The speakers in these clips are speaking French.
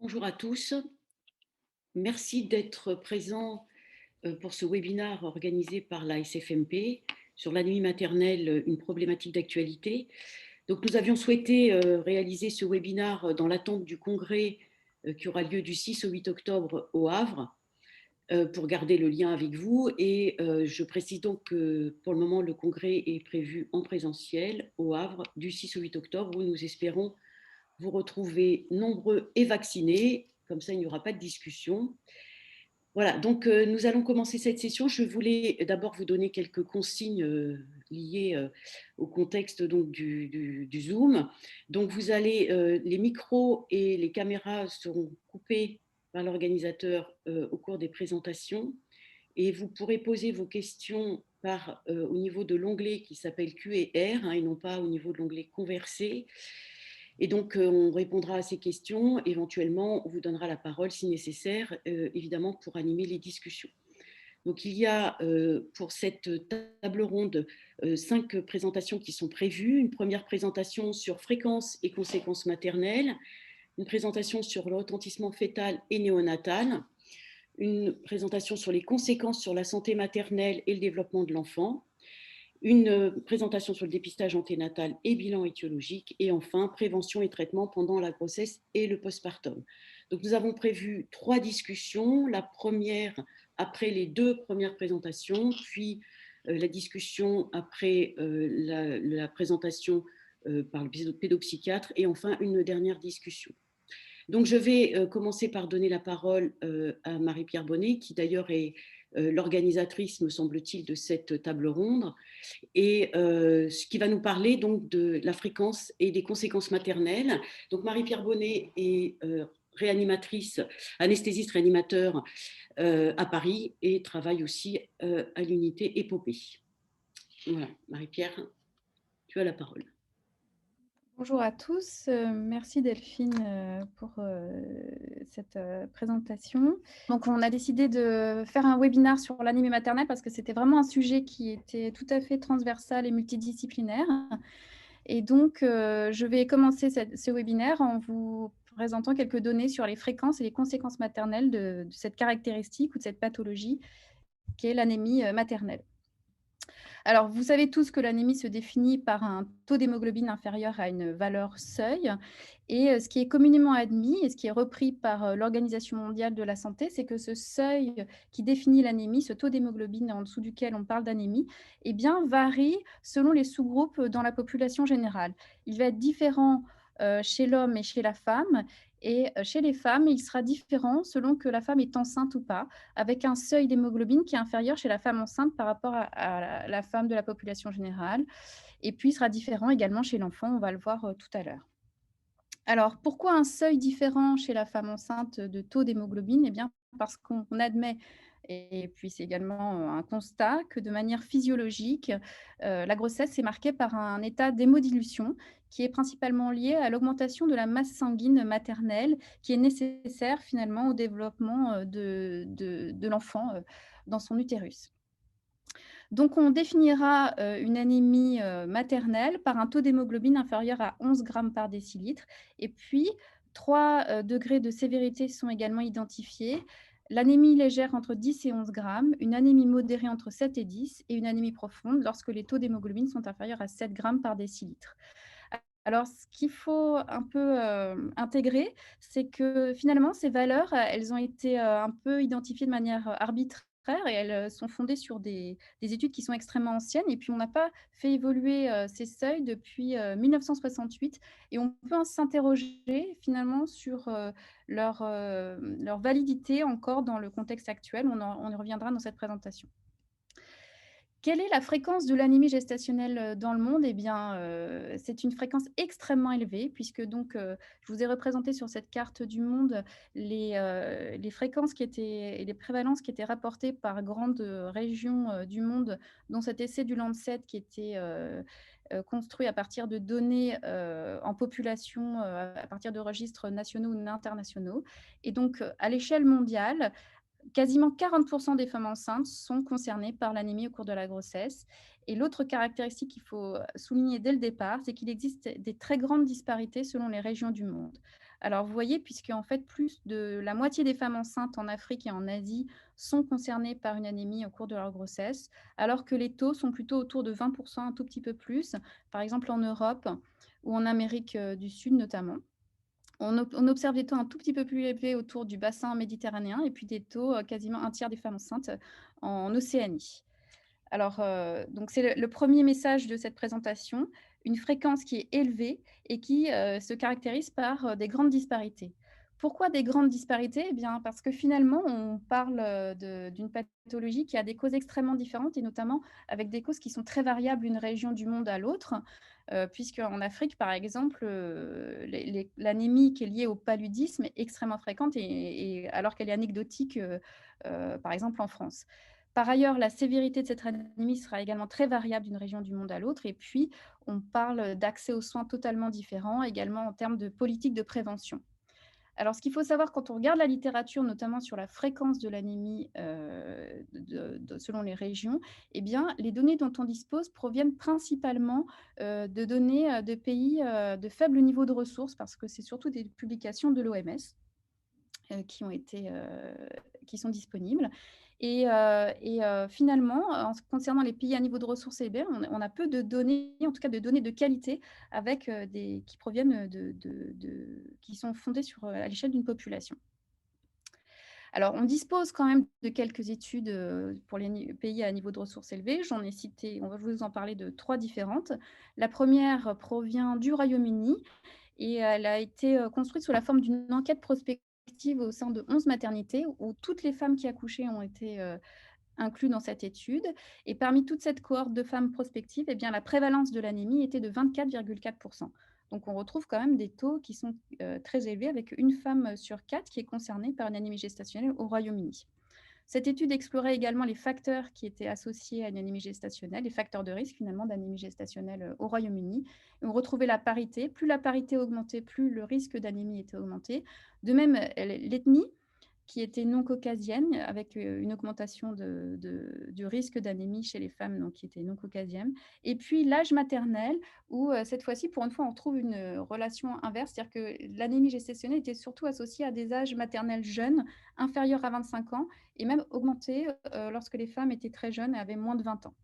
Bonjour à tous. Merci d'être présents pour ce webinaire organisé par la SFMP sur l'anémie maternelle, une problématique d'actualité. Donc, nous avions souhaité réaliser ce webinaire dans l'attente du congrès qui aura lieu du 6 au 8 octobre au Havre pour garder le lien avec vous. Et je précise donc que pour le moment, le congrès est prévu en présentiel au Havre du 6 au 8 octobre où nous espérons vous retrouver nombreux et vaccinés. Comme ça, il n'y aura pas de discussion. Voilà, donc nous allons commencer cette session. Je voulais d'abord vous donner quelques consignes liées au contexte donc, du Zoom. Donc vous allez, les micros et les caméras seront coupés par l'organisateur au cours des présentations et vous pourrez poser vos questions au niveau de l'onglet qui s'appelle Q&R et non pas au niveau de l'onglet Converser. Et donc, on répondra à ces questions. Éventuellement, on vous donnera la parole si nécessaire, évidemment, pour animer les discussions. Donc, il y a pour cette table ronde 5 présentations qui sont prévues. Une première présentation sur fréquences et conséquences maternelles, une présentation sur le retentissement fœtal et néonatal, une présentation sur les conséquences sur la santé maternelle et le développement de l'enfant, une présentation sur le dépistage anténatal et bilan étiologique, et enfin, prévention et traitement pendant la grossesse et le postpartum. Donc, nous avons prévu 3 discussions. La première après les 2 premières présentations, puis la discussion après la présentation par le pédopsychiatre, et enfin, une dernière discussion. Donc, je vais commencer par donner la parole à Marie-Pierre Bonnet, qui d'ailleurs est l'organisatrice, me semble-t-il, de cette table ronde, et ce qui va nous parler donc de la fréquence et des conséquences maternelles. Donc Marie-Pierre Bonnet est réanimatrice, anesthésiste réanimateur à Paris et travaille aussi à l'unité Épopée. Voilà, Marie-Pierre, tu as la parole. Bonjour à tous, merci Delphine pour cette présentation. Donc on a décidé de faire un webinaire sur l'anémie maternelle parce que c'était vraiment un sujet qui était tout à fait transversal et multidisciplinaire. Et donc je vais commencer ce webinaire en vous présentant quelques données sur les fréquences et les conséquences maternelles de cette caractéristique ou de cette pathologie qui est l'anémie maternelle. Alors, vous savez tous que l'anémie se définit par un taux d'hémoglobine inférieur à une valeur seuil. Et ce qui est communément admis et ce qui est repris par l'Organisation mondiale de la santé, c'est que ce seuil qui définit l'anémie, ce taux d'hémoglobine en dessous duquel on parle d'anémie, eh bien, varie selon les sous-groupes dans la population générale. Il va être différent chez l'homme et chez la femme. Et chez les femmes, il sera différent selon que la femme est enceinte ou pas, avec un seuil d'hémoglobine qui est inférieur chez la femme enceinte par rapport à la femme de la population générale. Et puis, il sera différent également chez l'enfant, on va le voir tout à l'heure. Alors, pourquoi un seuil différent chez la femme enceinte de taux d'hémoglobine? Eh bien, parce qu'on admet, et puis c'est également un constat, que de manière physiologique, la grossesse est marquée par un état d'hémodilution qui est principalement lié à l'augmentation de la masse sanguine maternelle qui est nécessaire finalement au développement de l'enfant dans son utérus. Donc, on définira une anémie maternelle par un taux d'hémoglobine inférieur à 11 grammes par décilitre. Et puis, 3 degrés de sévérité sont également identifiés. L'anémie légère entre 10 et 11 grammes, une anémie modérée entre 7 et 10 et une anémie profonde lorsque les taux d'hémoglobine sont inférieurs à 7 grammes par décilitre. Alors, ce qu'il faut un peu intégrer, c'est que finalement, ces valeurs, elles ont été un peu identifiées de manière arbitraire et elles sont fondées sur des études qui sont extrêmement anciennes. Et puis, on n'a pas fait évoluer ces seuils depuis 1968. Et on peut s'interroger finalement sur leur validité encore dans le contexte actuel. On y reviendra dans cette présentation. Quelle est la fréquence de l'anémie gestationnelle dans le monde? Eh bien, c'est une fréquence extrêmement élevée puisque donc, je vous ai représenté sur cette carte du monde les fréquences qui étaient et les prévalences qui étaient rapportées par grandes régions du monde, dont cet essai du Lancet qui était construit à partir de données en population, à partir de registres nationaux ou internationaux. Et donc, à l'échelle mondiale, quasiment 40% des femmes enceintes sont concernées par l'anémie au cours de la grossesse. Et l'autre caractéristique qu'il faut souligner dès le départ, c'est qu'il existe des très grandes disparités selon les régions du monde. Alors, vous voyez, puisque en fait, plus de la moitié des femmes enceintes en Afrique et en Asie sont concernées par une anémie au cours de leur grossesse, alors que les taux sont plutôt autour de 20%, un tout petit peu plus, par exemple en Europe ou en Amérique du Sud notamment. On observe des taux un tout petit peu plus élevés autour du bassin méditerranéen et puis des taux, quasiment un tiers des femmes enceintes en Océanie. Alors, donc c'est le 1er message de cette présentation, une fréquence qui est élevée et qui, se caractérise par, des grandes disparités. Pourquoi des grandes disparités? Eh bien, parce que finalement, on parle, d'une pathologie qui a des causes extrêmement différentes et notamment avec des causes qui sont très variables d'une région du monde à l'autre, puisqu'en Afrique, par exemple, l'anémie qui est liée au paludisme est extrêmement fréquente et alors qu'elle est anecdotique, par exemple en France. Par ailleurs, la sévérité de cette anémie sera également très variable d'une région du monde à l'autre. Et puis, on parle d'accès aux soins totalement différents, également en termes de politique de prévention. Alors, ce qu'il faut savoir quand on regarde la littérature, notamment sur la fréquence de l'anémie selon les régions, eh bien, les données dont on dispose proviennent principalement de données de pays de faible niveau de ressources, parce que c'est surtout des publications de l'OMS qui sont disponibles. Finalement, concernant les pays à niveau de ressources élevées, on a peu de données, en tout cas de données de qualité, avec qui proviennent qui sont fondées à l'échelle d'une population. Alors, on dispose quand même de quelques études pour les pays à niveau de ressources élevées. J'en ai cité, on va vous en parler de 3 différentes. La première provient du Royaume-Uni et elle a été construite sous la forme d'une enquête prospective au sein de 11 maternités où toutes les femmes qui accouchaient ont été incluses dans cette étude. Et parmi toute cette cohorte de femmes prospectives, eh bien, la prévalence de l'anémie était de 24,4%. Donc, on retrouve quand même des taux qui sont très élevés, avec une femme sur 4 qui est concernée par une anémie gestationnelle au Royaume-Uni. Cette étude explorait également les facteurs qui étaient associés à une anémie gestationnelle, les facteurs de risque finalement d'anémie gestationnelle au Royaume-Uni. On retrouvait la parité. Plus la parité augmentait, plus le risque d'anémie était augmenté. De même, l'ethnie, qui était non caucasienne, avec une augmentation du risque d'anémie chez les femmes donc, qui étaient non caucasiennes. Et puis l'âge maternel, où cette fois-ci, pour une fois, on trouve une relation inverse, c'est-à-dire que l'anémie gestationnelle était surtout associée à des âges maternels jeunes, inférieurs à 25 ans, et même augmenté lorsque les femmes étaient très jeunes et avaient moins de 20 ans.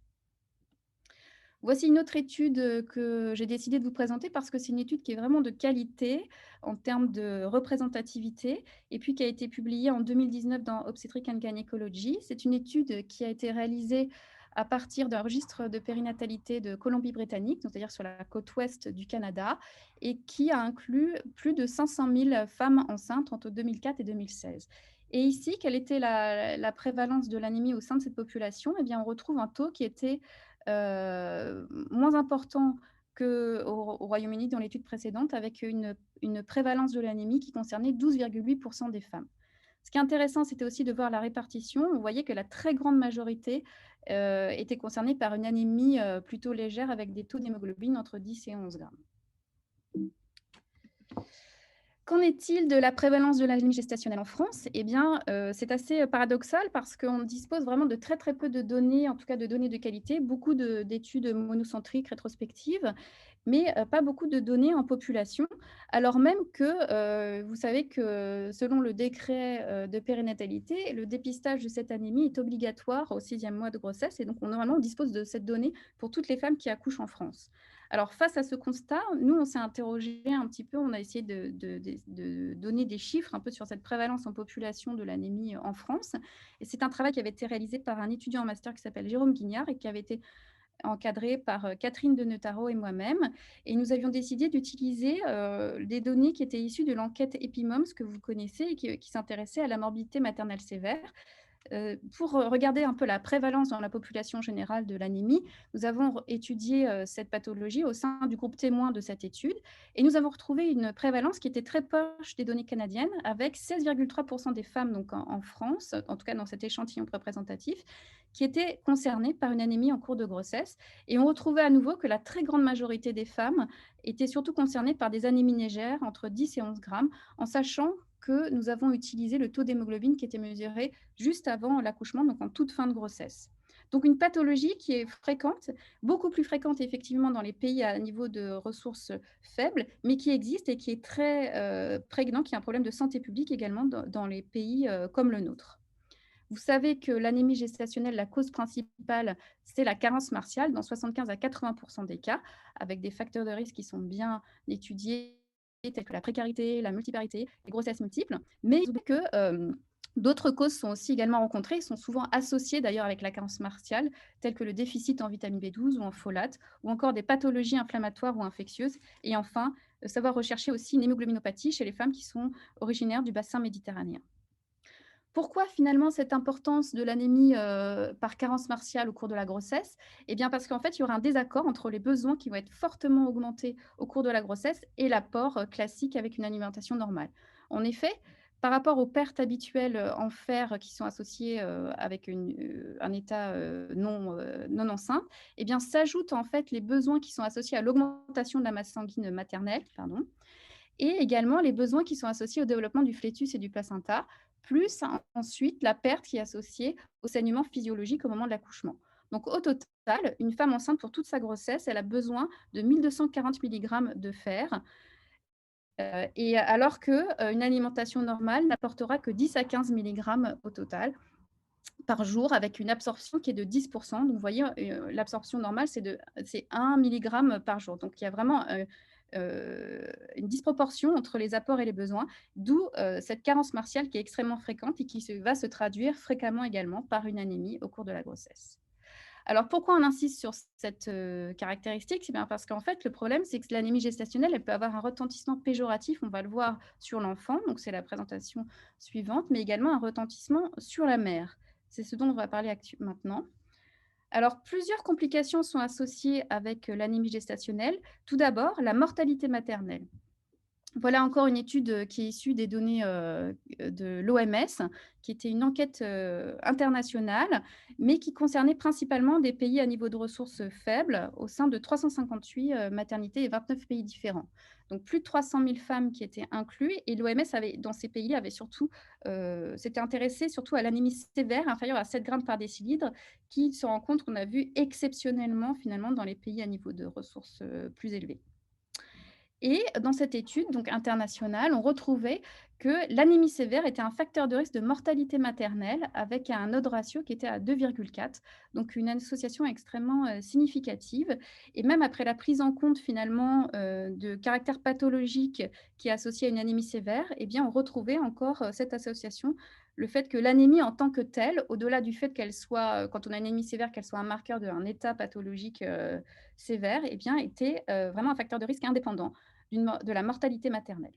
Voici une autre étude que j'ai décidé de vous présenter parce que c'est une étude qui est vraiment de qualité en termes de représentativité et puis qui a été publiée en 2019 dans Obstetric and Gynecology. C'est une étude qui a été réalisée à partir d'un registre de périnatalité de Colombie-Britannique, c'est-à-dire sur la côte ouest du Canada, et qui a inclus plus de 500 000 femmes enceintes entre 2004 et 2016. Et ici, quelle était la prévalence de l'anémie au sein de cette population? Eh bien, on retrouve un taux qui était moins important qu'au Royaume-Uni dans l'étude précédente, avec une prévalence de l'anémie qui concernait 12,8% des femmes. Ce qui est intéressant, c'était aussi de voir la répartition. On voyait que la très grande majorité était concernée par une anémie plutôt légère, avec des taux d'hémoglobine entre 10 et 11 grammes. Qu'en est-il de la prévalence de l'anémie gestationnelle en France? Eh bien, c'est assez paradoxal parce qu'on dispose vraiment de très, très peu de données, en tout cas de données de qualité, beaucoup d'études monocentriques, rétrospectives, mais pas beaucoup de données en population, alors même que vous savez que selon le décret de périnatalité, le dépistage de cette anémie est obligatoire au 6e mois de grossesse et donc normalement on dispose de cette donnée pour toutes les femmes qui accouchent en France. Alors face à ce constat, nous on s'est interrogé un petit peu, on a essayé de donner des chiffres un peu sur cette prévalence en population de l'anémie en France et c'est un travail qui avait été réalisé par un étudiant en master qui s'appelle Jérôme Guignard et qui avait été encadré par Catherine de Neutaro et moi-même. Et nous avions décidé d'utiliser des données qui étaient issues de l'enquête EpiMoms que vous connaissez et qui s'intéressait à la morbidité maternelle sévère. Pour regarder un peu la prévalence dans la population générale de l'anémie, nous avons étudié cette pathologie au sein du groupe témoin de cette étude et nous avons retrouvé une prévalence qui était très proche des données canadiennes avec 16,3% des femmes donc en France, en tout cas dans cet échantillon représentatif, qui étaient concernées par une anémie en cours de grossesse. Et on retrouvait à nouveau que la très grande majorité des femmes étaient surtout concernées par des anémies légères entre 10 et 11 grammes, en sachant que nous avons utilisé le taux d'hémoglobine qui était mesuré juste avant l'accouchement, donc en toute fin de grossesse. Donc une pathologie qui est fréquente, beaucoup plus fréquente effectivement dans les pays à niveau de ressources faibles, mais qui existe et qui est très prégnant, qui est un problème de santé publique également dans les pays comme le nôtre. Vous savez que l'anémie gestationnelle, la cause principale, c'est la carence martiale dans 75 à 80% des cas, avec des facteurs de risque qui sont bien étudiés, tels que la précarité, la multiparité, les grossesses multiples. Mais il que d'autres causes sont aussi également rencontrées, sont souvent associées d'ailleurs avec la carence martiale, telles que le déficit en vitamine B12 ou en folate, ou encore des pathologies inflammatoires ou infectieuses. Et enfin, savoir rechercher aussi une hémoglobinopathie chez les femmes qui sont originaires du bassin méditerranéen. Pourquoi finalement cette importance de l'anémie par carence martiale au cours de la grossesse? Eh bien parce qu'en fait, il y aura un désaccord entre les besoins qui vont être fortement augmentés au cours de la grossesse et l'apport classique avec une alimentation normale. En effet, par rapport aux pertes habituelles en fer qui sont associées avec un état non enceinte, eh bien s'ajoutent en fait les besoins qui sont associés à l'augmentation de la masse sanguine maternelle, pardon, et également les besoins qui sont associés au développement du fœtus et du placenta, plus ensuite la perte qui est associée au saignement physiologique au moment de l'accouchement. Donc au total, une femme enceinte pour toute sa grossesse, elle a besoin de 1240 mg de fer, et alors qu'une alimentation normale n'apportera que 10 à 15 mg au total par jour, avec une absorption qui est de 10%. Donc vous voyez, l'absorption normale, c'est 1 mg par jour. Donc il y a vraiment une disproportion entre les apports et les besoins, d'où cette carence martiale qui est extrêmement fréquente et qui va se traduire fréquemment également par une anémie au cours de la grossesse. Alors pourquoi on insiste sur cette caractéristique? C'est bien parce qu'en fait, le problème, c'est que l'anémie gestationnelle, elle peut avoir un retentissement péjoratif, on va le voir sur l'enfant, donc c'est la présentation suivante, mais également un retentissement sur la mère. C'est ce dont on va parler maintenant. Alors, plusieurs complications sont associées avec l'anémie gestationnelle. Tout d'abord, la mortalité maternelle. Voilà encore une étude qui est issue des données de l'OMS, qui était une enquête internationale, mais qui concernait principalement des pays à niveau de ressources faibles, au sein de 358 maternités et 29 pays différents. Donc plus de 300 000 femmes qui étaient incluses, et l'OMS dans ces pays avait surtout s'était intéressée surtout à l'anémie sévère inférieure à 7 grammes par décilitre, qui se rencontre, on a vu exceptionnellement finalement dans les pays à niveau de ressources plus élevés. Et dans cette étude donc internationale, on retrouvait que l'anémie sévère était un facteur de risque de mortalité maternelle avec un odds ratio qui était à 2,4, donc une association extrêmement significative. Et même après la prise en compte finalement de caractère pathologique qui est associé à une anémie sévère, eh bien, on retrouvait encore cette association, le fait que l'anémie en tant que telle, au-delà du fait qu'elle soit, quand on a une anémie sévère, qu'elle soit un marqueur d'un état pathologique sévère, eh bien, était vraiment un facteur de risque indépendant de la mortalité maternelle.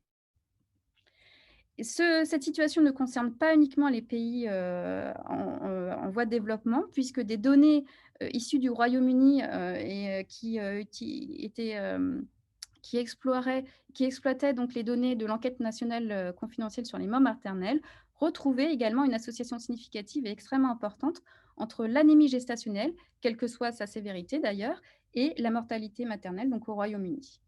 Et cette situation ne concerne pas uniquement les pays en voie de développement, puisque des données issues du Royaume-Uni qui exploitaient donc les données de l'enquête nationale confidentielle sur les morts maternelles retrouvaient également une association significative et extrêmement importante entre l'anémie gestationnelle, quelle que soit sa sévérité d'ailleurs, et la mortalité maternelle, donc au Royaume-Uni.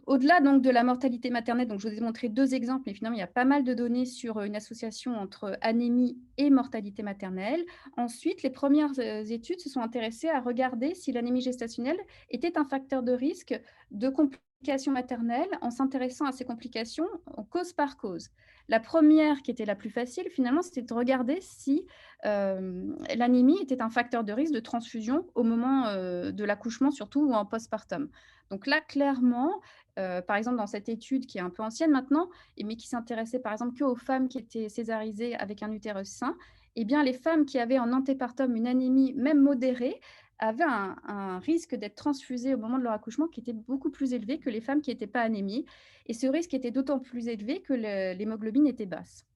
Au-delà donc de la mortalité maternelle, donc je vous ai montré 2 exemples, mais finalement, il y a pas mal de données sur une association entre anémie et mortalité maternelle. Ensuite, les premières études se sont intéressées à regarder si l'anémie gestationnelle était un facteur de risque de complications maternelles en s'intéressant à ces complications cause par cause. La première, qui était la plus facile, finalement, c'était de regarder si l'anémie était un facteur de risque de transfusion au moment de l'accouchement, surtout ou en postpartum. Donc là, clairement, par exemple, dans cette étude qui est un peu ancienne maintenant, mais qui s'intéressait par exemple qu'aux femmes qui étaient césarisées avec un utérus sain, eh bien, les femmes qui avaient en antépartum une anémie même modérée avaient un risque d'être transfusées au moment de leur accouchement qui était beaucoup plus élevé que les femmes qui n'étaient pas anémies. Et ce risque était d'autant plus élevé que l'hémoglobine était basse.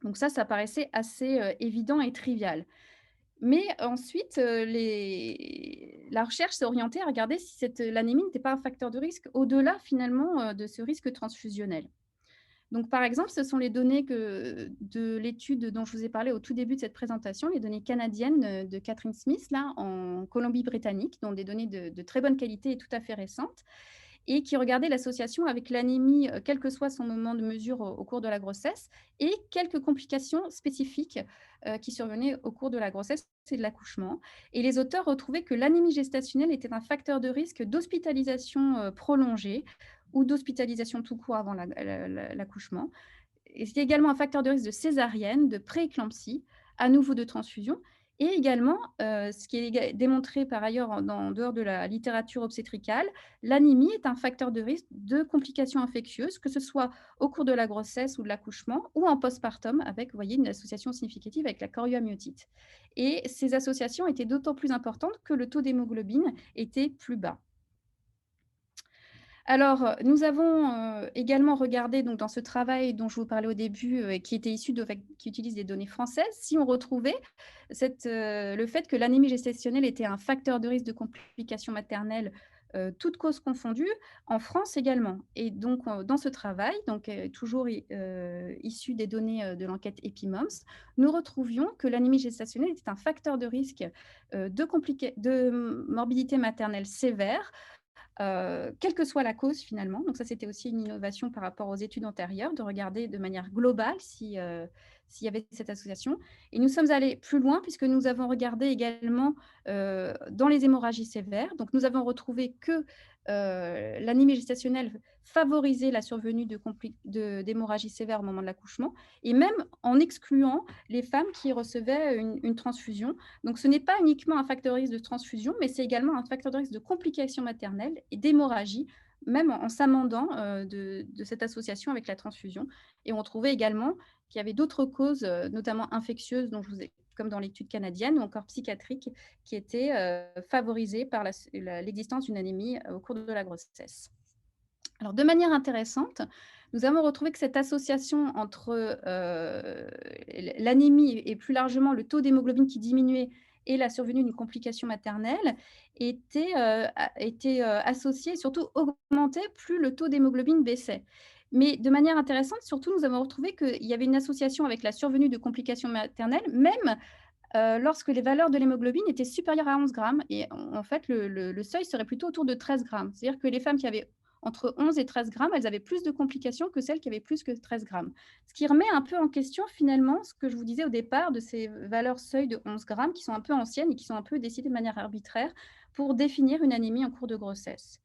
Donc ça paraissait assez évident et trivial. Mais ensuite, la recherche s'est orientée à regarder si l'anémie n'était pas un facteur de risque au-delà finalement de ce risque transfusionnel. Donc, par exemple, ce sont les données de l'étude dont je vous ai parlé au tout début de cette présentation, les données canadiennes de Catherine Smith, là, en Colombie-Britannique, dont des données de très bonne qualité et tout à fait récentes. et qui regardait l'association avec l'anémie, quel que soit son moment de mesure au cours de la grossesse et quelques complications spécifiques, qui survenaient au cours de la grossesse et de l'accouchement. Et les auteurs retrouvaient que l'anémie gestationnelle était un facteur de risque d'hospitalisation, prolongée ou d'hospitalisation tout court avant l'accouchement. Et c'est également un facteur de risque de césarienne, de prééclampsie, à nouveau de transfusion et également, ce qui est démontré par ailleurs en dehors de la littérature obstétricale, l'anémie est un facteur de risque de complications infectieuses, que ce soit au cours de la grossesse ou de l'accouchement ou en postpartum avec, vous voyez, une association significative avec la chorioamniotite. Et ces associations étaient d'autant plus importantes que le taux d'hémoglobine était plus bas. Alors, nous avons, également regardé donc dans ce travail dont je vous parlais au début, qui était issu qui utilise des données françaises, si on retrouvait le fait que l'anémie gestationnelle était un facteur de risque de complications maternelles, toutes causes confondues, en France également. Et donc, dans ce travail, donc, toujours issu des données, de l'enquête EpiMoms, nous retrouvions que l'anémie gestationnelle était un facteur de risque, de morbidité maternelle sévère, quelle que soit la cause finalement. Donc ça, c'était aussi une innovation par rapport aux études antérieures, de regarder de manière globale s'il y avait cette association. Et nous sommes allés plus loin puisque nous avons regardé également dans les hémorragies sévères. Donc nous avons retrouvé que l'anémie gestationnelle favorisait la survenue d'hémorragies sévères au moment de l'accouchement, et même en excluant les femmes qui recevaient une transfusion. Donc, ce n'est pas uniquement un facteur de risque de transfusion, mais c'est également un facteur de risque de complications maternelles et d'hémorragie, même en s'amendant de cette association avec la transfusion. Et on trouvait également qu'il y avait d'autres causes, notamment infectieuses, comme dans l'étude canadienne, ou encore psychiatriques, qui étaient favorisées par l'existence d'une anémie au cours de la grossesse. Alors, de manière intéressante, nous avons retrouvé que cette association entre l'anémie et plus largement le taux d'hémoglobine qui diminuait et la survenue d'une complication maternelle était associée et surtout augmentait plus le taux d'hémoglobine baissait. Mais de manière intéressante, surtout, nous avons retrouvé qu'il y avait une association avec la survenue de complications maternelles, même lorsque les valeurs de l'hémoglobine étaient supérieures à 11 grammes. Et en fait, le seuil serait plutôt autour de 13 grammes. C'est-à-dire que les femmes qui avaient entre 11 et 13 grammes, elles avaient plus de complications que celles qui avaient plus que 13 grammes. Ce qui remet un peu en question finalement ce que je vous disais au départ de ces valeurs seuil de 11 grammes qui sont un peu anciennes et qui sont un peu décidées de manière arbitraire pour définir une anémie en cours de grossesse.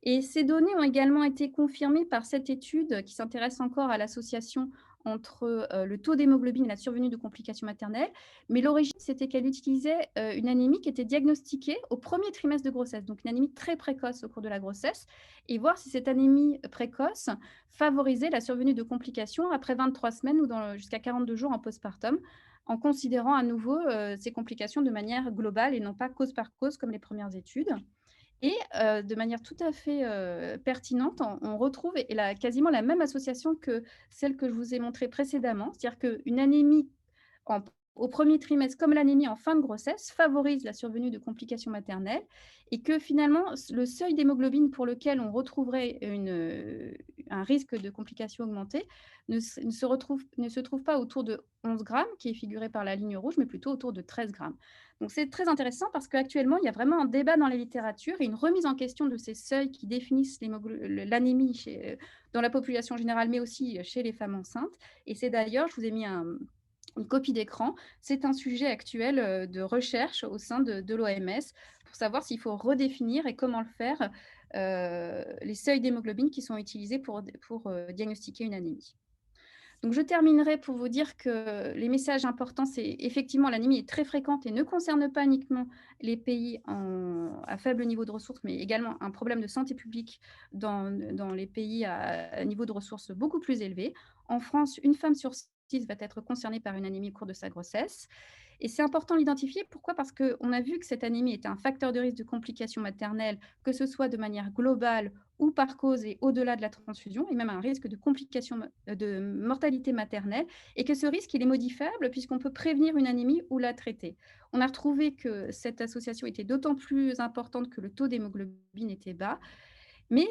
Et ces données ont également été confirmées par cette étude qui s'intéresse encore à l'association entre le taux d'hémoglobine et la survenue de complications maternelles. Mais l'origine, c'était qu'elle utilisait une anémie qui était diagnostiquée au premier trimestre de grossesse, donc une anémie très précoce au cours de la grossesse, et voir si cette anémie précoce favorisait la survenue de complications après 23 semaines ou jusqu'à 42 jours en postpartum, en considérant à nouveau ces complications de manière globale et non pas cause par cause comme les premières études. Et de manière tout à fait, pertinente, on retrouve quasiment la même association que celle que je vous ai montrée précédemment. C'est-à-dire qu'une anémie en au premier trimestre, comme l'anémie en fin de grossesse, favorise la survenue de complications maternelles et que finalement, le seuil d'hémoglobine pour lequel on retrouverait un risque de complications augmentées ne se trouve pas autour de 11 grammes, qui est figuré par la ligne rouge, mais plutôt autour de 13 grammes. Donc c'est très intéressant parce qu'actuellement, il y a vraiment un débat dans la littérature et une remise en question de ces seuils qui définissent l'anémie dans la population générale, mais aussi chez les femmes enceintes. Et c'est d'ailleurs, je vous ai mis une copie d'écran, c'est un sujet actuel de recherche au sein de l'OMS pour savoir s'il faut redéfinir et comment le faire, les seuils d'hémoglobine qui sont utilisés pour diagnostiquer une anémie. Donc, je terminerai pour vous dire que les messages importants, c'est effectivement l'anémie est très fréquente et ne concerne pas uniquement les pays à faible niveau de ressources, mais également un problème de santé publique dans les pays à niveau de ressources beaucoup plus élevé. En France, une femme sur 6 va être concernée par une anémie au cours de sa grossesse. Et c'est important de l'identifier. Pourquoi? Parce qu'on a vu que cette anémie était un facteur de risque de complications maternelles, que ce soit de manière globale ou par cause et au-delà de la transfusion, et même un risque de complications de mortalité maternelle, et que ce risque, il est modifiable puisqu'on peut prévenir une anémie ou la traiter. On a retrouvé que cette association était d'autant plus importante que le taux d'hémoglobine était bas, mais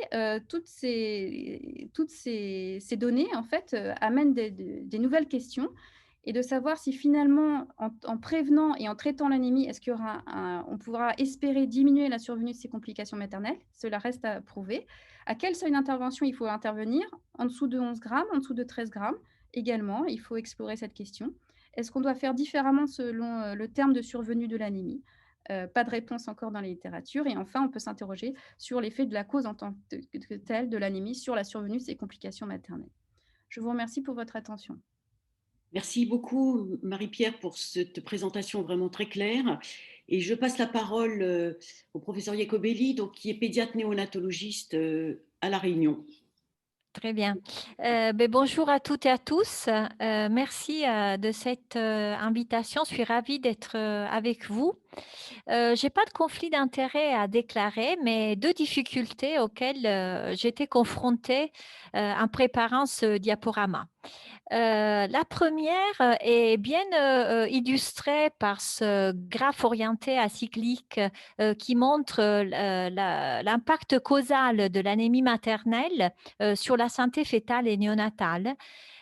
toutes ces données, en fait, amènent des nouvelles questions et de savoir si finalement, en prévenant et en traitant l'anémie, est-ce qu'il y aura on pourra espérer diminuer la survenue de ces complications maternelles. Cela reste à prouver. À quel seuil d'intervention il faut intervenir? En dessous de 11 grammes, en dessous de 13 grammes? Également, il faut explorer cette question. Est-ce qu'on doit faire différemment selon, le terme de survenue de l'anémie? Pas de réponse encore dans les littératures et enfin, on peut s'interroger sur l'effet de la cause en tant que telle de l'anémie sur la survenue de ces complications maternelles. Je vous remercie pour votre attention. Merci beaucoup, Marie-Pierre, pour cette présentation vraiment très claire. Et je passe la parole au professeur Iacobelli, donc, qui est pédiatre néonatologiste à La Réunion. Très bien. Bonjour à toutes et à tous. Merci de cette invitation. Je suis ravie d'être avec vous. Je n'ai pas de conflit d'intérêt à déclarer, mais deux difficultés auxquelles j'étais confrontée en préparant ce diaporama. La première est bien illustrée par ce graphe orienté acyclique qui montre l'impact causal de l'anémie maternelle sur la santé fœtale et néonatale,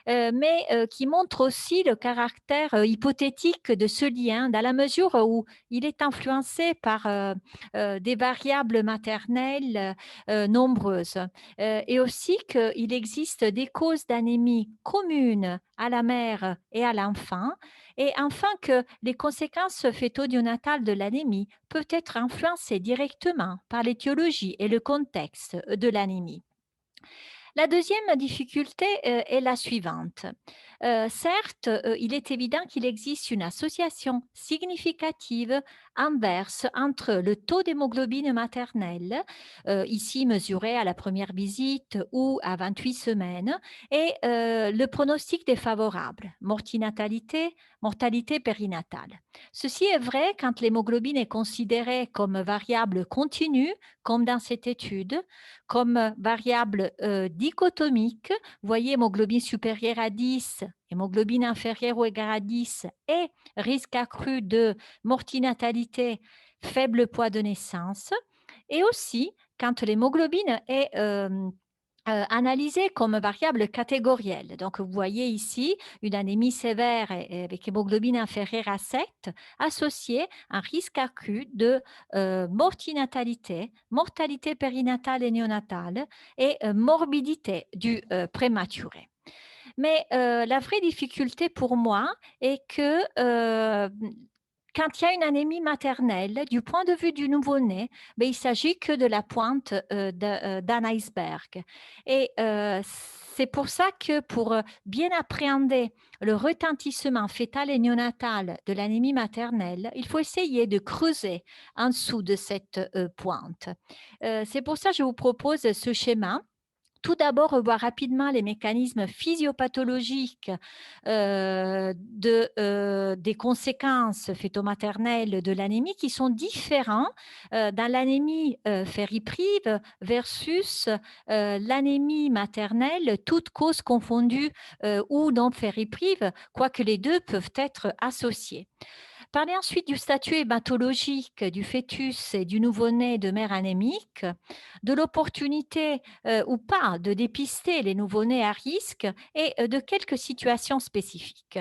mais qui montre aussi le caractère hypothétique de ce lien dans la mesure où il est influencé par des variables maternelles nombreuses, et aussi qu'il existe des causes d'anémie communes à la mère et à l'enfant, et enfin que les conséquences fœto-néonatales de l'anémie peuvent être influencées directement par l'étiologie et le contexte de l'anémie. La deuxième difficulté est la suivante. Certes, il est évident qu'il existe une association significative inverse entre le taux d'hémoglobine maternelle, ici mesuré à la première visite ou à 28 semaines, et le pronostic défavorable, mortinatalité, mortalité périnatale. Ceci est vrai quand l'hémoglobine est considérée comme variable continue, comme dans cette étude, comme variable dichotomique. Vous voyez, hémoglobine supérieure à 10, hémoglobine inférieure ou égale à 10 et risque accru de mortinatalité, faible poids de naissance. Et aussi, quand l'hémoglobine est analysée comme variable catégorielle. Donc, vous voyez ici une anémie sévère avec hémoglobine inférieure à 7 associée à un risque accru de mortinatalité, mortalité périnatale et néonatale et morbidité du prématuré. Mais la vraie difficulté pour moi est que quand il y a une anémie maternelle, du point de vue du nouveau-né, il ne s'agit que de la pointe d'un iceberg. Et c'est pour ça que pour bien appréhender le retentissement fœtal et néonatal de l'anémie maternelle, il faut essayer de creuser en dessous de cette pointe. C'est pour ça que je vous propose ce schéma. Tout d'abord, revoir rapidement les mécanismes physiopathologiques des conséquences fœtomaternelles de l'anémie qui sont différents dans l'anémie fériprive versus l'anémie maternelle, toutes causes confondues ou non fériprive, quoique les deux peuvent être associés. Parler ensuite du statut hématologique du fœtus et du nouveau-né de mère anémique, de l'opportunité ou pas de dépister les nouveau-nés à risque et de quelques situations spécifiques.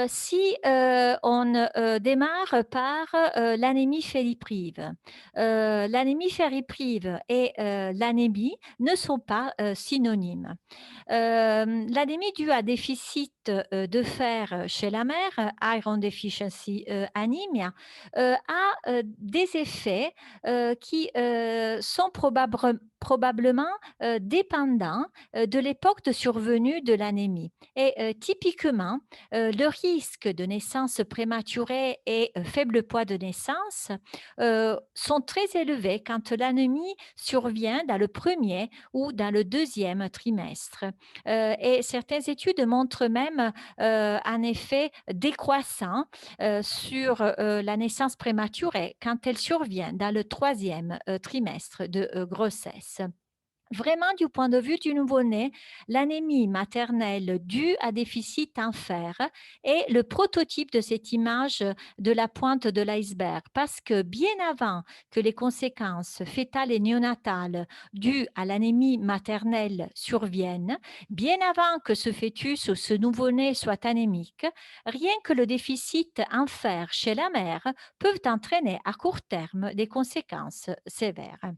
Si on démarre par l'anémie fériprive, l'anémie fériprive et l'anémie ne sont pas synonymes. L'anémie due à déficit de fer chez la mère, iron deficiency anemia, a des effets qui sont probablement dépendants de l'époque de survenue de l'anémie. Et typiquement, le risque de naissance prématurée et faible poids de naissance sont très élevés quand l'anémie survient dans le premier ou dans le deuxième trimestre. Et certaines études montrent même un effet décroissant sur la naissance prématurée quand elle survient dans le troisième trimestre de grossesse. Vraiment, du point de vue du nouveau-né, l'anémie maternelle due à déficit en fer est le prototype de cette image de la pointe de l'iceberg, parce que bien avant que les conséquences fétales et néonatales dues à l'anémie maternelle surviennent, bien avant que ce fœtus ou ce nouveau-né soit anémique, rien que le déficit en fer chez la mère peut entraîner à court terme des conséquences sévères.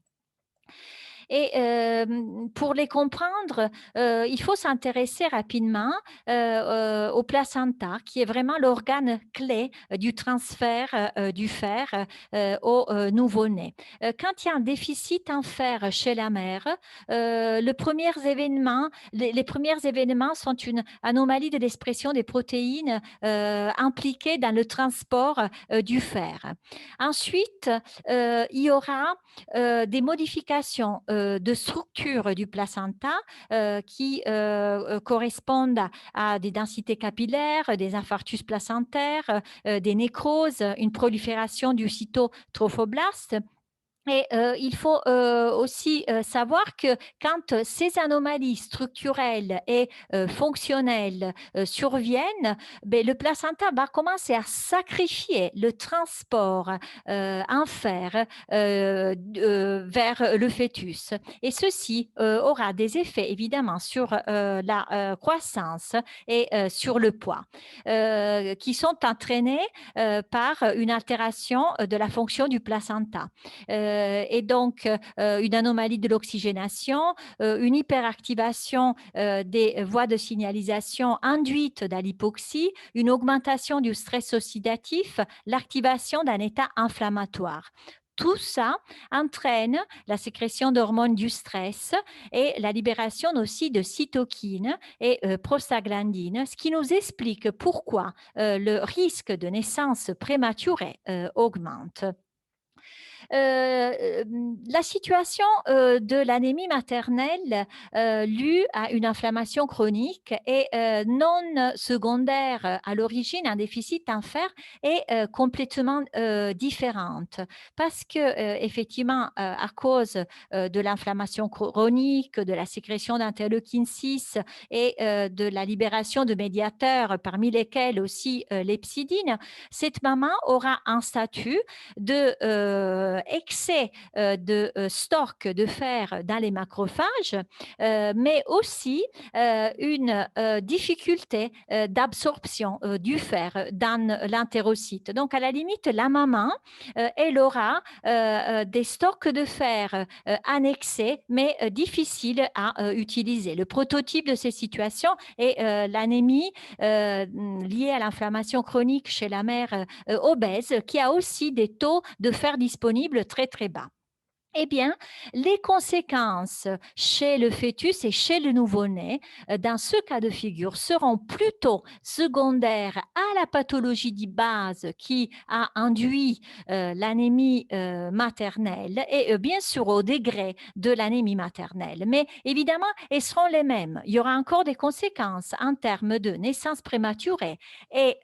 Et pour les comprendre, il faut s'intéresser rapidement au placenta, qui est vraiment l'organe clé du transfert du fer au nouveau-né. Quand il y a un déficit en fer chez la mère, les premiers événements sont une anomalie de l'expression des protéines impliquées dans le transport du fer. Ensuite, il y aura des modifications de structure du placenta qui correspondent à des densités capillaires, des infarctus placentaires, des nécroses, une prolifération du cytotrophoblaste. Et il faut aussi savoir que quand ces anomalies structurelles et fonctionnelles surviennent, ben, le placenta va commencer à sacrifier le transport en fer vers le fœtus. Et ceci aura des effets évidemment sur la croissance et sur le poids, qui sont entraînés par une altération de la fonction du placenta. Et donc une anomalie de l'oxygénation, une hyperactivation des voies de signalisation induite dans l'hypoxie, une augmentation du stress oxydatif, l'activation d'un état inflammatoire. Tout ça entraîne la sécrétion d'hormones du stress et la libération aussi de cytokines et prostaglandines, ce qui nous explique pourquoi le risque de naissance prématurée augmente. La situation de l'anémie maternelle lue à une inflammation chronique et non secondaire à l'origine, un déficit en fer est complètement différente parce que effectivement à cause de l'inflammation chronique, de la sécrétion d'interleukine 6 et de la libération de médiateurs parmi lesquels aussi l'hepsidine, cette maman aura un statut de excès de stock de fer dans les macrophages, mais aussi une difficulté d'absorption du fer dans l'entérocyte. Donc, à la limite, la maman, elle aura des stocks de fer annexés, mais difficiles à utiliser. Le prototype de ces situations est l'anémie liée à l'inflammation chronique chez la mère obèse, qui a aussi des taux de fer disponibles très, très bas. Eh bien, les conséquences chez le fœtus et chez le nouveau-né, dans ce cas de figure, seront plutôt secondaires à la pathologie de base qui a induit l'anémie maternelle et bien sûr au degré de l'anémie maternelle. Mais évidemment, elles seront les mêmes. Il y aura encore des conséquences en termes de naissance prématurée et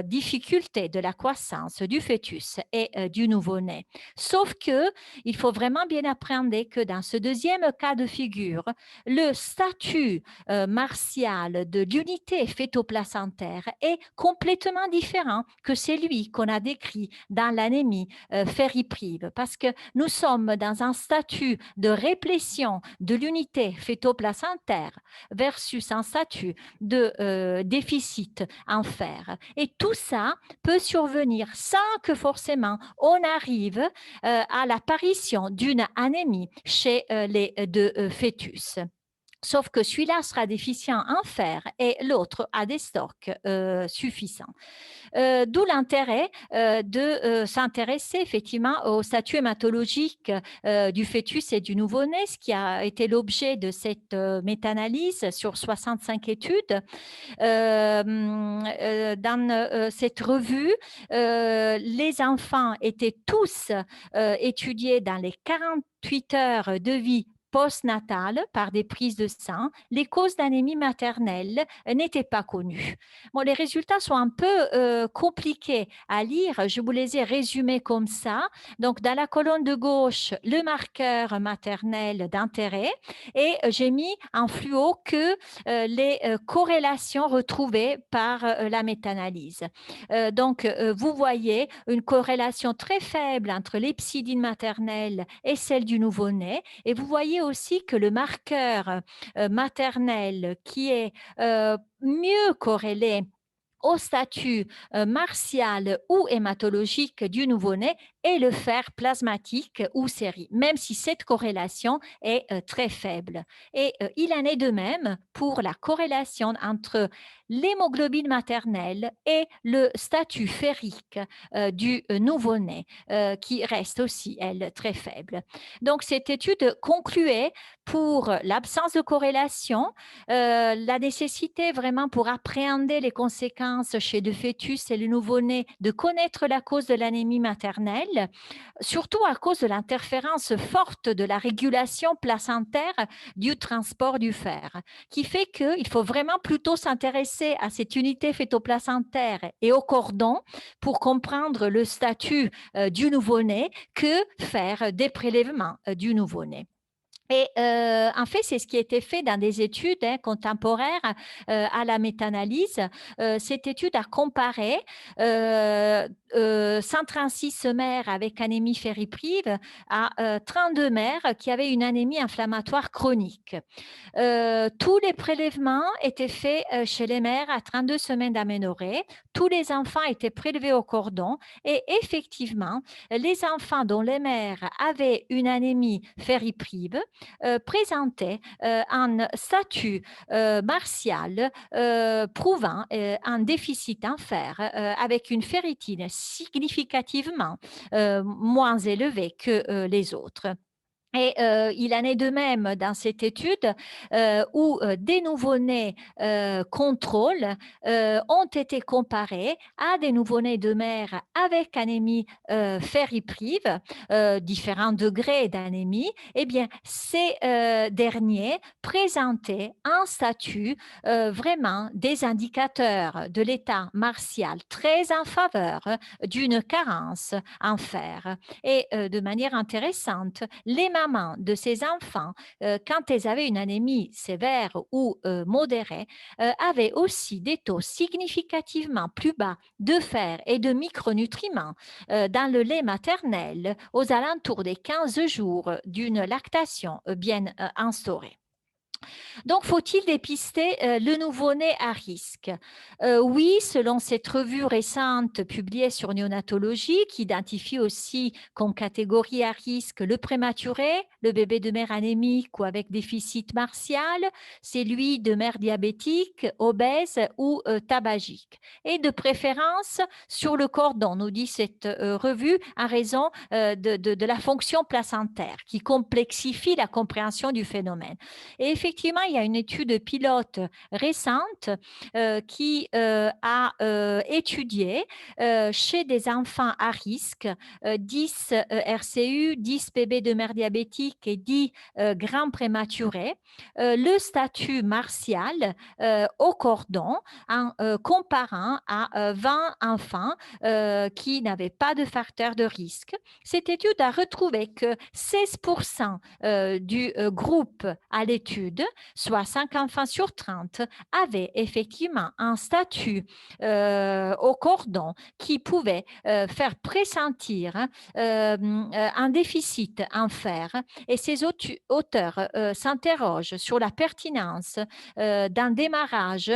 difficulté de la croissance du fœtus et du nouveau-né. Sauf que il faut vraiment bien appréhender que dans ce deuxième cas de figure, le statut martial de l'unité fœtoplacentaire est complètement différent que celui qu'on a décrit dans l'anémie fériprive, parce que nous sommes dans un statut de réplétion de l'unité fœtoplacentaire versus un statut de déficit en fer. Et tout ça peut survenir sans que forcément on arrive à l'apparition d'une anémie chez les deux fœtus. Sauf que celui-là sera déficient en fer et l'autre a des stocks suffisants. D'où l'intérêt de s'intéresser effectivement au statut hématologique du fœtus et du nouveau-né, ce qui a été l'objet de cette méta-analyse sur 65 études. Dans cette revue, les enfants étaient tous étudiés dans les 48 heures de vie postnatale par des prises de sang, les causes d'anémie maternelle n'étaient pas connues. Bon, les résultats sont un peu compliqués à lire. Je vous les ai résumés comme ça. Donc, dans la colonne de gauche, le marqueur maternel d'intérêt et j'ai mis en fluo que les corrélations retrouvées par la méta-analyse. Donc, vous voyez une corrélation très faible entre l'hepsidine maternelle et celle du nouveau-né. Et vous voyez aussi que le marqueur maternel qui est mieux corrélé au statut martial ou hématologique du nouveau-né et le fer plasmatique ou série, même si cette corrélation est très faible. Et il en est de même pour la corrélation entre l'hémoglobine maternelle et le statut ferrique du nouveau-né, qui reste aussi, elle, très faible. Donc, cette étude concluait pour l'absence de corrélation, la nécessité vraiment pour appréhender les conséquences chez le fœtus et le nouveau-né de connaître la cause de l'anémie maternelle, surtout à cause de l'interférence forte de la régulation placentaire du transport du fer, qui fait qu'il faut vraiment plutôt s'intéresser à cette unité fœtoplacentaire et au cordon pour comprendre le statut du nouveau-né que faire des prélèvements du nouveau-né. Et en fait, c'est ce qui a été fait dans des études contemporaires à la méta-analyse. Cette étude a comparé 136 mères avec anémie ferriprive à 32 mères qui avaient une anémie inflammatoire chronique. Tous les prélèvements étaient faits chez les mères à 32 semaines d'aménorrhée. Tous les enfants étaient prélevés au cordon et effectivement, les enfants dont les mères avaient une anémie ferriprive présentaient un statut martial prouvant un déficit en fer avec une ferritine significativement moins élevée que les autres. Et il en est de même dans cette étude où des nouveau-nés contrôles ont été comparés à des nouveau-nés de mère avec anémie ferriprive, différents degrés d'anémie. Eh bien, ces derniers présentaient un statut vraiment des indicateurs de l'état martial très en faveur d'une carence en fer. Et de manière intéressante, les mamans de ces enfants, quand elles avaient une anémie sévère ou modérée, avaient aussi des taux significativement plus bas de fer et de micronutriments dans le lait maternel aux alentours des 15 jours d'une lactation bien instaurée. Donc, faut-il dépister le nouveau-né à risque? Oui, selon cette revue récente publiée sur Néonatologie, qui identifie aussi comme catégorie à risque le prématuré, le bébé de mère anémique ou avec déficit martial, celui de mère diabétique, obèse ou tabagique. Et de préférence sur le cordon, nous dit cette revue, en raison de la fonction placentaire qui complexifie la compréhension du phénomène. Et effectivement, il y a une étude pilote récente qui a étudié chez des enfants à risque 10 RCU, 10 bébés de mère diabétique et 10 grands prématurés, le statut martial au cordon en comparant à 20 enfants qui n'avaient pas de facteur de risque. Cette étude a retrouvé que 16% du groupe à l'étude, soit 5 enfants sur 30, avaient effectivement un statut au cordon qui pouvait faire pressentir un déficit en fer. Et ces auteurs s'interrogent sur la pertinence d'un démarrage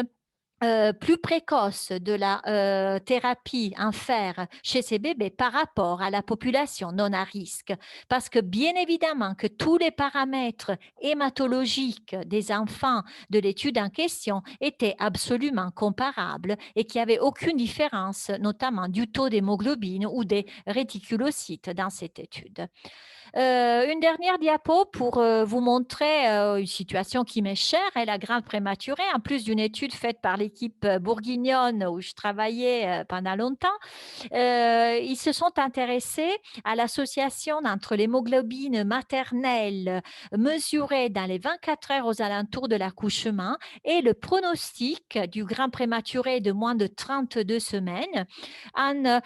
plus précoce de la thérapie en fer chez ces bébés par rapport à la population non à risque. Parce que bien évidemment que tous les paramètres hématologiques des enfants de l'étude en question étaient absolument comparables et qu'il n'y avait aucune différence, notamment du taux d'hémoglobine ou des réticulocytes dans cette étude. Une dernière diapo pour vous montrer une situation qui m'est chère, la grande prématurée, en plus d'une étude faite par l'équipe l'équipe bourguignonne où je travaillais pendant longtemps, ils se sont intéressés à l'association entre l'hémoglobine maternelle mesurée dans les 24 heures aux alentours de l'accouchement et le pronostic du grand prématuré de moins de 32 semaines en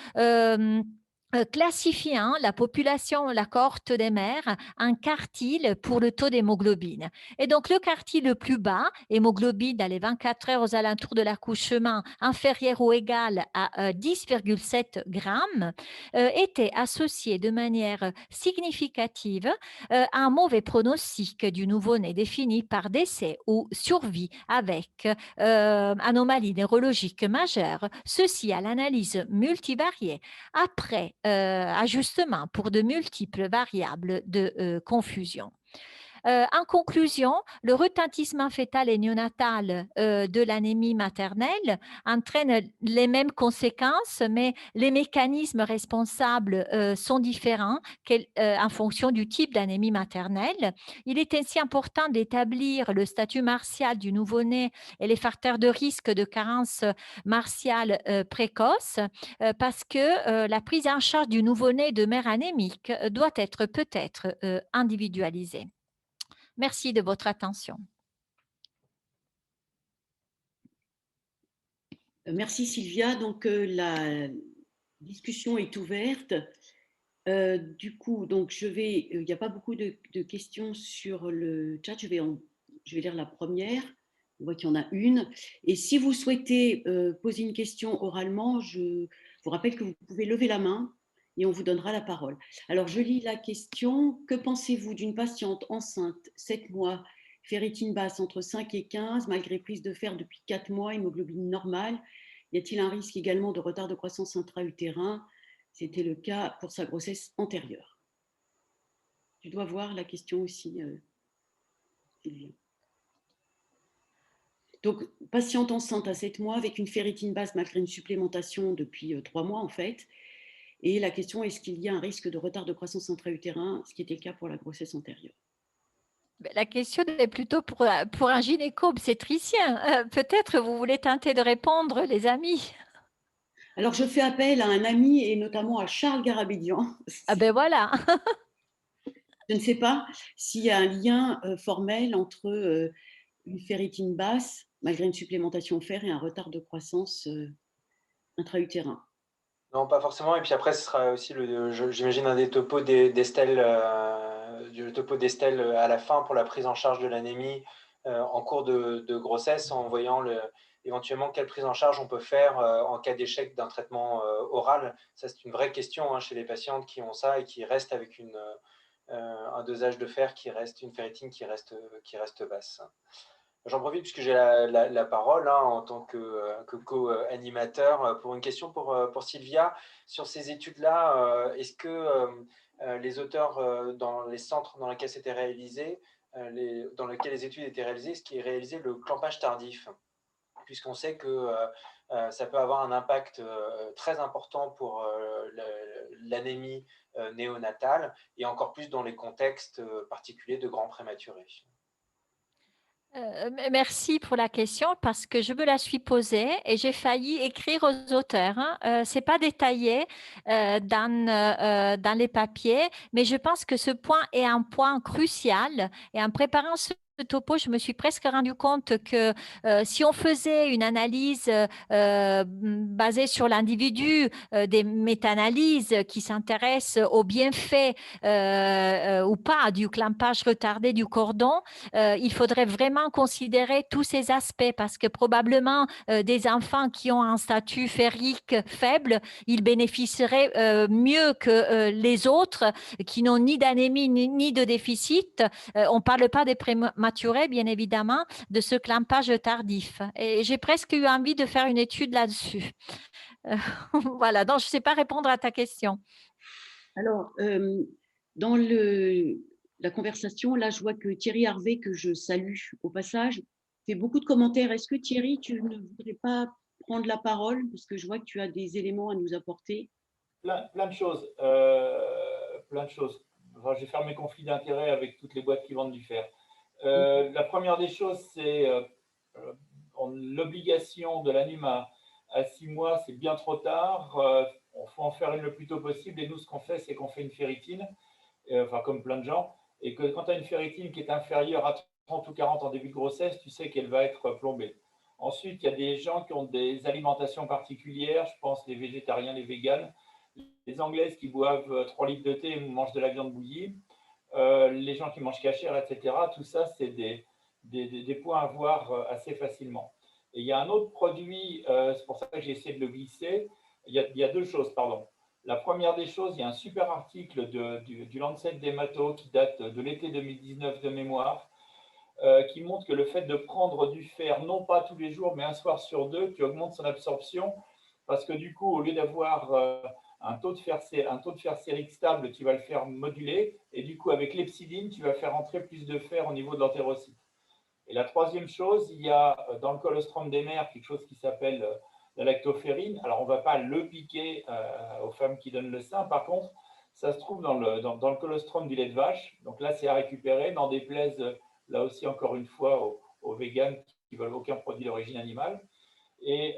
classifiant la population, la cohorte des mères en quartile pour le taux d'hémoglobine. Et donc, le quartile le plus bas, hémoglobine dans les 24 heures aux alentours de l'accouchement inférieur ou égal à 10,7 grammes, était associé de manière significative à un mauvais pronostic du nouveau-né défini par décès ou survie avec anomalie neurologique majeure, ceci à l'analyse multivariée après ajustement pour de multiples variables de confusion. En conclusion, le retentissement fœtal et néonatal de l'anémie maternelle entraîne les mêmes conséquences, mais les mécanismes responsables sont différents en fonction du type d'anémie maternelle. Il est ainsi important d'établir le statut martial du nouveau-né et les facteurs de risque de carence martiale précoce parce que la prise en charge du nouveau-né de mère anémique doit être peut-être individualisée. Merci de votre attention. Merci Sylvia. Donc la discussion est ouverte. Du coup, donc il n'y a pas beaucoup de questions sur le chat. Je vais lire la première. On voit qu'il y en a une. Et si vous souhaitez poser une question oralement, je vous rappelle que vous pouvez lever la main et on vous donnera la parole. Alors, je lis la question. Que pensez-vous d'une patiente enceinte, 7 mois, ferritine basse entre 5 et 15, malgré prise de fer depuis 4 mois, hémoglobine normale? Y a-t-il un risque également de retard de croissance intra-utérin? C'était le cas pour sa grossesse antérieure. Tu dois voir la question aussi, Sylvia. Donc, patiente enceinte à 7 mois avec une ferritine basse malgré une supplémentation depuis 3 mois en fait. Et la question, est-ce qu'il y a un risque de retard de croissance intra-utérin, ce qui était le cas pour la grossesse antérieure? La question est plutôt pour un gynéco-obstétricien. Peut-être vous voulez tenter de répondre, les amis. Alors, je fais appel à un ami et notamment à Charles Garabédian. Ah ben voilà. Je ne sais pas s'il y a un lien formel entre une ferritine basse, malgré une supplémentation en fer, et un retard de croissance intra-utérin. Non, pas forcément. Et puis après, ce sera aussi, j'imagine, un des topos d'Estelle, du topo d'Estelle à la fin pour la prise en charge de l'anémie en cours de grossesse, en voyant éventuellement quelle prise en charge on peut faire en cas d'échec d'un traitement oral. Ça, c'est une vraie question chez les patientes qui ont ça et qui restent avec un dosage de fer qui reste, une ferritine qui reste basse. J'en profite puisque j'ai la parole en tant que co-animateur pour une question pour Sylvia. Sur ces études-là, est-ce que les auteurs dans les centres dans lesquels c'était réalisé, dans lesquels les études étaient réalisées, est-ce qu'il est réalisé le clampage tardif? Puisqu'on sait que ça peut avoir un impact très important pour l'anémie néonatale et encore plus dans les contextes particuliers de grands prématurés. Merci pour la question parce que je me la suis posée et j'ai failli écrire aux auteurs. C'est pas détaillé dans les papiers, mais je pense que ce point est un point crucial. Et en préparant ce topo, je me suis presque rendu compte que si on faisait une analyse basée sur l'individu, des méta-analyses qui s'intéressent aux bienfaits ou pas du clampage retardé du cordon, il faudrait vraiment considérer tous ces aspects parce que probablement des enfants qui ont un statut ferrique faible, ils bénéficieraient mieux que les autres qui n'ont ni d'anémie ni de déficit. On ne parle pas des prématurés, bien évidemment, de ce clampage tardif. Et j'ai presque eu envie de faire une étude là-dessus. Voilà, donc je ne sais pas répondre à ta question. Alors, dans la conversation, là, je vois que Thierry Harvey, que je salue au passage, fait beaucoup de commentaires. Est-ce que Thierry, tu ne voudrais pas prendre la parole parce que je vois que tu as des éléments à nous apporter? Plein de choses. Plein de choses. Enfin, je vais faire mes conflits d'intérêts avec toutes les boîtes qui vendent du fer. La première des choses, c'est l'obligation de l'anime à 6 mois, c'est bien trop tard. Il faut en faire une le plus tôt possible. Et nous, ce qu'on fait, c'est qu'on fait une ferritine, enfin comme plein de gens, et que quand tu as une ferritine qui est inférieure à 30 ou 40 en début de grossesse, tu sais qu'elle va être plombée. Ensuite, il y a des gens qui ont des alimentations particulières, je pense les végétariens, les véganes, les Anglaises qui boivent 3 litres de thé et mangent de la viande bouillie, les gens qui mangent cachère, etc. Tout ça, c'est des points à voir assez facilement. Et il y a un autre produit, c'est pour ça que j'ai essayé de le glisser. Il y a deux choses, pardon. La première des choses, il y a un super article du Lancet Dermato qui date de l'été 2019 de mémoire, qui montre que le fait de prendre du fer, non pas tous les jours, mais un soir sur deux, tu augmentes son absorption, parce que du coup, au lieu d'avoir un taux de fer sérique stable, tu vas le faire moduler, et du coup, avec l'hepsidine, tu vas faire entrer plus de fer au niveau de l'entérocyte. Et la troisième chose, il y a dans le colostrum des mères quelque chose qui s'appelle la lactoferrine. Alors, on ne va pas le piquer aux femmes qui donnent le sein. Par contre, ça se trouve dans le colostrum du lait de vache. Donc là, c'est à récupérer. N'en déplaise, là aussi, encore une fois, aux véganes qui ne veulent aucun produit d'origine animale. Et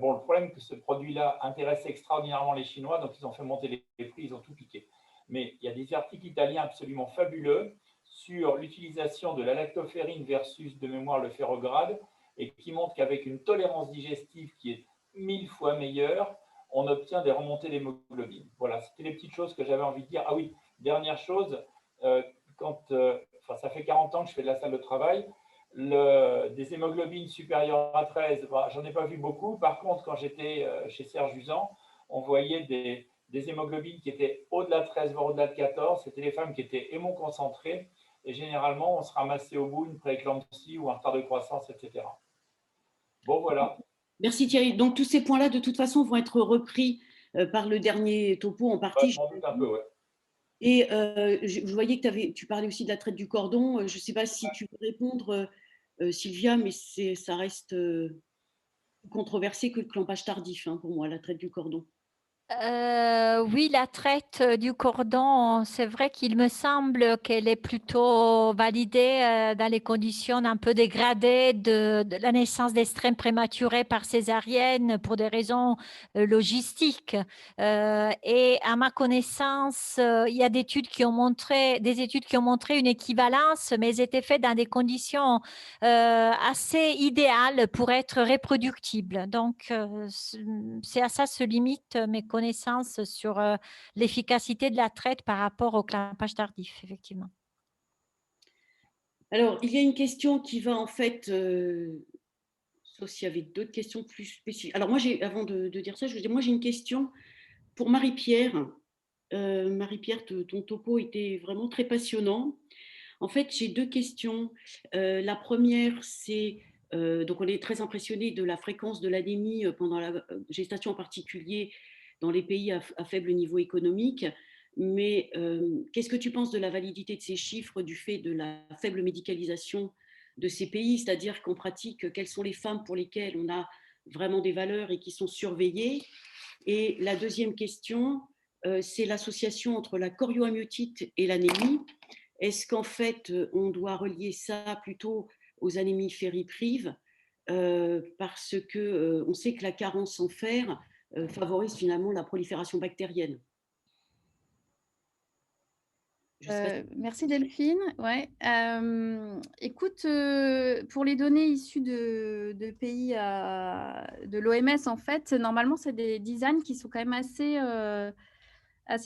bon, le problème, c'est que ce produit-là intéresse extraordinairement les Chinois. Donc, ils ont fait monter les prix, ils ont tout piqué. Mais il y a des articles italiens absolument fabuleux sur l'utilisation de la lactoferrine versus, de mémoire, le ferrograde, et qui montre qu'avec une tolérance digestive qui est 1000 fois meilleure, on obtient des remontées d'hémoglobine. Voilà, c'était les petites choses que j'avais envie de dire. Ah oui, dernière chose, ça fait 40 ans que je fais de la salle de travail, des hémoglobines supérieures à 13, j'en ai pas vu beaucoup. Par contre, quand j'étais chez Serge Usan, on voyait des hémoglobines qui étaient au-delà de 13, voire au-delà de 14. C'était les femmes qui étaient hémoconcentrées. Et généralement, on se ramassait au bout une prééclampsie ou un retard de croissance, etc. Bon, voilà. Merci Thierry. Donc tous ces points-là, de toute façon, vont être repris par le dernier topo en partie. Je m'en doute un peu, ouais. Et je voyais que tu parlais aussi de la traite du cordon. Je ne sais pas si tu veux répondre, Sylvia, mais ça reste controversé que le clampage tardif, hein, pour moi, la traite du cordon. Oui, la traite du cordon, c'est vrai qu'il me semble qu'elle est plutôt validée dans les conditions un peu dégradées de la naissance d'extrêmes prématurés par césarienne pour des raisons logistiques. Et à ma connaissance, il y a des études qui ont montré une équivalence, mais elles étaient faites dans des conditions assez idéales pour être reproductibles. Donc, c'est à ça se limitent mes connaissances sur l'efficacité de la traite par rapport au clampage tardif, effectivement. Alors, il y a une question qui va en fait, sauf s'il y avait d'autres questions plus spécifiques. Alors moi, avant de dire ça, je veux dire, moi j'ai une question pour Marie-Pierre. Marie-Pierre, ton topo était vraiment très passionnant. En fait, j'ai deux questions. La première, c'est, donc on est très impressionné de la fréquence de l'anémie pendant la gestation, en particulier dans les pays à faible niveau économique. Mais qu'est-ce que tu penses de la validité de ces chiffres du fait de la faible médicalisation de ces pays? C'est-à-dire qu'en pratique, quelles sont les femmes pour lesquelles on a vraiment des valeurs et qui sont surveillées? Et la deuxième question, c'est l'association entre la chorioamniotite et l'anémie. Est-ce qu'en fait, on doit relier ça plutôt aux anémies ferriprives parce que on sait que la carence en fer favorise finalement la prolifération bactérienne? Merci Delphine. Ouais. Écoute, pour les données issues de pays de l'OMS, en fait, normalement, c'est des designs qui sont quand même assez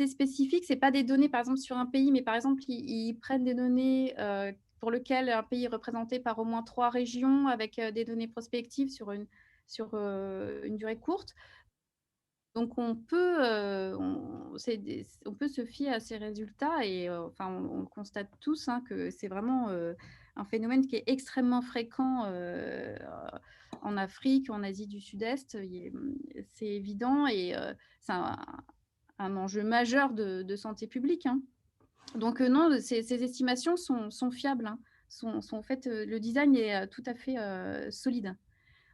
spécifiques. Ce n'est pas des données, par exemple, sur un pays, mais par exemple, ils prennent des données pour lesquelles un pays est représenté par au moins 3 régions avec des données prospectives sur une durée courte. Donc, on peut se fier à ces résultats et enfin, on le constate tous, hein, que c'est vraiment un phénomène qui est extrêmement fréquent en Afrique, en Asie du Sud-Est. C'est évident et c'est un enjeu majeur de santé publique, hein. Donc, non, ces estimations sont fiables, hein, en fait, le design est tout à fait solide.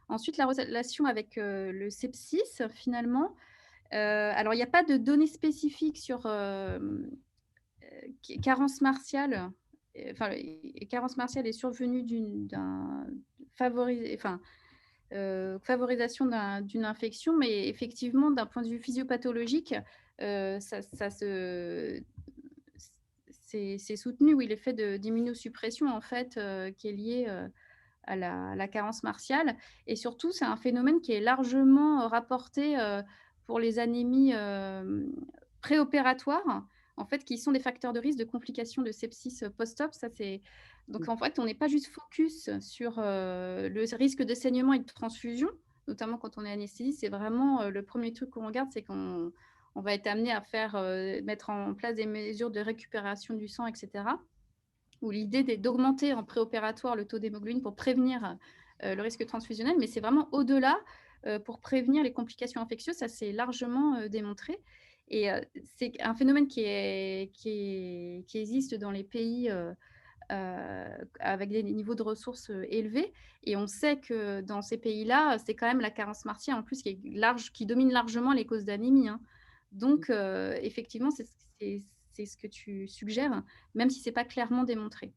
Ensuite, la relation avec le sepsis, finalement. Alors, il n'y a pas de données spécifiques sur carence martiale. Enfin, carence martiale est survenue favorisation d'une infection, mais effectivement, d'un point de vue physiopathologique, c'est soutenu, oui, l'effet d'immunosuppression, en fait, qui est lié à la carence martiale. Et surtout, c'est un phénomène qui est largement rapporté pour les anémies préopératoires, en fait, qui sont des facteurs de risque de complications de sepsis post-op. Donc, en fait, on n'est pas juste focus sur le risque de saignement et de transfusion, notamment quand on est anesthésiste. C'est vraiment le premier truc qu'on regarde, c'est qu'on va être amené à mettre en place des mesures de récupération du sang, etc. Où l'idée est d'augmenter en préopératoire le taux d'hémoglobine pour prévenir le risque transfusionnel, mais c'est vraiment au-delà pour prévenir les complications infectieuses. Ça, c'est largement démontré. Et c'est un phénomène qui existe dans les pays avec des niveaux de ressources élevés. Et on sait que dans ces pays-là, c'est quand même la carence martiale, en plus, qui domine largement les causes d'anémie. Hein. Donc, effectivement, c'est ce que tu suggères, même si ce n'est pas clairement démontré,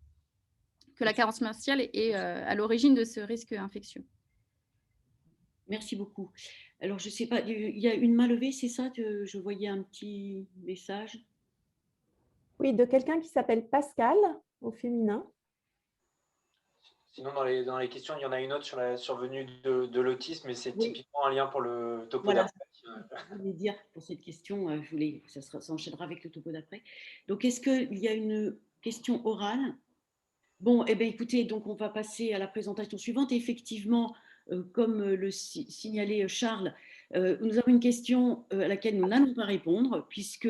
que la carence martiale est à l'origine de ce risque infectieux. Merci beaucoup. Alors, je ne sais pas, il y a une main levée, c'est ça? Je voyais un petit message. Oui, de quelqu'un qui s'appelle Pascal, au féminin. Sinon, dans les questions, il y en a une autre sur la survenue de l'autisme, et c'est typiquement un lien pour le topo Voilà, d'après. je voulais dire pour cette question, ça enchaînera avec le topo d'après. Donc, est-ce qu'il y a une question orale? Bon, eh bien, écoutez, donc on va passer à la présentation suivante. Effectivement, comme le signalait Charles, nous avons une question à laquelle nous n'allons pas répondre, puisque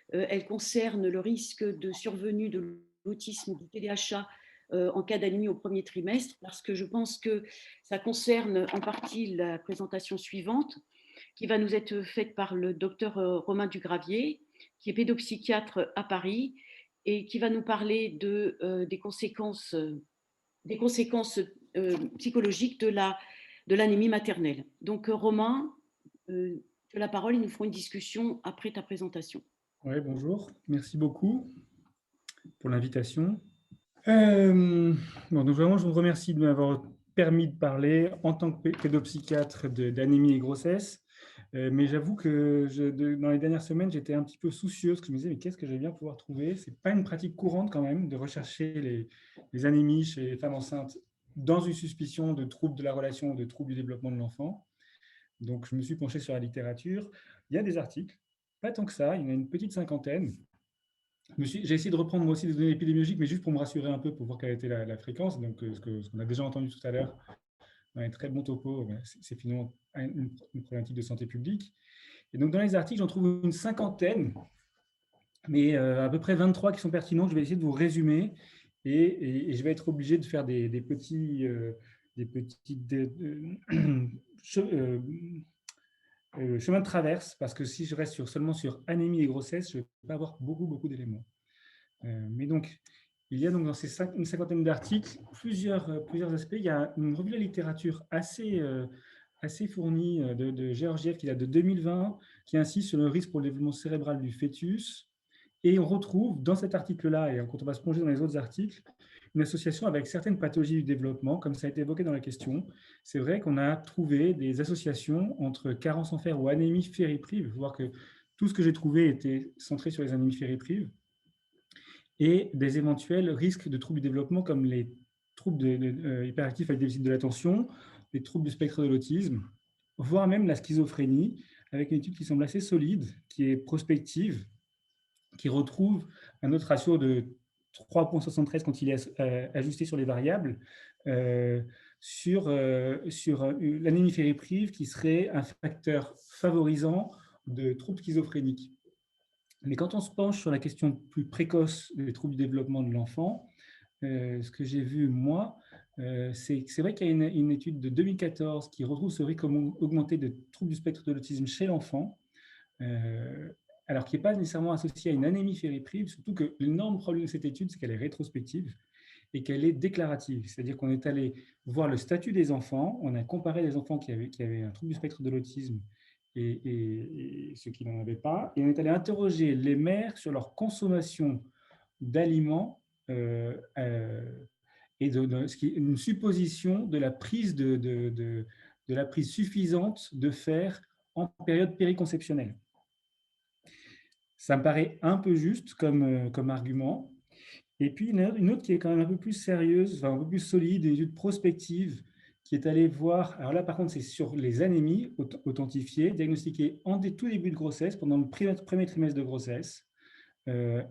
elle concerne le risque de survenue de l'autisme, du TDAH en cas d'anémie au premier trimestre, parce que je pense que ça concerne en partie la présentation suivante, qui va nous être faite par le docteur Romain Dugravier, qui est pédopsychiatre à Paris, et qui va nous parler des conséquences psychologiques de l'anémie maternelle. Donc, Romain, tu as la parole, ils nous feront une discussion après ta présentation. Oui, bonjour. Merci beaucoup pour l'invitation. Donc vraiment, je vous remercie de m'avoir permis de parler en tant que pédopsychiatre d'anémie et grossesse. Mais j'avoue que dans les dernières semaines, j'étais un petit peu soucieux parce que je me disais, mais qu'est-ce que je vais bien pouvoir trouver? Ce n'est pas une pratique courante quand même de rechercher les anémies chez les femmes enceintes dans une suspicion de troubles de la relation ou de troubles du développement de l'enfant. Donc, je me suis penché sur la littérature. Il y a des articles, pas tant que ça, il y en a une petite cinquantaine. J'ai essayé de reprendre moi aussi des données épidémiologiques, mais juste pour me rassurer un peu, pour voir quelle était la fréquence. Donc, ce qu'on a déjà entendu tout à l'heure, dans les très bons topos, c'est finalement une problématique de santé publique. Et donc, dans les articles, j'en trouve une cinquantaine, mais à peu près 23 qui sont pertinents. Je vais essayer de vous résumer et je vais être obligé de faire des petits chemin de traverse, parce que si je reste seulement sur anémie et grossesse, je ne vais pas avoir beaucoup d'éléments. Mais donc, il y a donc dans une cinquantaine d'articles plusieurs aspects. Il y a une revue de la littérature assez fournie de Georgiev qui date de 2020, qui insiste sur le risque pour le développement cérébral du fœtus. Et on retrouve dans cet article-là, et quand on va se plonger dans les autres articles, une association avec certaines pathologies du développement, comme ça a été évoqué dans la question. C'est vrai qu'on a trouvé des associations entre carence en fer ou anémie fériprive. Il faut voir que tout ce que j'ai trouvé était centré sur les anémies fériprives et des éventuels risques de troubles du développement comme les troubles hyperactifs avec déficit de l'attention, les troubles du spectre de l'autisme, voire même la schizophrénie, avec une étude qui semble assez solide, qui est prospective, qui retrouve un autre ratio de 3,73 quand il est ajusté sur les variables, sur l'anémie fériprive qui serait un facteur favorisant de troubles schizophréniques. Mais quand on se penche sur la question plus précoce des troubles du développement de l'enfant, ce que j'ai vu, moi, c'est vrai qu'il y a une étude de 2014 qui retrouve ce risque augmenté de troubles du spectre de l'autisme chez l'enfant, alors qui n'est pas nécessairement associé à une anémie fériprive, surtout que l'énorme problème de cette étude, c'est qu'elle est rétrospective et qu'elle est déclarative. C'est-à-dire qu'on est allé voir le statut des enfants, on a comparé les enfants qui avaient un trouble du spectre de l'autisme et ceux qui n'en avaient pas, et on est allé interroger les mères sur leur consommation d'aliments et une supposition de la prise de de la prise suffisante de fer en période périconceptionnelle. Ça me paraît un peu juste comme argument. Et puis une autre qui est quand même un peu plus sérieuse, enfin un peu plus solide, une étude prospective qui est allée voir, alors là par contre c'est sur les anémies authentifiées, diagnostiquées en tout début de grossesse, pendant le premier trimestre de grossesse,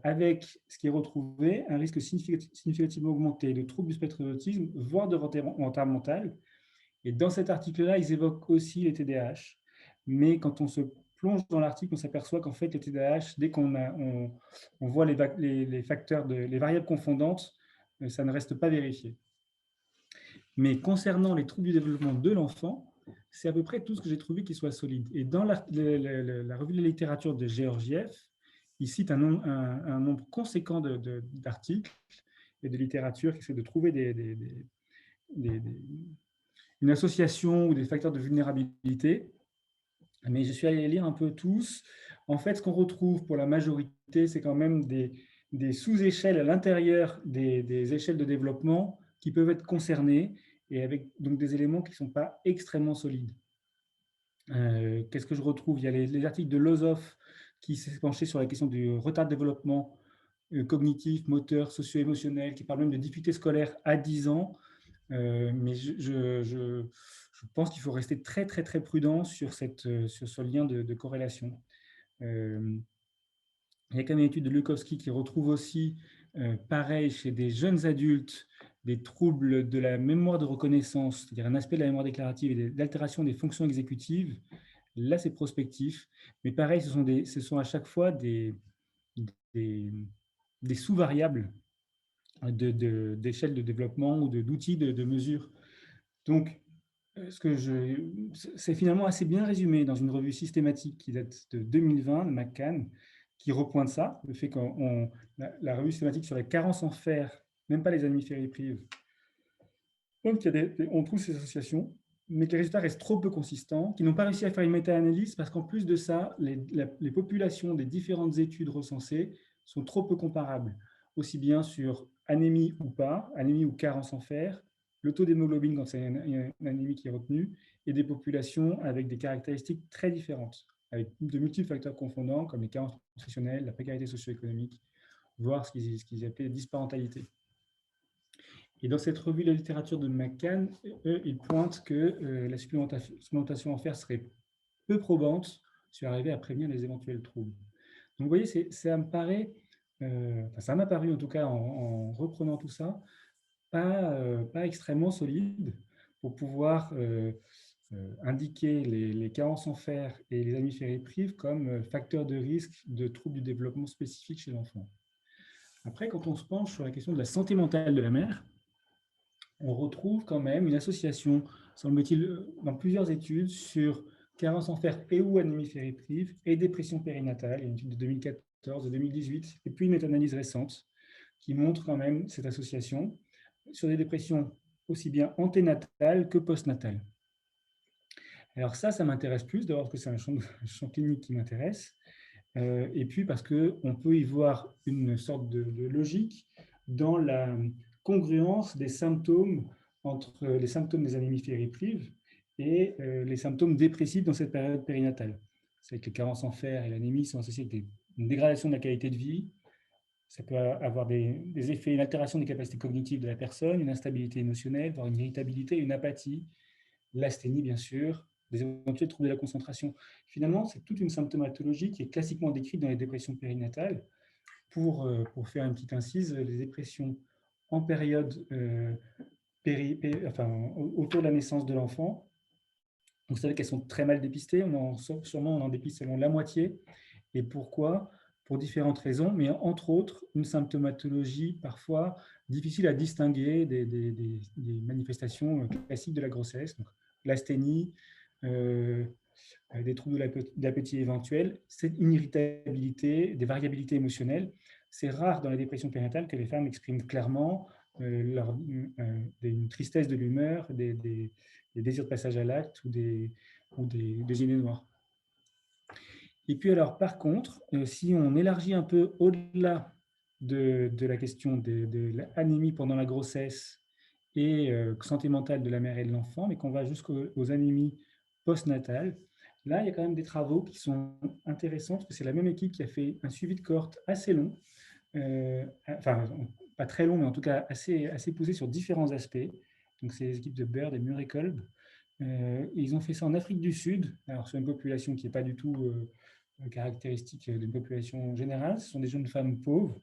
avec ce qui est retrouvé, un risque significativement augmenté de troubles du spectre de l'autisme, voire de retard mental. Et dans cet article-là, ils évoquent aussi les TDAH, mais quand on se plonge dans l'article, on s'aperçoit qu'en fait, les TDAH, dès qu'on voit les facteurs, les variables confondantes, ça ne reste pas vérifié. Mais concernant les troubles du développement de l'enfant, c'est à peu près tout ce que j'ai trouvé qui soit solide. Et dans la revue de la littérature de Georgiev, il cite un nombre conséquent d'articles et de littérature qui essaie de trouver une association ou des facteurs de vulnérabilité. Mais je suis allé lire un peu tous. En fait, ce qu'on retrouve pour la majorité, c'est quand même des sous-échelles à l'intérieur des échelles de développement qui peuvent être concernées et avec donc des éléments qui ne sont pas extrêmement solides. Qu'est-ce que je retrouve? Il y a les articles de Lozoff qui s'est penché sur la question du retard de développement cognitif, moteur, socio-émotionnel, qui parle même de difficultés scolaires à 10 ans. Mais je pense qu'il faut rester très, très, très prudent sur ce lien de corrélation. Il y a quand même une étude de Lukowski qui retrouve aussi, pareil, chez des jeunes adultes, des troubles de la mémoire de reconnaissance, c'est-à-dire un aspect de la mémoire déclarative et d'altération des fonctions exécutives. Là, c'est prospectif. Mais pareil, ce sont à chaque fois des sous-variables d'échelle de développement ou d'outils de mesure. Donc, c'est finalement assez bien résumé dans une revue systématique qui date de 2020, de McCann, qui repointe ça, le fait que la revue systématique sur la carence en fer, même pas les anémies fériprives, donc on trouve ces associations, mais que les résultats restent trop peu consistants, qui n'ont pas réussi à faire une méta-analyse parce qu'en plus de ça, les populations des différentes études recensées sont trop peu comparables, aussi bien sur anémie ou pas, anémie ou carence en fer, le taux d'hémoglobine quand c'est une anémie qui est retenue, et des populations avec des caractéristiques très différentes, avec de multiples facteurs confondants, comme les carences nutritionnelles, la précarité socio-économique, voire ce qu'ils appelaient disparentalité. Et dans cette revue de la littérature de McCann, eux, ils pointent que la supplémentation en fer serait peu probante sur arriver à prévenir les éventuels troubles. Donc vous voyez, ça me paraît, ça m'a paru en tout cas en reprenant tout ça, pas extrêmement solide pour pouvoir indiquer les carences en fer et les anémies fériprives comme facteurs de risque de troubles du développement spécifiques chez l'enfant. Après, quand on se penche sur la question de la santé mentale de la mère, on retrouve quand même une association, semble-t-il, dans plusieurs études sur carence en fer et ou anémie fériprive et dépression périnatale. Il y a une étude de 2014, de 2018, et puis une méta-analyse récente qui montre quand même cette association sur des dépressions aussi bien anténatales que postnatales. Alors ça m'intéresse plus, d'abord parce que c'est un champ clinique qui m'intéresse, et puis parce qu'on peut y voir une sorte de logique dans la congruence des symptômes entre les symptômes des anémies fériprives et les symptômes dépressifs dans cette période périnatale. C'est que les carences en fer et l'anémie sont associées avec une dégradation de la qualité de vie. Ça peut avoir des effets, une altération des capacités cognitives de la personne, une instabilité émotionnelle, voire une irritabilité, une apathie, l'asthénie bien sûr, des éventuels troubles de la concentration. Finalement, c'est toute une symptomatologie qui est classiquement décrite dans les dépressions périnatales. Pour faire une petite incise, les dépressions en période autour de la naissance de l'enfant, vous savez qu'elles sont très mal dépistées, sûrement on en dépiste seulement la moitié. Et pourquoi? Pour différentes raisons, mais entre autres, une symptomatologie parfois difficile à distinguer des manifestations classiques de la grossesse. Donc, l'asthénie, des troubles de l'appétit éventuels, c'est une irritabilité, des variabilités émotionnelles. C'est rare dans la dépression périnatale que les femmes expriment clairement une tristesse de l'humeur, des désirs de passage à l'acte ou des idées noires. Et puis alors, par contre, si on élargit un peu au-delà de la question de l'anémie pendant la grossesse et santé mentale de la mère et de l'enfant, mais qu'on va jusqu'aux anémies postnatales. Là, il y a quand même des travaux qui sont intéressants, parce que c'est la même équipe qui a fait un suivi de cohorte assez long, enfin, pas très long, mais en tout cas assez poussé sur différents aspects. Donc, c'est les équipes de Bird et Murray Kolb. Ils ont fait ça en Afrique du Sud, alors sur une population qui n'est pas du tout caractéristique d'une population générale. Ce sont des jeunes femmes pauvres.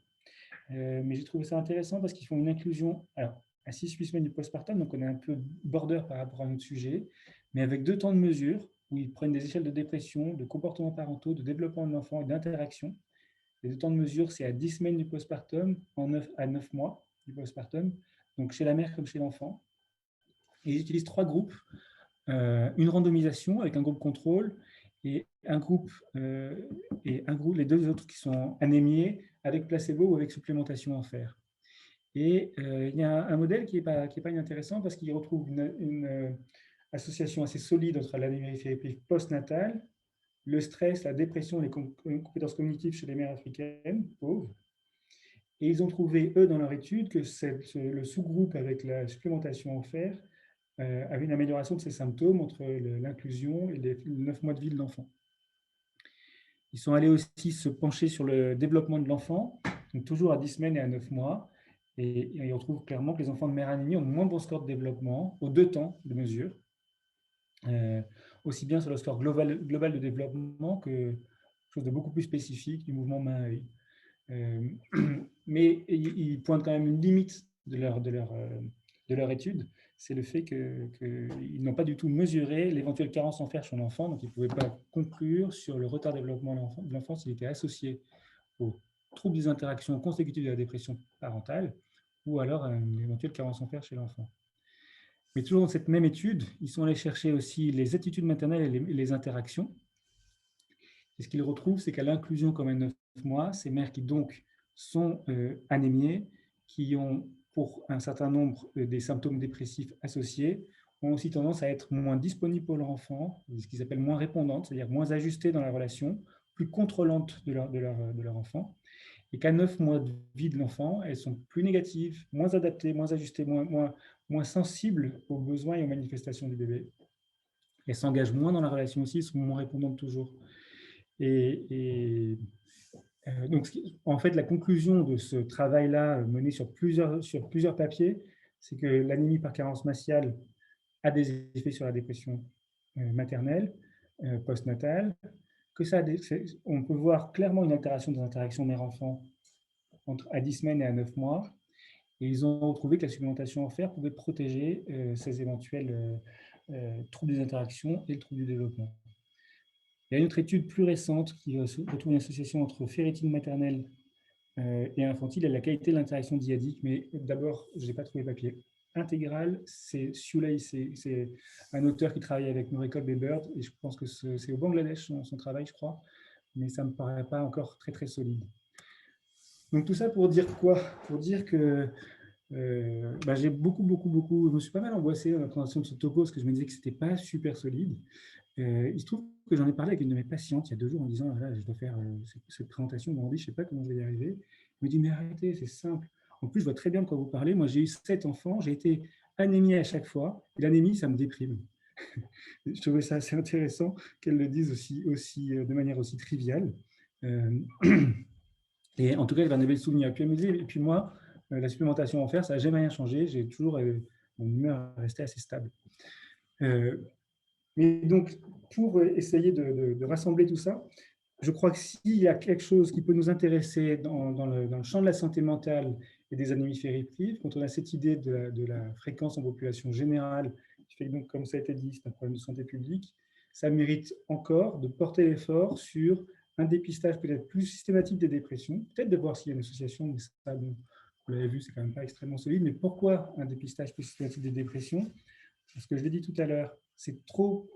Mais j'ai trouvé ça intéressant parce qu'ils font une inclusion alors, à 6-8 semaines du postpartum, donc on est un peu border par rapport à notre sujet, mais avec 2 temps de mesure où ils prennent des échelles de dépression, de comportements parentaux, de développement de l'enfant et d'interaction. Les 2 temps de mesure, c'est à 10 semaines du postpartum, à 9 mois du postpartum, donc chez la mère comme chez l'enfant. Et ils utilisent 3 groupes, une randomisation avec un groupe contrôle et un groupe, les 2 autres qui sont anémiés avec placebo ou avec supplémentation en fer. Et il y a un modèle qui n'est pas inintéressant parce qu'il retrouve une association assez solide entre l'anémie postnatale, le stress, la dépression, les compétences cognitives chez les mères africaines pauvres. Et ils ont trouvé, eux, dans leur étude, que le sous-groupe avec la supplémentation en fer avait une amélioration de ces symptômes entre l'inclusion et les 9 mois de vie de l'enfant. Ils sont allés aussi se pencher sur le développement de l'enfant, donc toujours à 10 semaines et à 9 mois. Et on trouve clairement que les enfants de mère anémie ont moins bon score de développement aux 2 temps de mesure, aussi bien sur le score global de développement que quelque chose de beaucoup plus spécifique du mouvement main-œil. Mais ils pointent quand même une limite de leur étude, c'est le fait qu'ils n'ont pas du tout mesuré l'éventuelle carence en fer chez l'enfant, donc ils ne pouvaient pas conclure sur le retard de développement de l'enfant s'il était associé aux troubles des interactions consécutives de la dépression parentale ou alors à une éventuelle carence en fer chez l'enfant. Mais toujours dans cette même étude, ils sont allés chercher aussi les attitudes maternelles et les interactions. Et ce qu'ils retrouvent, c'est qu'à l'inclusion comme à 9 mois, ces mères qui donc sont anémiées, qui ont pour un certain nombre des symptômes dépressifs associés, ont aussi tendance à être moins disponibles pour leur enfant, ce qu'ils appellent moins répondantes, c'est-à-dire moins ajustées dans la relation, plus contrôlantes de leur enfant, et qu'à 9 mois de vie de l'enfant, elles sont plus négatives, moins adaptées, moins ajustées, moins sensibles aux besoins et aux manifestations du bébé. Elles s'engagent moins dans la relation aussi, sont moins répondantes toujours. Donc, en fait, la conclusion de ce travail-là, mené sur plusieurs papiers, c'est que l'anémie par carence massiale a des effets sur la dépression maternelle, postnatale, que on peut voir clairement une altération des interactions mère-enfant à 10 semaines et à 9 mois. Et ils ont retrouvé que la supplémentation en fer pouvait protéger ces éventuels troubles des interactions et le trouble du développement. Il y a une autre étude plus récente qui retrouve une association entre ferritine maternelle et infantile et la qualité de l'interaction dyadique. Mais d'abord, je n'ai pas trouvé papier intégral. C'est Suley, c'est un auteur qui travaille avec Murray Kolb et Bird, et je pense que c'est au Bangladesh son travail, je crois, mais ça ne me paraît pas encore très, très solide. Donc tout ça pour dire quoi? Pour dire que j'ai beaucoup, je me suis pas mal angoissé dans la présentation de ce topo parce que je me disais que ce n'était pas super solide. Il se trouve que j'en ai parlé avec une de mes patientes il y a 2 jours en disant je dois faire cette présentation, je ne sais pas comment je vais y arriver. Elle me dit mais arrêtez, c'est simple. En plus, je vois très bien de quoi vous parlez. Moi, j'ai eu 7 enfants, j'ai été anémie à chaque fois. Et l'anémie, ça me déprime. Je trouvais ça assez intéressant qu'elle le dise aussi de manière aussi triviale. Et en tout cas, j'en avais le souvenir. Et puis moi, la supplémentation en fer, ça n'a jamais rien changé. J'ai toujours mon humeur resté assez stable. Mais donc, pour essayer de rassembler tout ça, je crois que s'il y a quelque chose qui peut nous intéresser dans le champ de la santé mentale et des anémies ferriprives, quand on a cette idée de la fréquence en population générale, qui fait que donc, comme ça a été dit, c'est un problème de santé publique, ça mérite encore de porter l'effort sur un dépistage peut-être plus systématique des dépressions, peut-être de voir s'il y a une association, mais ça, bon, vous l'avez vu, c'est quand même pas extrêmement solide. Mais pourquoi un dépistage plus systématique des dépressions? Parce que je l'ai dit tout à l'heure, c'est trop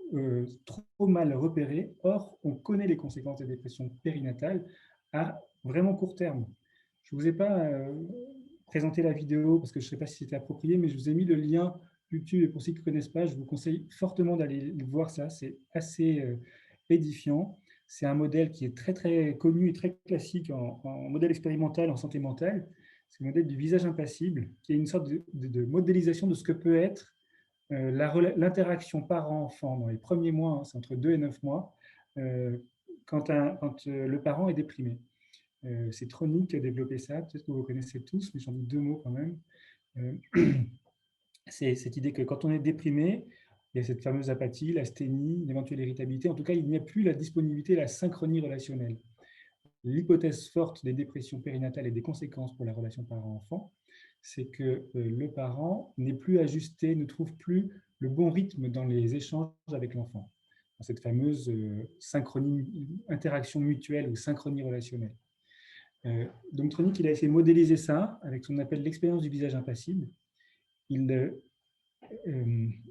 mal repéré. Or, on connaît les conséquences des dépressions périnatales à vraiment court terme. Je ne vous ai pas présenté la vidéo parce que je ne sais pas si c'était approprié, mais je vous ai mis le lien YouTube. Et pour ceux qui ne connaissent pas, je vous conseille fortement d'aller voir ça. C'est assez édifiant. C'est un modèle qui est très, très connu et très classique en modèle expérimental en santé mentale. c'est le modèle du visage impassible, qui est une sorte de modélisation de ce que peut être l'interaction parent-enfant dans les premiers mois, hein, c'est entre 2 et 9 mois, quand le parent est déprimé. C'est Tronic qui a développé ça, peut-être que vous connaissez tous, mais j'en dis 2 mots quand même. C'est cette idée que quand on est déprimé, il y a cette fameuse apathie, l'asthénie, l'éventuelle irritabilité. En tout cas, il n'y a plus la disponibilité, la synchronie relationnelle. L'hypothèse forte des dépressions périnatales et des conséquences pour la relation parent-enfant, c'est que le parent n'est plus ajusté, ne trouve plus le bon rythme dans les échanges avec l'enfant, dans cette fameuse synchronie, interaction mutuelle ou synchronie relationnelle. Donc Tronic, il a essayé de modéliser ça avec ce qu'on appelle l'expérience du visage impassible. Il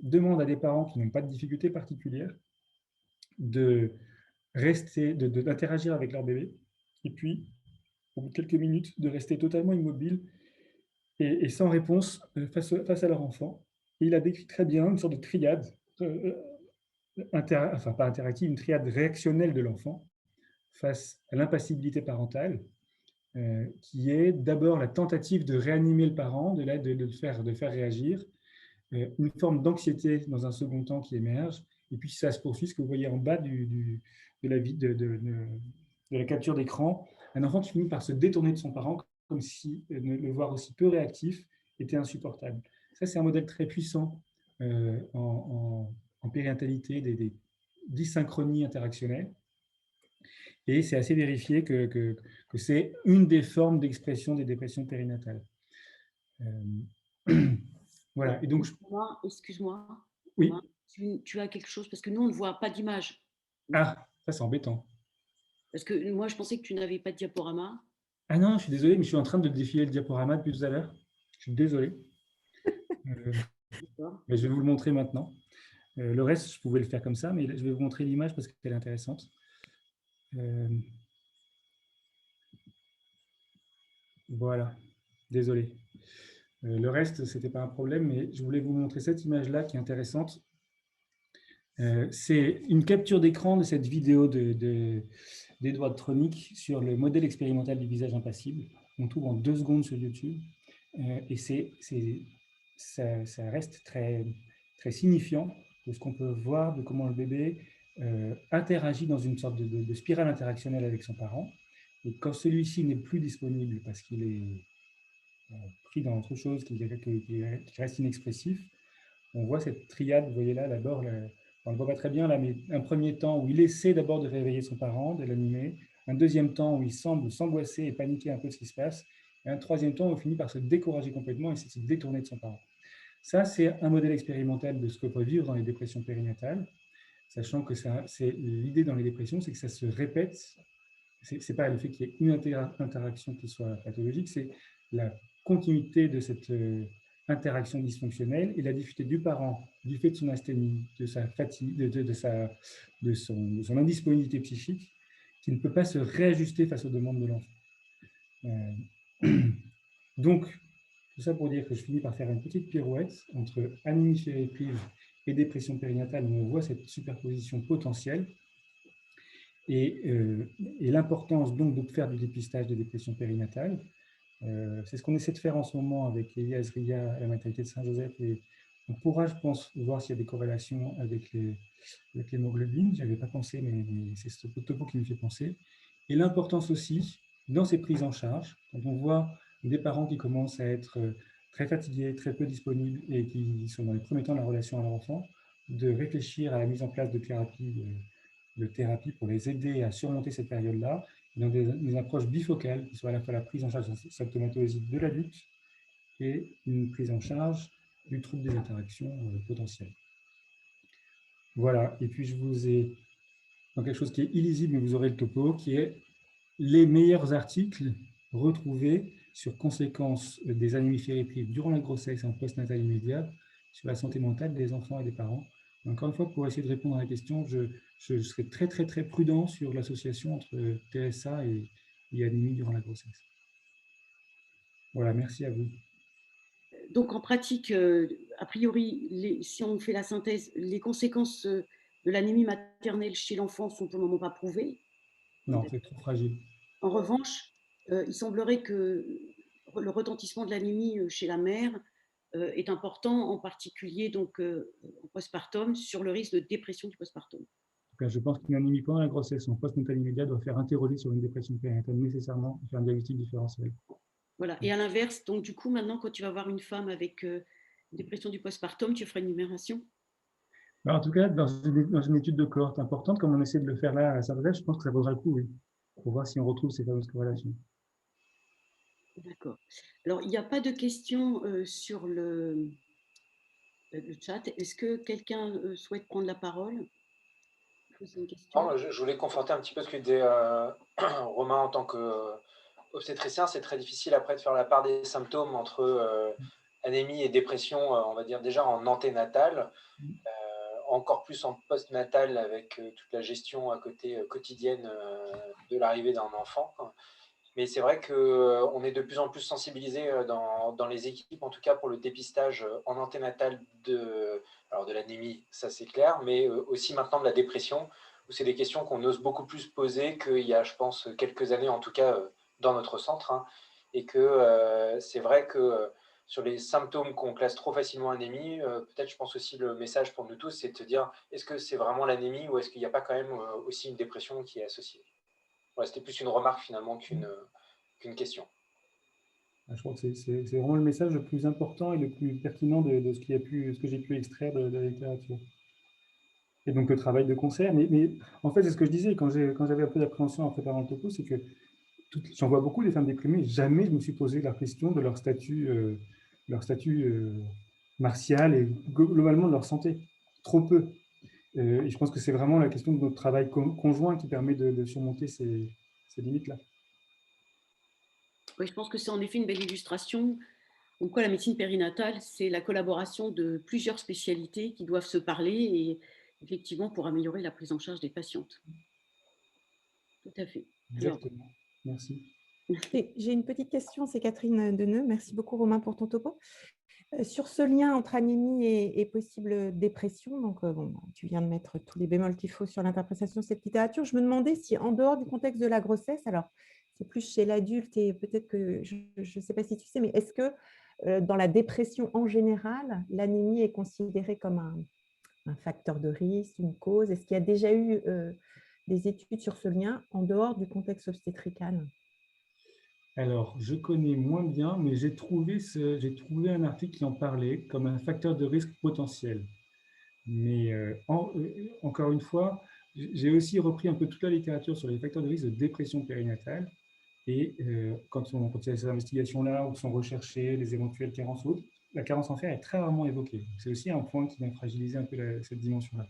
demande à des parents qui n'ont pas de difficultés particulières d'interagir avec leur bébé, et puis, au bout de quelques minutes, de rester totalement immobile et sans réponse face à leur enfant. Et il a décrit très bien une sorte de triade, enfin pas interactive, une triade réactionnelle de l'enfant face à l'impassibilité parentale, qui est d'abord la tentative de réanimer le parent, de le faire réagir, une forme d'anxiété dans un second temps qui émerge, et puis ça se poursuit, ce que vous voyez en bas de la capture d'écran, un enfant qui finit par se détourner de son parent, comme si le voir aussi peu réactif était insupportable. Ça, c'est un modèle très puissant en périnatalité, des dysynchronies interactionnelles, et c'est assez vérifié que c'est une des formes d'expression des dépressions périnatales. Voilà. Et donc, excuse-moi, oui. Tu as quelque chose, parce que nous, on ne voit pas d'image. Ah, ça c'est embêtant. Parce que moi, je pensais que tu n'avais pas de diaporama. Ah non, je suis désolé, mais je suis en train de défiler le diaporama depuis tout à l'heure. Je suis désolé. Mais je vais vous le montrer maintenant. Le reste, je pouvais le faire comme ça, mais je vais vous montrer l'image parce qu'elle est intéressante. Voilà, désolé. Le reste, ce n'était pas un problème, mais je voulais vous montrer cette image-là qui est intéressante. C'est une capture d'écran de cette vidéo d'Edward Tronic sur le modèle expérimental du visage impassible. On trouve en 2 secondes sur YouTube. Et ça reste très, très signifiant de ce qu'on peut voir, de comment le bébé interagit dans une sorte de spirale interactionnelle avec son parent. Et quand celui-ci n'est plus disponible parce qu'il est pris dans autre chose, qui reste inexpressif, on voit cette triade, vous voyez là, d'abord, on ne le voit pas très bien là, mais un premier temps où il essaie d'abord de réveiller son parent, de l'animer, un deuxième temps où il semble s'angoisser et paniquer un peu de ce qui se passe, et un troisième temps où il finit par se décourager complètement et se détourner de son parent. Ça, c'est un modèle expérimental de ce qu'on peut vivre dans les dépressions périnatales, sachant que l'idée dans les dépressions, c'est que ça se répète. Ce n'est pas le fait qu'il y ait une interaction qui soit pathologique, c'est la continuité de cette interaction dysfonctionnelle et la difficulté du parent, du fait de son asthénie, de sa fatigue, de son indisponibilité psychique, qui ne peut pas se réajuster face aux demandes de l'enfant. Donc, tout ça pour dire que je finis par faire une petite pirouette entre anémie fériprive et dépression périnatale, où on voit cette superposition potentielle, et l'importance donc de faire du dépistage des dépressions périnatales. C'est ce qu'on essaie de faire en ce moment avec Elie Azria à la maternité de Saint-Joseph, et on pourra, je pense, voir s'il y a des corrélations avec l'hémoglobine. Je n'y avais pas pensé, mais c'est ce topo qui me fait penser. Et l'importance aussi, dans ces prises en charge, quand on voit des parents qui commencent à être très fatigués, très peu disponibles et qui sont dans les premiers temps de la relation à leur enfant, de réfléchir à la mise en place de thérapie pour les aider à surmonter cette période-là, dans des approches bifocales, qui soient à la fois la prise en charge symptomatologique de l'adulte et une prise en charge du trouble des interactions potentielles. Voilà, et puis je vous ai dans quelque chose qui est illisible, mais vous aurez le topo, qui est les meilleurs articles retrouvés sur conséquences des anémies fériprives durant la grossesse et en postnatal immédiat sur la santé mentale des enfants et des parents. Et encore une fois, pour essayer de répondre à la question, je serai très, très, très prudent sur l'association entre TSA et anémie durant la grossesse. Voilà, merci à vous. Donc, en pratique, a priori, si on fait la synthèse, les conséquences de l'anémie maternelle chez l'enfant sont pour le moment pas prouvées. Non, c'est trop fragile. En revanche, il semblerait que le retentissement de l'anémie chez la mère est important, en particulier donc, en postpartum, sur le risque de dépression du postpartum. Je pense qu'une anémie pendant la grossesse en post-natal immédiat doit faire interroger sur une dépression périnatale nécessairement et faire un diagnostic différentiel. Voilà. Et à l'inverse, donc du coup, maintenant, quand tu vas voir une femme avec une dépression du postpartum, tu feras une numération? En tout cas, dans une étude de cohorte importante, comme on essaie de le faire là à Saint-Joseph, je pense que ça vaudra le coup, oui, pour voir si on retrouve ces fameuses corrélations. D'accord. Alors, il n'y a pas de questions sur le chat. Est-ce que quelqu'un souhaite prendre la parole? Poser une question? Non, je voulais conforter un petit peu ce que disait Romain en tant qu'obstétricien. C'est très difficile après de faire la part des symptômes entre anémie et dépression, on va dire déjà en anténatal, encore plus en postnatal avec toute la gestion à côté quotidienne de l'arrivée d'un enfant. Mais c'est vrai qu'on est de plus en plus sensibilisé dans les équipes, en tout cas pour le dépistage en anténatal alors de l'anémie, ça c'est clair, mais aussi maintenant de la dépression, où c'est des questions qu'on ose beaucoup plus poser qu'il y a, je pense, quelques années, en tout cas dans notre centre. Hein, et que c'est vrai que sur les symptômes qu'on classe trop facilement anémie, peut-être je pense aussi le message pour nous tous, c'est de se dire, est-ce que c'est vraiment l'anémie ou est-ce qu'il n'y a pas quand même aussi une dépression qui est associée? Ouais, c'était plus une remarque finalement qu'une question. Je crois que c'est vraiment le message le plus important et le plus pertinent de ce que j'ai pu extraire de la littérature. Et donc le travail de concert. Mais en fait, c'est ce que je disais quand j'avais un peu d'appréhension en préparant le topo, c'est que j'en vois beaucoup des femmes déprimées, jamais je me suis posé la question de leur statut martial et globalement de leur santé. Trop peu. Et je pense que c'est vraiment la question de notre travail conjoint qui permet de surmonter ces limites-là. Oui, je pense que c'est en effet une belle illustration. Donc, quoi, la médecine périnatale, c'est la collaboration de plusieurs spécialités qui doivent se parler et effectivement pour améliorer la prise en charge des patientes. Tout à fait. Exactement. Alors, merci. J'ai une petite question, c'est Catherine Deneux. Merci beaucoup Romain pour ton topo. Sur ce lien entre anémie et possible dépression, donc bon, tu viens de mettre tous les bémols qu'il faut sur l'interprétation de cette littérature, je me demandais si en dehors du contexte de la grossesse, alors c'est plus chez l'adulte et peut-être que je ne sais pas si tu sais, mais est-ce que dans la dépression en général, l'anémie est considérée comme un facteur de risque, une cause? Est-ce qu'il y a déjà eu des études sur ce lien en dehors du contexte obstétrical? Alors, je connais moins bien, mais j'ai trouvé un article qui en parlait comme un facteur de risque potentiel. Mais encore une fois, j'ai aussi repris un peu toute la littérature sur les facteurs de risque de dépression périnatale. Et quand il y a ces investigations-là où sont recherchées les éventuelles carences autres, la carence en fer est très rarement évoquée. C'est aussi un point qui vient fragiliser un peu cette dimension-là.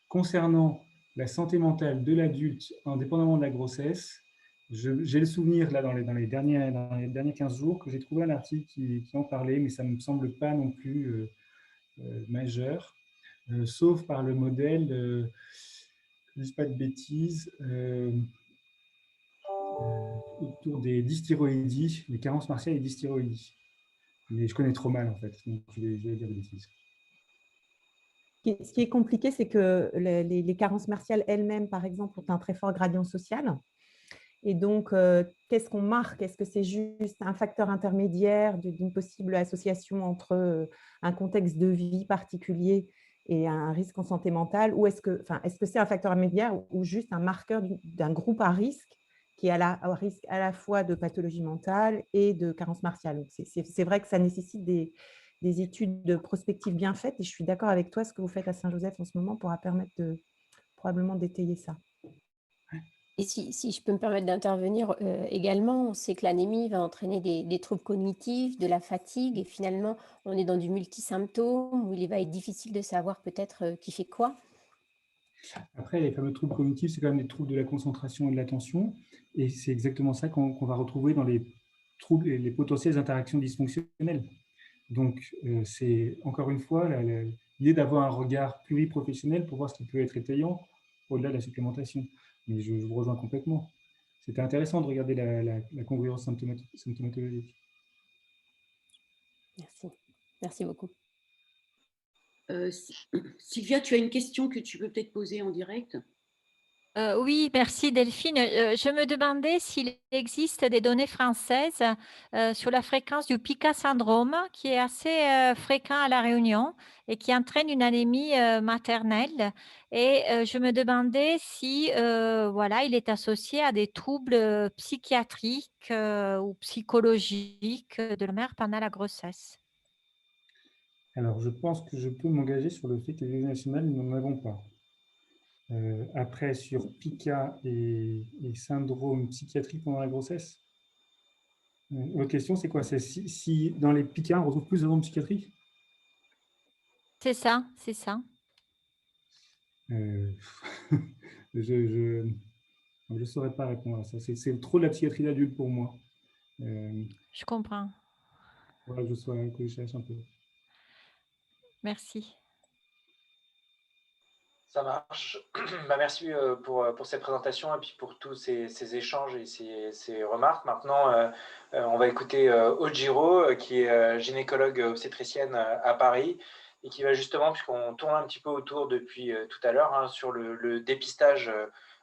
Concernant la santé mentale de l'adulte, indépendamment de la grossesse, j'ai le souvenir, là, dans les derniers 15 jours, que j'ai trouvé un article qui en parlait, mais ça ne me semble pas non plus majeur, sauf par le modèle, je ne dis pas de bêtises, autour des dysthyroïdies, les carences martiales et dysthyroïdies. Mais je connais trop mal, en fait, donc je vais dire des bêtises. Ce qui est compliqué, c'est que les carences martiales elles-mêmes, par exemple, ont un très fort gradient social. Et donc, qu'est-ce qu'on marque? Est-ce que c'est juste un facteur intermédiaire d'une possible association entre un contexte de vie particulier et un risque en santé mentale? Ou est-ce que c'est un facteur intermédiaire ou juste un marqueur d'un groupe à risque qui est à risque à la fois de pathologie mentale et de carence martiale? C'est vrai que ça nécessite des études de prospective bien faites et je suis d'accord avec toi, ce que vous faites à Saint-Joseph en ce moment pourra permettre de probablement d'étayer ça. Et si je peux me permettre d'intervenir également, on sait que l'anémie va entraîner des troubles cognitifs, de la fatigue, et finalement, on est dans du multisymptôme où il va être difficile de savoir peut-être qui fait quoi. Après, les fameux troubles cognitifs, c'est quand même des troubles de la concentration et de l'attention, et c'est exactement ça qu'on va retrouver dans les troubles et les potentielles interactions dysfonctionnelles. Donc, c'est encore une fois l'idée d'avoir un regard pluriprofessionnel pour voir ce qui peut être étayant au-delà de la supplémentation. Mais je vous rejoins complètement. C'était intéressant de regarder la congruence symptomatologique. Merci. Merci beaucoup. Sylvia, tu as une question que tu peux peut-être poser en direct? Oui, merci Delphine. Je me demandais s'il existe des données françaises sur la fréquence du Pica syndrome, qui est assez fréquent à La Réunion et qui entraîne une anémie maternelle. Et je me demandais si voilà, il est associé à des troubles psychiatriques ou psychologiques de la mère pendant la grossesse. Alors, je pense que je peux m'engager sur le fait que les données nationales, nous n'en avons pas. Après, sur PICA et syndrome psychiatrique pendant la grossesse, votre question, c'est quoi? C'est si dans les PICA, on retrouve plus de syndrome psychiatrique? C'est ça, c'est ça. Euh, je ne saurais pas répondre à ça. C'est trop de la psychiatrie d'adulte pour moi. Je comprends. Voilà, que je cherche un peu. Merci. Ça marche. Merci pour ces présentations et puis pour tous ces échanges et ces remarques. Maintenant, on va écouter Ojiro, qui est gynécologue obstétricienne à Paris et qui va justement, puisqu'on tourne un petit peu autour depuis tout à l'heure, hein, sur le dépistage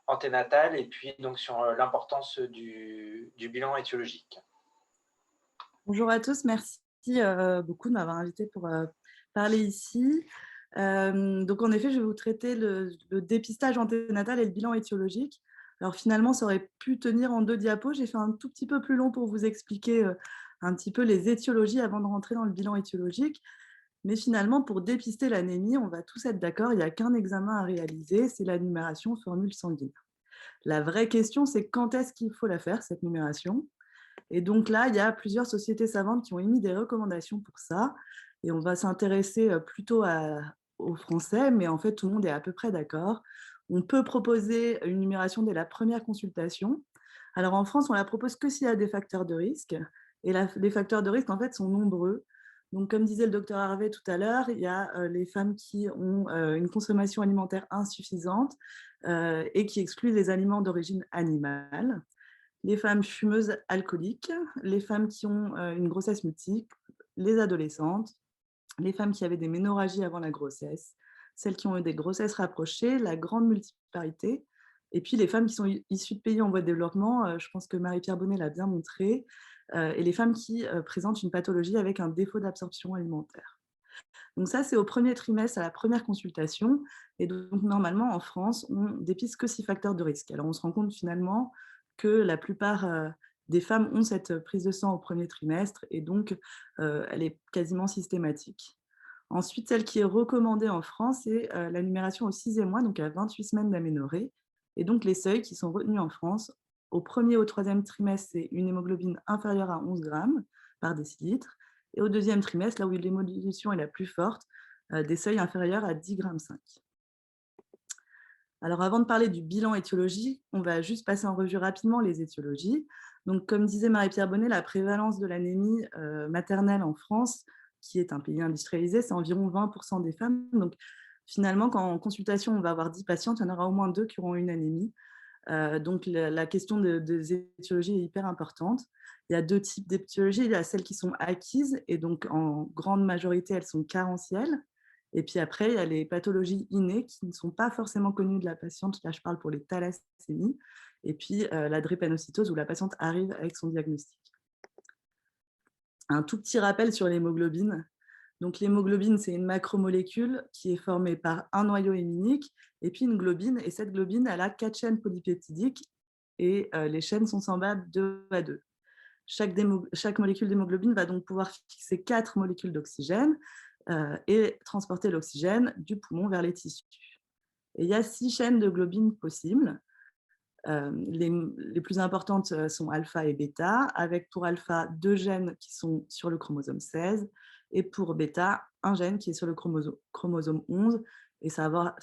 anténatal et puis donc sur l'importance du bilan étiologique. Bonjour à tous, merci beaucoup de m'avoir invité pour parler ici. Donc en effet, je vais vous traiter le dépistage anténatal et le bilan étiologique. Alors finalement, ça aurait pu tenir en 2 diapos. J'ai fait un tout petit peu plus long pour vous expliquer un petit peu les étiologies avant de rentrer dans le bilan étiologique. Mais finalement, pour dépister l'anémie, on va tous être d'accord, il n'y a qu'un examen à réaliser, c'est la numération formule sanguine. La vraie question, c'est quand est-ce qu'il faut la faire, cette numération? Et donc là, il y a plusieurs sociétés savantes qui ont émis des recommandations pour ça. Et on va s'intéresser plutôt aux Français, mais en fait, tout le monde est à peu près d'accord. On peut proposer une numération dès la première consultation. Alors en France, on la propose que s'il y a des facteurs de risque. Et les facteurs de risque, en fait, sont nombreux. Donc, comme disait le docteur Harvey tout à l'heure, il y a les femmes qui ont une consommation alimentaire insuffisante et qui excluent les aliments d'origine animale, les femmes fumeuses alcooliques, les femmes qui ont une grossesse multiple, les adolescentes, les femmes qui avaient des ménorrhagies avant la grossesse, celles qui ont eu des grossesses rapprochées, la grande multiparité, et puis les femmes qui sont issues de pays en voie de développement, je pense que Marie-Pierre Bonnet l'a bien montré, et les femmes qui présentent une pathologie avec un défaut d'absorption alimentaire. Donc ça, c'est au premier trimestre, à la première consultation. Et donc, normalement, en France, on dépiste que 6 facteurs de risque. Alors, on se rend compte finalement que la plupart des femmes ont cette prise de sang au premier trimestre et donc, elle est quasiment systématique. Ensuite, celle qui est recommandée en France, c'est la numération au 6e mois, donc à 28 semaines d'aménorrhée. Et donc, les seuils qui sont retenus en France, au premier et au 3e trimestre, c'est une hémoglobine inférieure à 11 grammes par décilitre. Et au 2e trimestre, là où l'hémodillution est la plus forte, des seuils inférieurs à 10,5 grammes. Alors avant de parler du bilan étiologique, on va juste passer en revue rapidement les étiologies. Donc comme disait Marie-Pierre Bonnet, la prévalence de l'anémie maternelle en France, qui est un pays industrialisé, c'est environ 20% des femmes. Donc finalement, quand en consultation, on va avoir 10 patientes, il y en aura au moins 2 qui auront une anémie. Donc la question des étiologies est hyper importante. Il y a 2 types d'étiologies. Il y a celles qui sont acquises, et donc en grande majorité, elles sont carentielles. Et puis après, il y a les pathologies innées qui ne sont pas forcément connues de la patiente. Là, je parle pour les thalassémies. Et puis la drépanocytose, où la patiente arrive avec son diagnostic. Un tout petit rappel sur l'hémoglobine. Donc l'hémoglobine, c'est une macromolécule qui est formée par un noyau héminique et puis une globine. Et cette globine, elle a 4 chaînes polypeptidiques et les chaînes sont semblables 2 à 2. Chaque molécule d'hémoglobine va donc pouvoir fixer 4 molécules d'oxygène et transporter l'oxygène du poumon vers les tissus. Et il y a 6 chaînes de globine possibles. Les plus importantes sont alpha et bêta, avec pour alpha 2 gènes qui sont sur le chromosome 16 et pour bêta, un gène qui est sur le chromosome 11, et ça va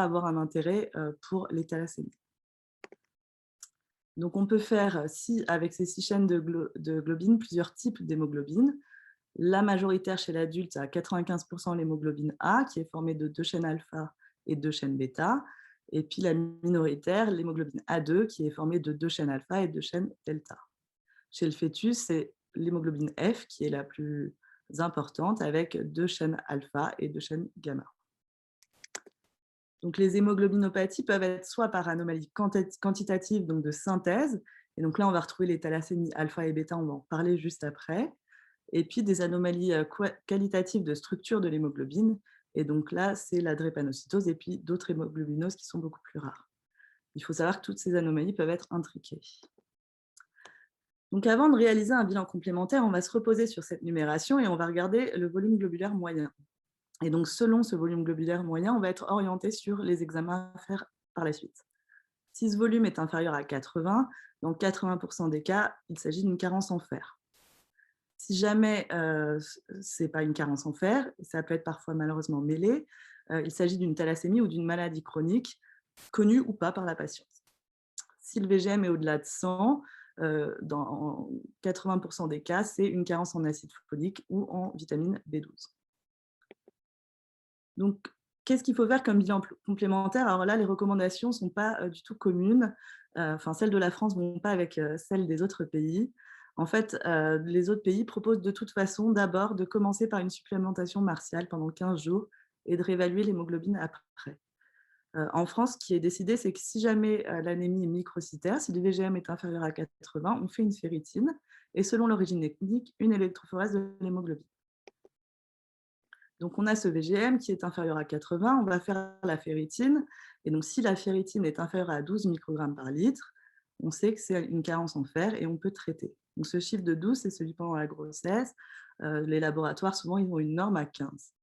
avoir un intérêt pour les thalassémies. Donc on peut faire, avec ces 6 chaînes de globine, plusieurs types d'hémoglobine. La majoritaire chez l'adulte, à 95% l'hémoglobine A, qui est formée de 2 chaînes alpha et 2 chaînes bêta. Et puis la minoritaire, l'hémoglobine A2, qui est formée de 2 chaînes alpha et 2 chaînes delta. Chez le fœtus, c'est l'hémoglobine F qui est la plus importante, avec 2 chaînes alpha et 2 chaînes gamma. Donc, les hémoglobinopathies peuvent être soit par anomalie quantitative, donc de synthèse, et donc là, on va retrouver les thalassémies alpha et bêta, on va en parler juste après, et puis des anomalies qualitatives de structure de l'hémoglobine, et donc là, c'est la drépanocytose et puis d'autres hémoglobinoses qui sont beaucoup plus rares. Il faut savoir que toutes ces anomalies peuvent être intriquées. Donc, avant de réaliser un bilan complémentaire, on va se reposer sur cette numération et on va regarder le volume globulaire moyen. Et donc, selon ce volume globulaire moyen, on va être orienté sur les examens à faire par la suite. Si ce volume est inférieur à 80, dans 80% des cas, il s'agit d'une carence en fer. Si jamais ce n'est pas une carence en fer, ça peut être parfois malheureusement mêlé, il s'agit d'une thalassémie ou d'une maladie chronique, connue ou pas par la patiente. Si le VGM est au-delà de 100, dans 80% des cas, c'est une carence en acide folique ou en vitamine B12. Donc, qu'est-ce qu'il faut faire comme bilan complémentaire? Alors là, les recommandations ne sont pas du tout communes. Enfin, celles de la France ne vont pas avec celles des autres pays. En fait, les autres pays proposent de toute façon d'abord de commencer par une supplémentation martiale pendant 15 jours et de réévaluer l'hémoglobine après. En France, ce qui est décidé, c'est que si jamais l'anémie est microcytaire, si le VGM est inférieur à 80, on fait une ferritine et selon l'origine ethnique, une électrophorèse de l'hémoglobine. Donc, on a ce VGM qui est inférieur à 80, on va faire la ferritine. Et donc, si la ferritine est inférieure à 12 microgrammes par litre, on sait que c'est une carence en fer et on peut traiter. Donc, ce chiffre de 12, c'est celui pendant la grossesse. Les laboratoires, souvent, ils ont une norme à 15.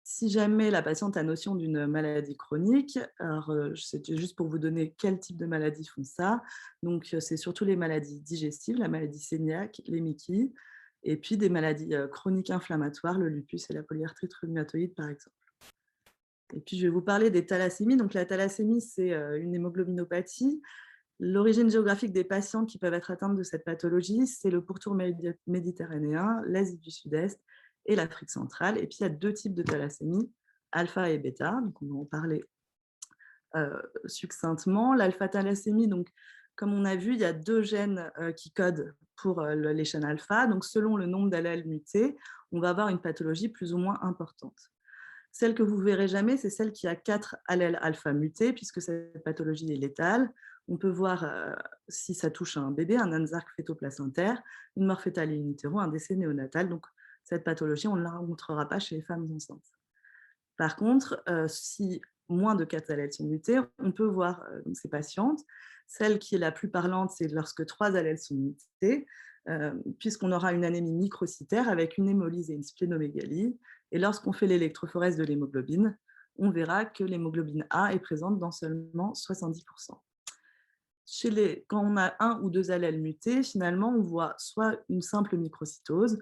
Si jamais la patiente a notion d'une maladie chronique, alors c'était juste pour vous donner quel type de maladies font ça. Donc, c'est surtout les maladies digestives, la maladie cœliaque, les MICI, et puis des maladies chroniques inflammatoires, le lupus et la polyarthrite rhumatoïde, par exemple. Et puis, je vais vous parler des thalassémies. Donc, la thalassémie, c'est une hémoglobinopathie. L'origine géographique des patients qui peuvent être atteintes de cette pathologie, c'est le pourtour méditerranéen, l'Asie du Sud-Est et l'Afrique centrale. Et puis, il y a deux types de thalassémie, alpha et bêta. Donc, on va en parler succinctement. L'alpha-thalassémie, donc, comme on a vu, il y a deux gènes qui codent pour les chaînes alpha. Donc, selon le nombre d'allèles mutés, on va avoir une pathologie plus ou moins importante. Celle que vous ne verrez jamais, c'est celle qui a 4 allèles alpha mutés, puisque cette pathologie est létale. On peut voir si ça touche un bébé, un anasarque fœtoplacentaire, une mort fœtale in utero, un décès néonatal. Donc, cette pathologie, on ne la rencontrera pas chez les femmes enceintes. Par contre, si moins de 4 allèles sont mutés, on peut voir ces patientes. Celle qui est la plus parlante, c'est lorsque 3 allèles sont mutés, puisqu'on aura une anémie microcytaire avec une hémolyse et une splénomégalie. Et lorsqu'on fait l'électrophorèse de l'hémoglobine, on verra que l'hémoglobine A est présente dans seulement 70%. Quand on a 1 ou 2 allèles mutés, finalement, on voit soit une simple microcytose,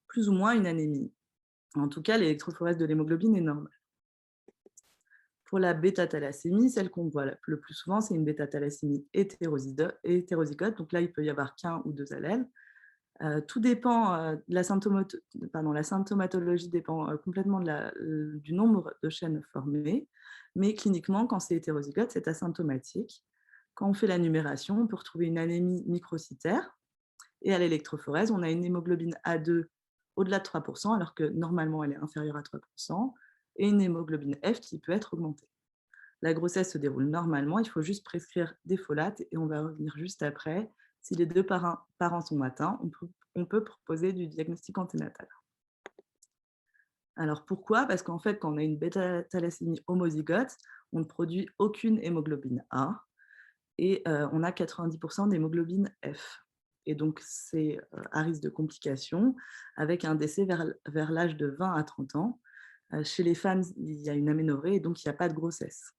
plus ou moins une anémie. En tout cas, l'électrophorèse de l'hémoglobine est normale. Pour la bêta-thalassémie, celle qu'on voit le plus souvent, c'est une bêta-thalassémie hétérozygote. Donc là, il peut y avoir qu'un ou 2 allèles. Tout dépend, la symptomatologie dépend complètement du nombre de chaînes formées, mais cliniquement, quand c'est hétérozygote, c'est asymptomatique. Quand on fait la numération, on peut retrouver une anémie microcytaire, et à l'électrophorèse, on a une hémoglobine A2 au-delà de 3%, alors que normalement, elle est inférieure à 3%, et une hémoglobine F qui peut être augmentée. La grossesse se déroule normalement, il faut juste prescrire des folates, et on va revenir juste après. Si les deux parents sont atteints, on peut proposer du diagnostic anténatal. Alors pourquoi? Parce qu'en fait, quand on a une bêta-thalassémie homozygote, on ne produit aucune hémoglobine A et on a 90% d'hémoglobine F. Et donc, c'est à risque de complications avec un décès vers l'âge de 20 à 30 ans. Chez les femmes, il y a une aménorrhée et donc il n'y a pas de grossesse.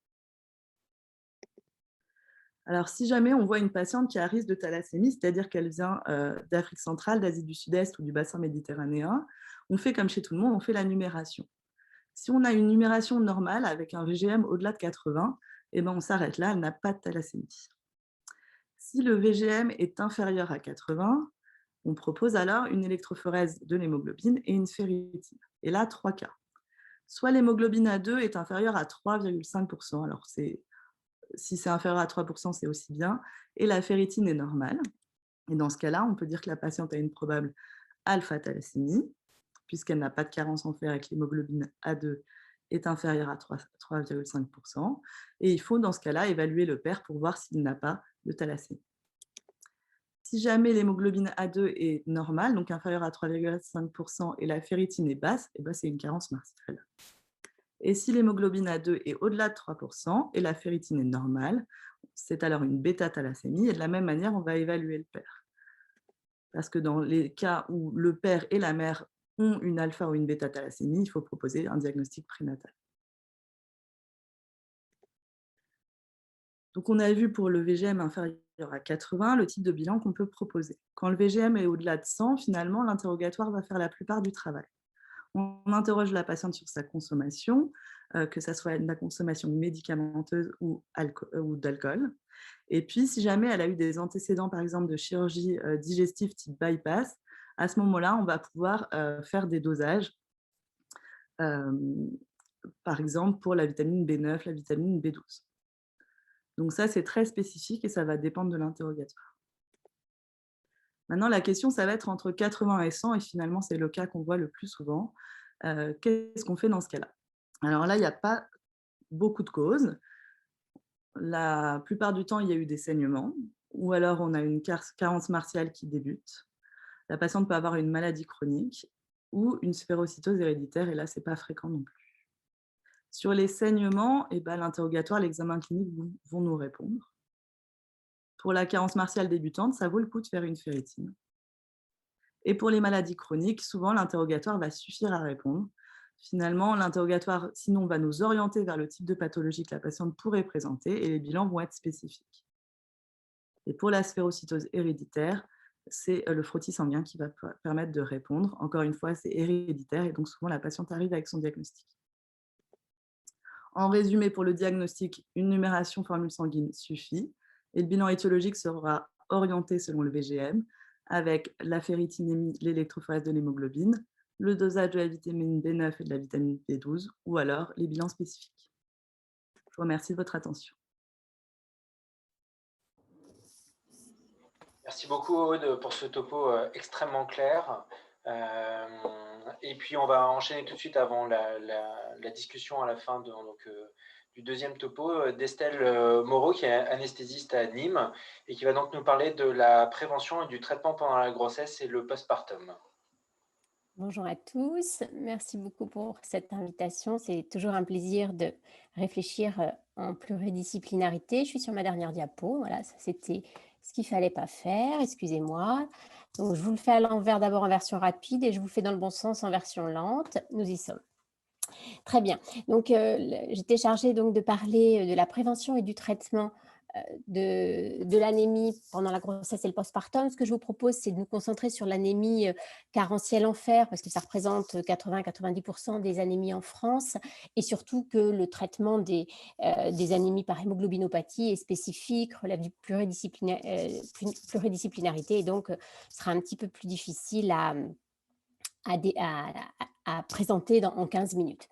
Alors, si jamais on voit une patiente qui a un risque de thalassémie, c'est-à-dire qu'elle vient d'Afrique centrale, d'Asie du Sud-Est ou du bassin méditerranéen, on fait comme chez tout le monde, on fait la numération. Si on a une numération normale avec un VGM au-delà de 80, eh ben on s'arrête là, elle n'a pas de thalassémie. Si le VGM est inférieur à 80, on propose alors une électrophorèse de l'hémoglobine et une ferritine. Et là, 3 cas. Soit l'hémoglobine A2 est inférieure à 3,5%, alors si c'est inférieur à 3%, c'est aussi bien, et la ferritine est normale. Et dans ce cas-là, on peut dire que la patiente a une probable alpha-thalassémie, puisqu'elle n'a pas de carence en fer avec l'hémoglobine A2 est inférieur à 3,5%. Et il faut dans ce cas-là évaluer le père pour voir s'il n'a pas de thalassémie. Si jamais l'hémoglobine A2 est normale, donc inférieure à 3,5% et la ferritine est basse, eh ben c'est une carence martiale. Et si l'hémoglobine A2 est au-delà de 3% et la ferritine est normale, c'est alors une bêta-thalassémie. Et de la même manière, on va évaluer le père. Parce que dans les cas où le père et la mère ont une alpha ou une bêta-thalassémie, il faut proposer un diagnostic prénatal. Donc, on a vu pour le VGM inférieur à 80 le type de bilan qu'on peut proposer. Quand le VGM est au-delà de 100, finalement, l'interrogatoire va faire la plupart du travail. On interroge la patiente sur sa consommation, que ce soit de la consommation médicamenteuse ou d'alcool. Et puis, si jamais elle a eu des antécédents, par exemple, de chirurgie digestive type bypass, à ce moment-là, on va pouvoir faire des dosages, par exemple, pour la vitamine B9, la vitamine B12. Donc ça, c'est très spécifique et ça va dépendre de l'interrogatoire. Maintenant, la question, ça va être entre 80 et 100, et finalement, c'est le cas qu'on voit le plus souvent. Qu'est-ce qu'on fait dans ce cas-là? Alors là, il n'y a pas beaucoup de causes. La plupart du temps, il y a eu des saignements, ou alors on a une carence martiale qui débute. La patiente peut avoir une maladie chronique ou une sphérocytose héréditaire, et là, ce n'est pas fréquent non plus. Sur les saignements, l'interrogatoire, l'examen clinique vont nous répondre. Pour la carence martiale débutante, ça vaut le coup de faire une ferritine. Et pour les maladies chroniques, souvent, l'interrogatoire va suffire à répondre. Finalement, l'interrogatoire, sinon, va nous orienter vers le type de pathologie que la patiente pourrait présenter et les bilans vont être spécifiques. Et pour la sphérocytose héréditaire, c'est le frottis sanguin qui va permettre de répondre. Encore une fois, c'est héréditaire et donc souvent, la patiente arrive avec son diagnostic. En résumé, pour le diagnostic, une numération formule sanguine suffit et le bilan étiologique sera orienté selon le VGM avec la ferritinémie, l'électrophorèse de l'hémoglobine, le dosage de la vitamine B9 et de la vitamine B12 ou alors les bilans spécifiques. Je vous remercie de votre attention. Merci beaucoup Aude pour ce topo extrêmement clair. Et puis on va enchaîner tout de suite avant la discussion à la fin du deuxième topo d'Estelle Moreau, qui est anesthésiste à Nîmes et qui va donc nous parler de la prévention et du traitement pendant la grossesse et le postpartum. Bonjour à tous, merci beaucoup pour cette invitation. C'est toujours un plaisir de réfléchir en pluridisciplinarité. Je suis sur ma dernière diapo, voilà, ça c'était ce qu'il ne fallait pas faire, excusez-moi. Donc je vous le fais à l'envers d'abord en version rapide et je vous le fais dans le bon sens en version lente. Nous y sommes. Très bien, donc j'étais chargée donc de parler de la prévention et du traitement de l'anémie pendant la grossesse et le postpartum. Ce que je vous propose, c'est de nous concentrer sur l'anémie carentielle en fer, parce que ça représente 80-90% des anémies en France, et surtout que le traitement des anémies par hémoglobinopathie est spécifique, relève du pluridisciplinarité, et donc sera un petit peu plus difficile à présenter en 15 minutes.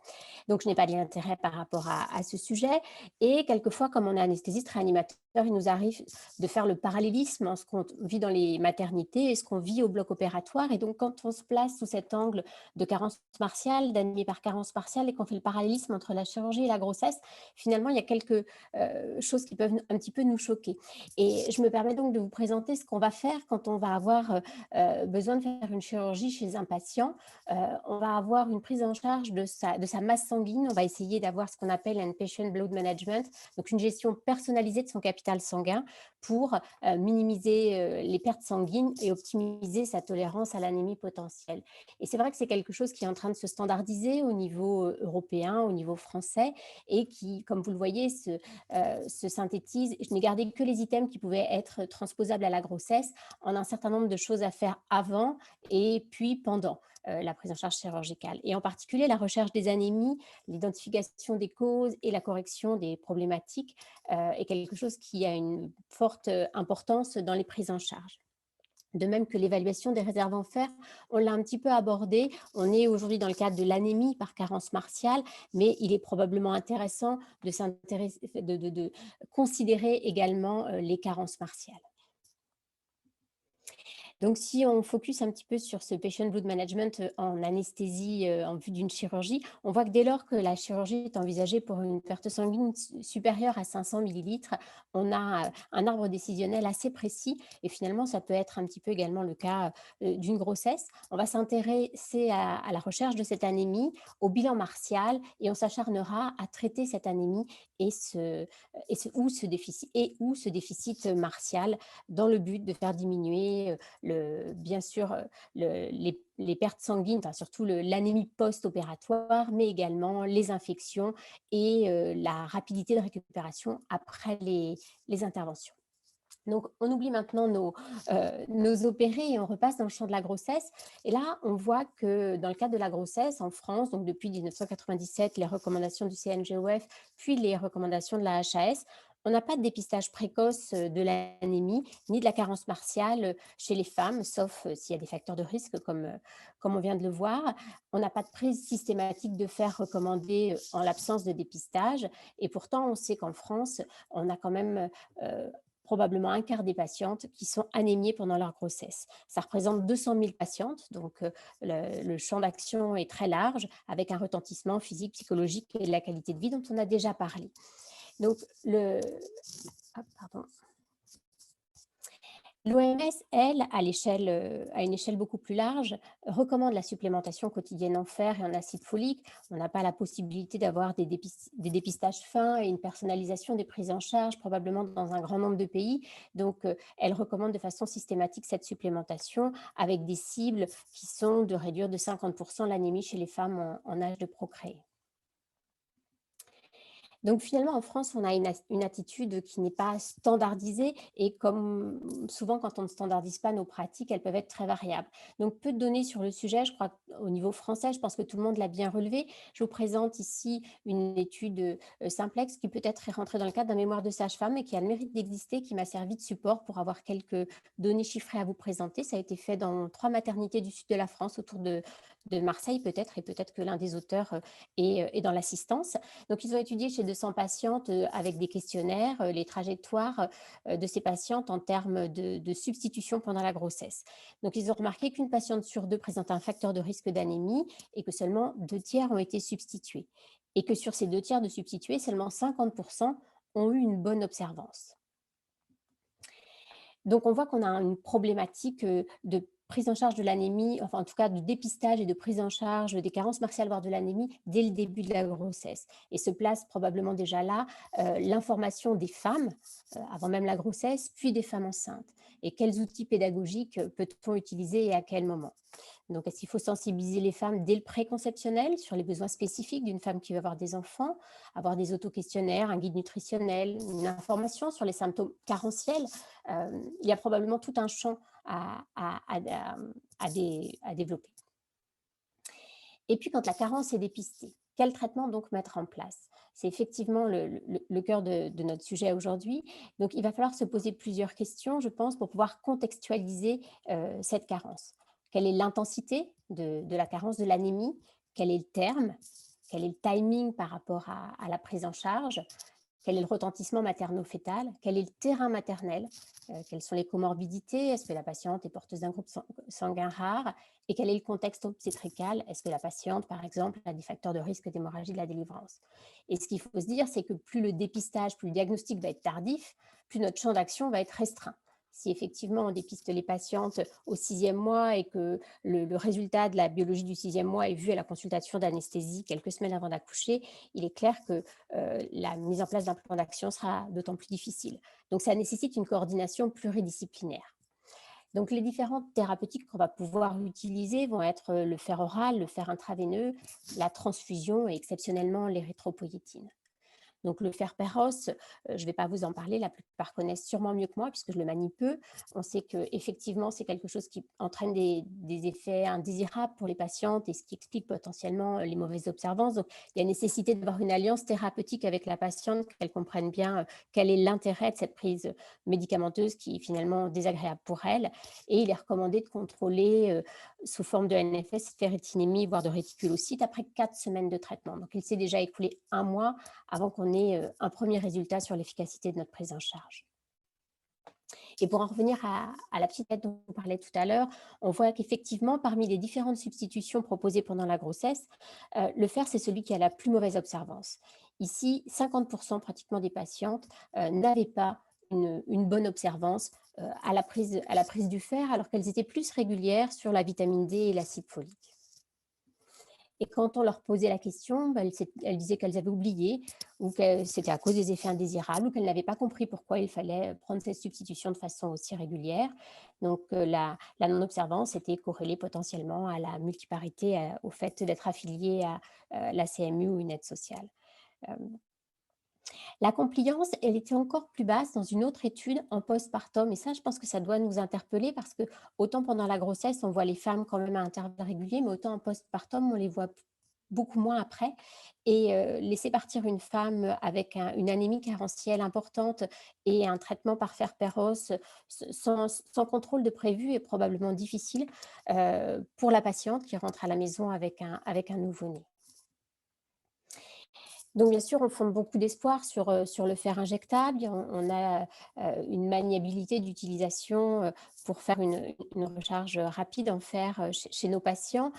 Donc, je n'ai pas d'intérêt par rapport à ce sujet. Et quelquefois, comme on est anesthésiste, réanimateur, il nous arrive de faire le parallélisme entre ce qu'on vit dans les maternités et ce qu'on vit au bloc opératoire. Et donc, quand on se place sous cet angle de carence martiale, d'anémie par carence martiale, et qu'on fait le parallélisme entre la chirurgie et la grossesse, finalement, il y a quelques choses qui peuvent un petit peu nous choquer. Et je me permets donc de vous présenter ce qu'on va faire quand on va avoir besoin de faire une chirurgie chez un patient. On va avoir une prise en charge de sa masse sanguine. On va essayer d'avoir ce qu'on appelle un patient blood management, donc une gestion personnalisée de son capital sanguin pour minimiser les pertes sanguines et optimiser sa tolérance à l'anémie potentielle. Et c'est vrai que c'est quelque chose qui est en train de se standardiser au niveau européen, au niveau français, et qui, comme vous le voyez, se synthétise. Je n'ai gardé que les items qui pouvaient être transposables à la grossesse, en un certain nombre de choses à faire avant et puis pendant la prise en charge chirurgicale. Et en particulier, la recherche des anémies, l'identification des causes et la correction des problématiques est quelque chose qui a une forte importance dans les prises en charge. De même que l'évaluation des réserves en fer, on l'a un petit peu abordé. On est aujourd'hui dans le cadre de l'anémie par carence martiale, mais il est probablement intéressant de considérer également les carences martiales. Donc, si on focus un petit peu sur ce patient blood management en anesthésie en vue d'une chirurgie, on voit que dès lors que la chirurgie est envisagée pour une perte sanguine supérieure à 500 millilitres, on a un arbre décisionnel assez précis et finalement, ça peut être un petit peu également le cas d'une grossesse. On va s'intéresser à la recherche de cette anémie, au bilan martial et on s'acharnera à traiter cette anémie ou ce déficit martial dans le but de faire diminuer bien sûr les pertes sanguines, enfin, surtout l'anémie post-opératoire, mais également les infections et la rapidité de récupération après les interventions. Donc, on oublie maintenant nos opérés et on repasse dans le champ de la grossesse. Et là, on voit que dans le cadre de la grossesse, en France, donc depuis 1997, les recommandations du CNGOF, puis les recommandations de la HAS, on n'a pas de dépistage précoce de l'anémie ni de la carence martiale chez les femmes, sauf s'il y a des facteurs de risque, comme on vient de le voir. On n'a pas de prise systématique de fer recommandé en l'absence de dépistage. Et pourtant, on sait qu'en France, on a quand même probablement un quart des patientes qui sont anémiées pendant leur grossesse. Ça représente 200 000 patientes, donc le champ d'action est très large, avec un retentissement physique, psychologique et de la qualité de vie dont on a déjà parlé. Donc, l'OMS, elle, à une échelle beaucoup plus large, recommande la supplémentation quotidienne en fer et en acide folique. On n'a pas la possibilité d'avoir des dépistages fins et une personnalisation des prises en charge, probablement dans un grand nombre de pays. Donc, elle recommande de façon systématique cette supplémentation avec des cibles qui sont de réduire de 50% l'anémie chez les femmes en âge de procréer. Donc finalement, en France, on a une attitude qui n'est pas standardisée et comme souvent, quand on ne standardise pas nos pratiques, elles peuvent être très variables. Donc peu de données sur le sujet, je crois qu'au niveau français, je pense que tout le monde l'a bien relevé. Je vous présente ici une étude simplex qui peut-être est rentrée dans le cadre d'un mémoire de sage-femme et qui a le mérite d'exister, qui m'a servi de support pour avoir quelques données chiffrées à vous présenter. Ça a été fait dans 3 maternités du sud de la France, autour de Marseille peut-être, et peut-être que l'un des auteurs est dans l'assistance. Donc, ils ont étudié chez 200 patientes avec des questionnaires, les trajectoires de ces patientes en termes de substitution pendant la grossesse. Donc, ils ont remarqué qu'une patiente sur 2 présente un facteur de risque d'anémie et que seulement 2 tiers ont été substitués. Et que sur ces 2 tiers de substitués, seulement 50% ont eu une bonne observance. Donc, on voit qu'on a une problématique de prise en charge de l'anémie, enfin en tout cas de dépistage et de prise en charge des carences martiales, voire de l'anémie, dès le début de la grossesse. Et se place probablement déjà là l'information des femmes, avant même la grossesse, puis des femmes enceintes. Et quels outils pédagogiques peut-on utiliser et à quel moment? Donc, est-ce qu'il faut sensibiliser les femmes dès le préconceptionnel sur les besoins spécifiques d'une femme qui veut avoir des enfants, avoir des auto-questionnaires, un guide nutritionnel, une information sur les symptômes carentiels? Il y a probablement tout un champ à développer. Et puis, quand la carence est dépistée, quel traitement donc mettre en place? C'est effectivement le cœur de notre sujet aujourd'hui. Donc, il va falloir se poser plusieurs questions, je pense, pour pouvoir contextualiser cette carence. Quelle est l'intensité de la carence de l'anémie? Quel est le terme? Quel est le timing par rapport à la prise en charge? Quel est le retentissement materno-fœtal? Quel est le terrain maternel? Quelles sont les comorbidités? Est-ce que la patiente est porteuse d'un groupe sanguin rare? Et quel est le contexte obstétrical? Est-ce que la patiente, par exemple, a des facteurs de risque d'hémorragie de la délivrance? Et ce qu'il faut se dire, c'est que plus le dépistage, plus le diagnostic va être tardif, plus notre champ d'action va être restreint. Si effectivement on dépiste les patientes au 6e mois et que le résultat de la biologie du 6e mois est vu à la consultation d'anesthésie quelques semaines avant d'accoucher, il est clair que la mise en place d'un plan d'action sera d'autant plus difficile. Donc ça nécessite une coordination pluridisciplinaire. Donc les différentes thérapeutiques qu'on va pouvoir utiliser vont être le fer oral, le fer intraveineux, la transfusion et exceptionnellement l'érythropoïétine. Donc le fer Perros, je ne vais pas vous en parler, la plupart connaissent sûrement mieux que moi puisque je le manie peu. On sait qu'effectivement, c'est quelque chose qui entraîne des effets indésirables pour les patientes et ce qui explique potentiellement les mauvaises observances. Donc il y a nécessité d'avoir une alliance thérapeutique avec la patiente, qu'elle comprenne bien quel est l'intérêt de cette prise médicamenteuse qui est finalement désagréable pour elle. Et il est recommandé de contrôler sous forme de NFS, ferritinémie, voire de réticulocytes après 4 semaines de traitement. Donc il s'est déjà écoulé 1 mois avant qu'on ait un premier résultat sur l'efficacité de notre prise en charge. Et pour en revenir à la petite tête dont on parlait tout à l'heure, on voit qu'effectivement, parmi les différentes substitutions proposées pendant la grossesse, le fer, c'est celui qui a la plus mauvaise observance. Ici, 50% pratiquement des patientes n'avaient pas une bonne observance à la prise du fer, alors qu'elles étaient plus régulières sur la vitamine D et l'acide folique. Et quand on leur posait la question, elles disaient qu'elles avaient oublié ou que c'était à cause des effets indésirables ou qu'elles n'avaient pas compris pourquoi il fallait prendre cette substitution de façon aussi régulière. Donc, la non-observance était corrélée potentiellement à la multiparité, au fait d'être affilié à la CMU ou une aide sociale. La compliance, elle était encore plus basse dans une autre étude en postpartum. Et ça, je pense que ça doit nous interpeller parce que autant pendant la grossesse, on voit les femmes quand même à intervalles réguliers, mais autant en postpartum, on les voit beaucoup moins après. Et laisser partir une femme avec une anémie carentielle importante et un traitement par fer péros sans contrôle de prévu est probablement difficile pour la patiente qui rentre à la maison avec un nouveau-né. Donc, bien sûr, on fonde beaucoup d'espoir sur le fer injectable. On a une maniabilité d'utilisation pour faire une recharge rapide en fer chez nos patients,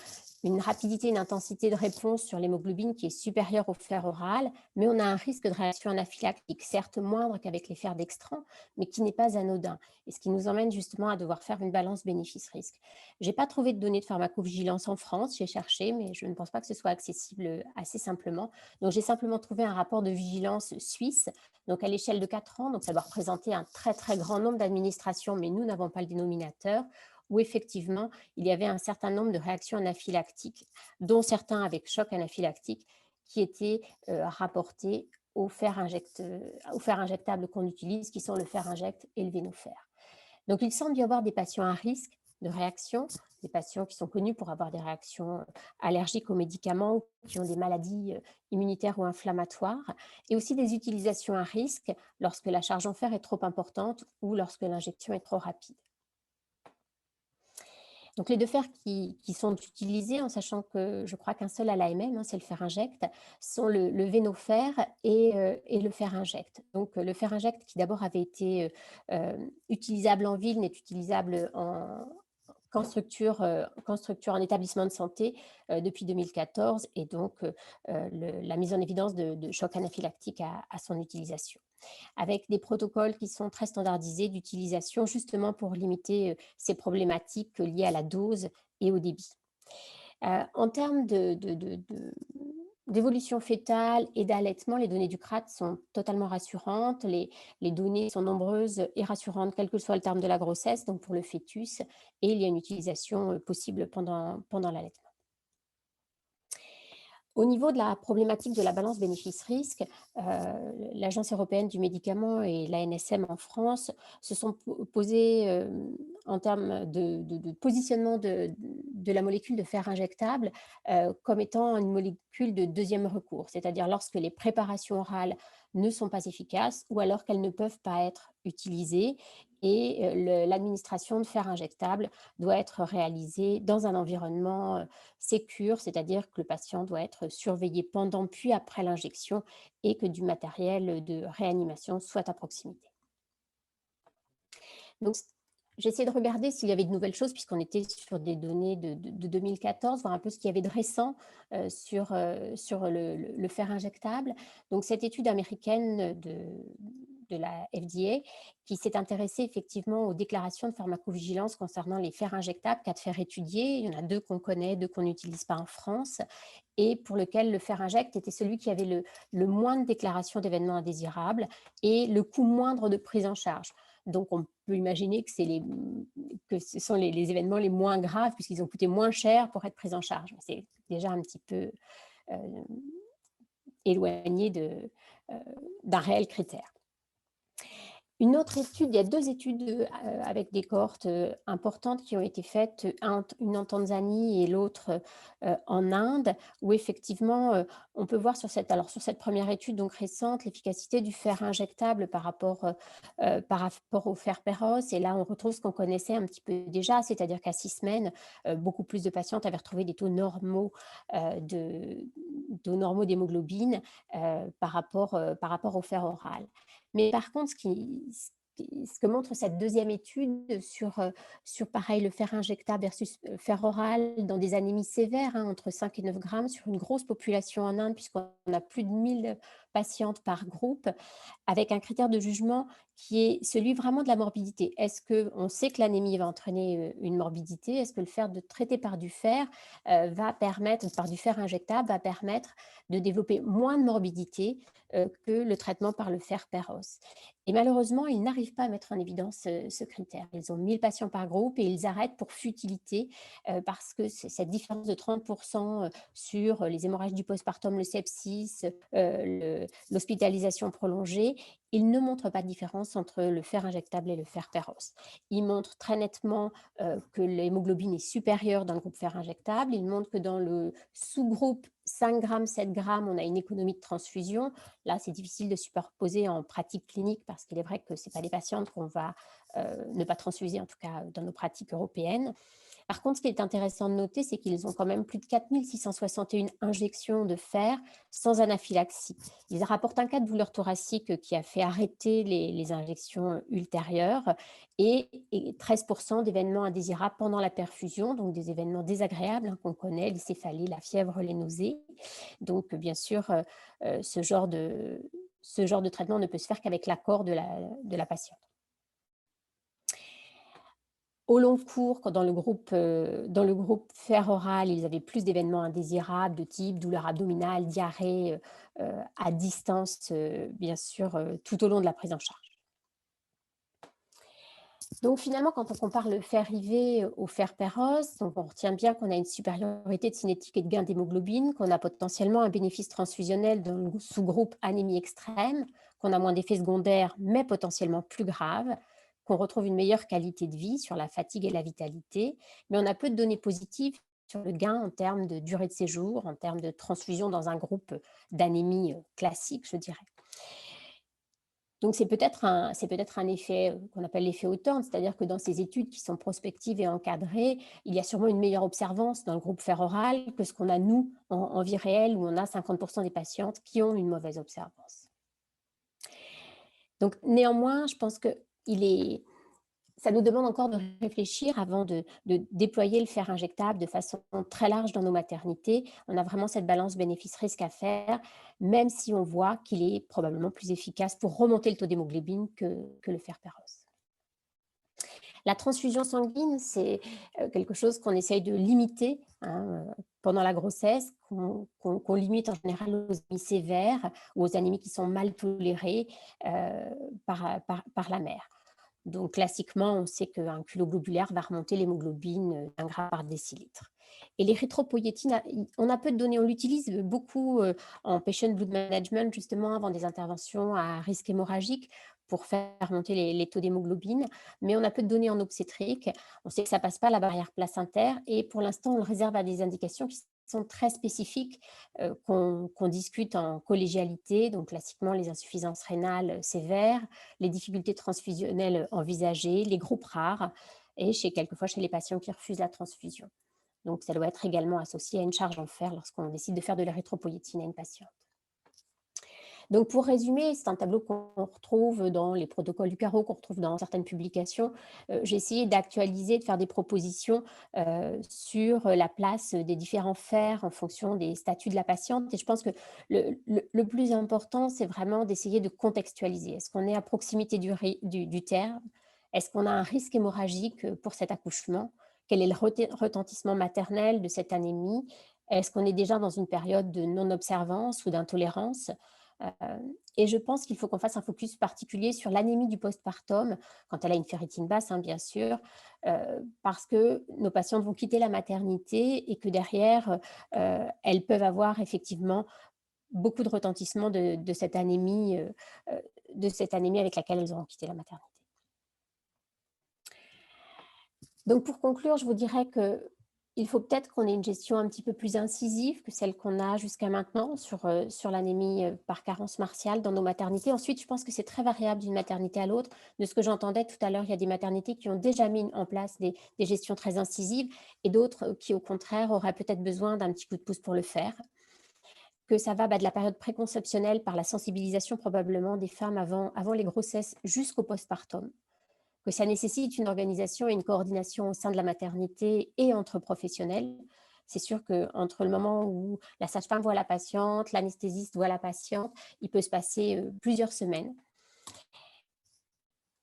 une rapidité, une intensité de réponse sur l'hémoglobine qui est supérieure au fer oral, mais on a un risque de réaction anaphylactique, certes moindre qu'avec les fers dextran, mais qui n'est pas anodin, et ce qui nous emmène justement à devoir faire une balance bénéfice-risque. Je n'ai pas trouvé de données de pharmacovigilance en France, j'ai cherché, mais je ne pense pas que ce soit accessible assez simplement. Donc, j'ai simplement trouvé un rapport de vigilance suisse, donc à l'échelle de 4 ans, donc ça doit représenter un très très grand nombre d'administrations, mais nous n'avons pas le dénominateur, où effectivement, il y avait un certain nombre de réactions anaphylactiques, dont certains avec choc anaphylactique, qui étaient rapportés au fer injectable qu'on utilise, qui sont le fer inject et le Venofer. Donc, il semble y avoir des patients à risque de réaction, des patients qui sont connus pour avoir des réactions allergiques aux médicaments ou qui ont des maladies immunitaires ou inflammatoires, et aussi des utilisations à risque lorsque la charge en fer est trop importante ou lorsque l'injection est trop rapide. Donc, les deux fers qui sont utilisés, en sachant que je crois qu'un seul à l'AMM, c'est le fer inject, sont le Venofer et le fer inject. Donc, le fer inject qui d'abord avait été utilisable en ville n'est utilisable qu'en structure en établissement de santé depuis 2014, et donc la mise en évidence de choc anaphylactique à son utilisation, avec des protocoles qui sont très standardisés d'utilisation justement pour limiter ces problématiques liées à la dose et au débit. En termes d'évolution fétale et d'allaitement, les données du CRAT sont totalement rassurantes. Les données sont nombreuses et rassurantes, quel que soit le terme de la grossesse, donc pour le fœtus, et il y a une utilisation possible pendant l'allaitement. Au niveau de la problématique de la balance bénéfice-risque, l'Agence européenne du médicament et l'ANSM en France se sont posés en termes de positionnement de la molécule de fer injectable comme étant une molécule de deuxième recours, c'est-à-dire lorsque les préparations orales ne sont pas efficaces ou alors qu'elles ne peuvent pas être utilisées, et l'administration de fer injectable doit être réalisée dans un environnement sécure, c'est-à-dire que le patient doit être surveillé pendant puis après l'injection et que du matériel de réanimation soit à proximité. Donc, j'ai essayé de regarder s'il y avait de nouvelles choses, puisqu'on était sur des données de 2014, voir un peu ce qu'il y avait de récent sur le fer injectable. Donc, cette étude américaine de la FDA, qui s'est intéressée effectivement aux déclarations de pharmacovigilance concernant les fers injectables, 4 fers étudiés. Il y en a 2 qu'on connaît, 2 qu'on n'utilise pas en France, et pour lequel le fer inject était celui qui avait le moins de déclarations d'événements indésirables et le coût moindre de prise en charge. Donc, on peut imaginer que ce sont les événements les moins graves, puisqu'ils ont coûté moins cher pour être pris en charge. C'est déjà un petit peu éloigné d'un réel critère. Une autre étude, il y a 2 études avec des cohortes importantes qui ont été faites, une en Tanzanie et l'autre en Inde, où effectivement on peut voir sur cette première étude donc récente l'efficacité du fer injectable par rapport au fer péros. Et là on retrouve ce qu'on connaissait un petit peu déjà, c'est-à-dire qu'à 6 semaines, beaucoup plus de patientes avaient retrouvé des taux normaux d'hémoglobine par rapport au fer oral. Mais par contre, ce ce que montre cette deuxième étude sur pareil, le fer injectable versus fer oral dans des anémies sévères, hein, entre 5 et 9 grammes, sur une grosse population en Inde, puisqu'on a plus de 1000 patientes par groupe, avec un critère de jugement qui est celui vraiment de la morbidité. Est-ce qu'on sait que l'anémie va entraîner une morbidité? Est-ce que le fer traité par du fer va permettre, par du fer injectable, va permettre de développer moins de morbidité que le traitement par le fer Peros? Et malheureusement, ils n'arrivent pas à mettre en évidence ce critère. Ils ont 1000 patients par groupe et ils arrêtent pour futilité parce que cette différence de 30% sur les hémorragies du postpartum, le sepsis, l'hospitalisation prolongée, ils ne montrent pas de différence entre le fer injectable et le fer Peros. Ils montrent très nettement que l'hémoglobine est supérieure dans le groupe fer injectable. Ils montrent que dans le sous-groupe 5 grammes, 7 grammes, on a une économie de transfusion. Là, c'est difficile de superposer en pratique clinique parce qu'il est vrai que ce n'est pas des patientes qu'on va ne pas transfuser, en tout cas dans nos pratiques européennes. Par contre, ce qui est intéressant de noter, c'est qu'ils ont quand même plus de 4661 injections de fer sans anaphylaxie. Ils rapportent un cas de douleur thoracique qui a fait arrêter les injections ultérieures et 13% d'événements indésirables pendant la perfusion, donc des événements désagréables hein, qu'on connaît, les céphalées, la fièvre, les nausées. Donc, bien sûr, ce genre de traitement ne peut se faire qu'avec l'accord de la patiente. Au long cours, dans le groupe fer oral, ils avaient plus d'événements indésirables de type douleur abdominale, diarrhée, à distance, bien sûr, tout au long de la prise en charge. Donc finalement, quand on compare le fer IV au fer Peros, donc on retient bien qu'on a une supériorité de cinétique et de gain d'hémoglobine, qu'on a potentiellement un bénéfice transfusionnel dans le sous-groupe anémie extrême, qu'on a moins d'effets secondaires, mais potentiellement plus graves, qu'on retrouve une meilleure qualité de vie sur la fatigue et la vitalité, mais on a peu de données positives sur le gain en termes de durée de séjour, en termes de transfusion dans un groupe d'anémie classique, je dirais. Donc, c'est peut-être un effet qu'on appelle l'effet Hawthorne, c'est-à-dire que dans ces études qui sont prospectives et encadrées, il y a sûrement une meilleure observance dans le groupe fer oral que ce qu'on a, nous, en vie réelle, où on a 50% des patientes qui ont une mauvaise observance. Donc, néanmoins, je pense que ça nous demande encore de réfléchir avant de déployer le fer injectable de façon très large dans nos maternités. On a vraiment cette balance bénéfice-risque à faire, même si on voit qu'il est probablement plus efficace pour remonter le taux d'hémoglobine que le fer Peros. La transfusion sanguine, c'est quelque chose qu'on essaye de limiter pendant la grossesse, qu'on limite en général aux anémies sévères ou aux anémies qui sont mal tolérées par la mère. Donc, classiquement, on sait qu'un culot globulaire va remonter l'hémoglobine d'1 gramme par décilitre. Et l'érythropoïétine, on a peu de données, on l'utilise beaucoup en patient blood management, justement, avant des interventions à risque hémorragique pour faire monter les taux d'hémoglobine, mais on a peu de données en obstétrique. On sait que ça ne passe pas la barrière placentaire et pour l'instant, on le réserve à des indications qui sont très spécifiques qu'on discute en collégialité, donc classiquement les insuffisances rénales sévères, les difficultés transfusionnelles envisagées, les groupes rares et quelquefois chez les patients qui refusent la transfusion. Donc ça doit être également associé à une charge en fer lorsqu'on décide de faire de l'érythropoïétine à une patiente. Donc, pour résumer, c'est un tableau qu'on retrouve dans les protocoles du carreau, qu'on retrouve dans certaines publications. J'ai essayé d'actualiser, de faire des propositions sur la place des différents fers en fonction des statuts de la patiente. Et je pense que le plus important, c'est vraiment d'essayer de contextualiser. Est-ce qu'on est à proximité du terme? Est-ce qu'on a un risque hémorragique pour cet accouchement? Quel est le retentissement maternel de cette anémie? Est-ce qu'on est déjà dans une période de non-observance ou d'intolérance? Et je pense qu'il faut qu'on fasse un focus particulier sur l'anémie du postpartum, quand elle a une ferritine basse, hein, bien sûr, parce que nos patientes vont quitter la maternité et que derrière, elles peuvent avoir effectivement beaucoup de retentissement de cette anémie avec laquelle elles auront quitté la maternité. Donc, pour conclure, je vous dirais qu'il faut peut-être qu'on ait une gestion un petit peu plus incisive que celle qu'on a jusqu'à maintenant sur l'anémie par carence martiale dans nos maternités. Ensuite, je pense que c'est très variable d'une maternité à l'autre. De ce que j'entendais tout à l'heure, il y a des maternités qui ont déjà mis en place des gestions très incisives et d'autres qui, au contraire, auraient peut-être besoin d'un petit coup de pouce pour le faire. que ça va de la période préconceptionnelle par la sensibilisation probablement des femmes avant les grossesses jusqu'au postpartum, que ça nécessite une organisation et une coordination au sein de la maternité et entre professionnels. C'est sûr qu'entre le moment où la sage-femme voit la patiente, l'anesthésiste voit la patiente, il peut se passer plusieurs semaines.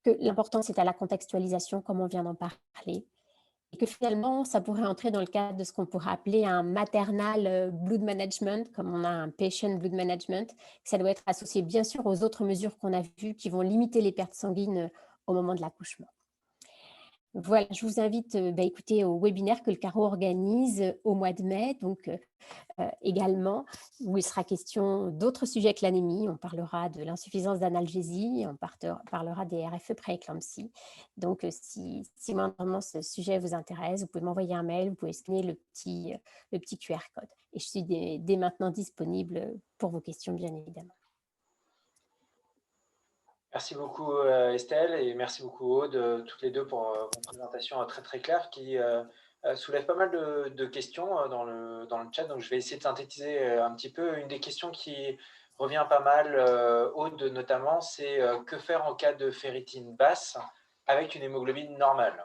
Que l'important, c'est à la contextualisation, comme on vient d'en parler, et que finalement, ça pourrait entrer dans le cadre de ce qu'on pourrait appeler un maternal blood management, comme on a un patient blood management. Ça doit être associé bien sûr aux autres mesures qu'on a vues qui vont limiter les pertes sanguines au moment de l'accouchement. Voilà, je vous invite écoutez, au webinaire que le Carreau organise au mois de mai, donc également, où il sera question d'autres sujets que l'anémie. On parlera de l'insuffisance d'analgésie, on parlera des RFE pré-éclampsie. Donc, si moindrement ce sujet vous intéresse, vous pouvez m'envoyer un mail, vous pouvez scanner le petit QR code. Et je suis dès maintenant disponible pour vos questions, bien évidemment. Merci beaucoup Estelle et merci beaucoup Aude, toutes les deux pour vos présentations très très claires qui soulèvent pas mal de questions dans le chat. Donc je vais essayer de synthétiser un petit peu. Une des questions qui revient pas mal, Aude notamment, c'est que faire en cas de ferritine basse avec une hémoglobine normale?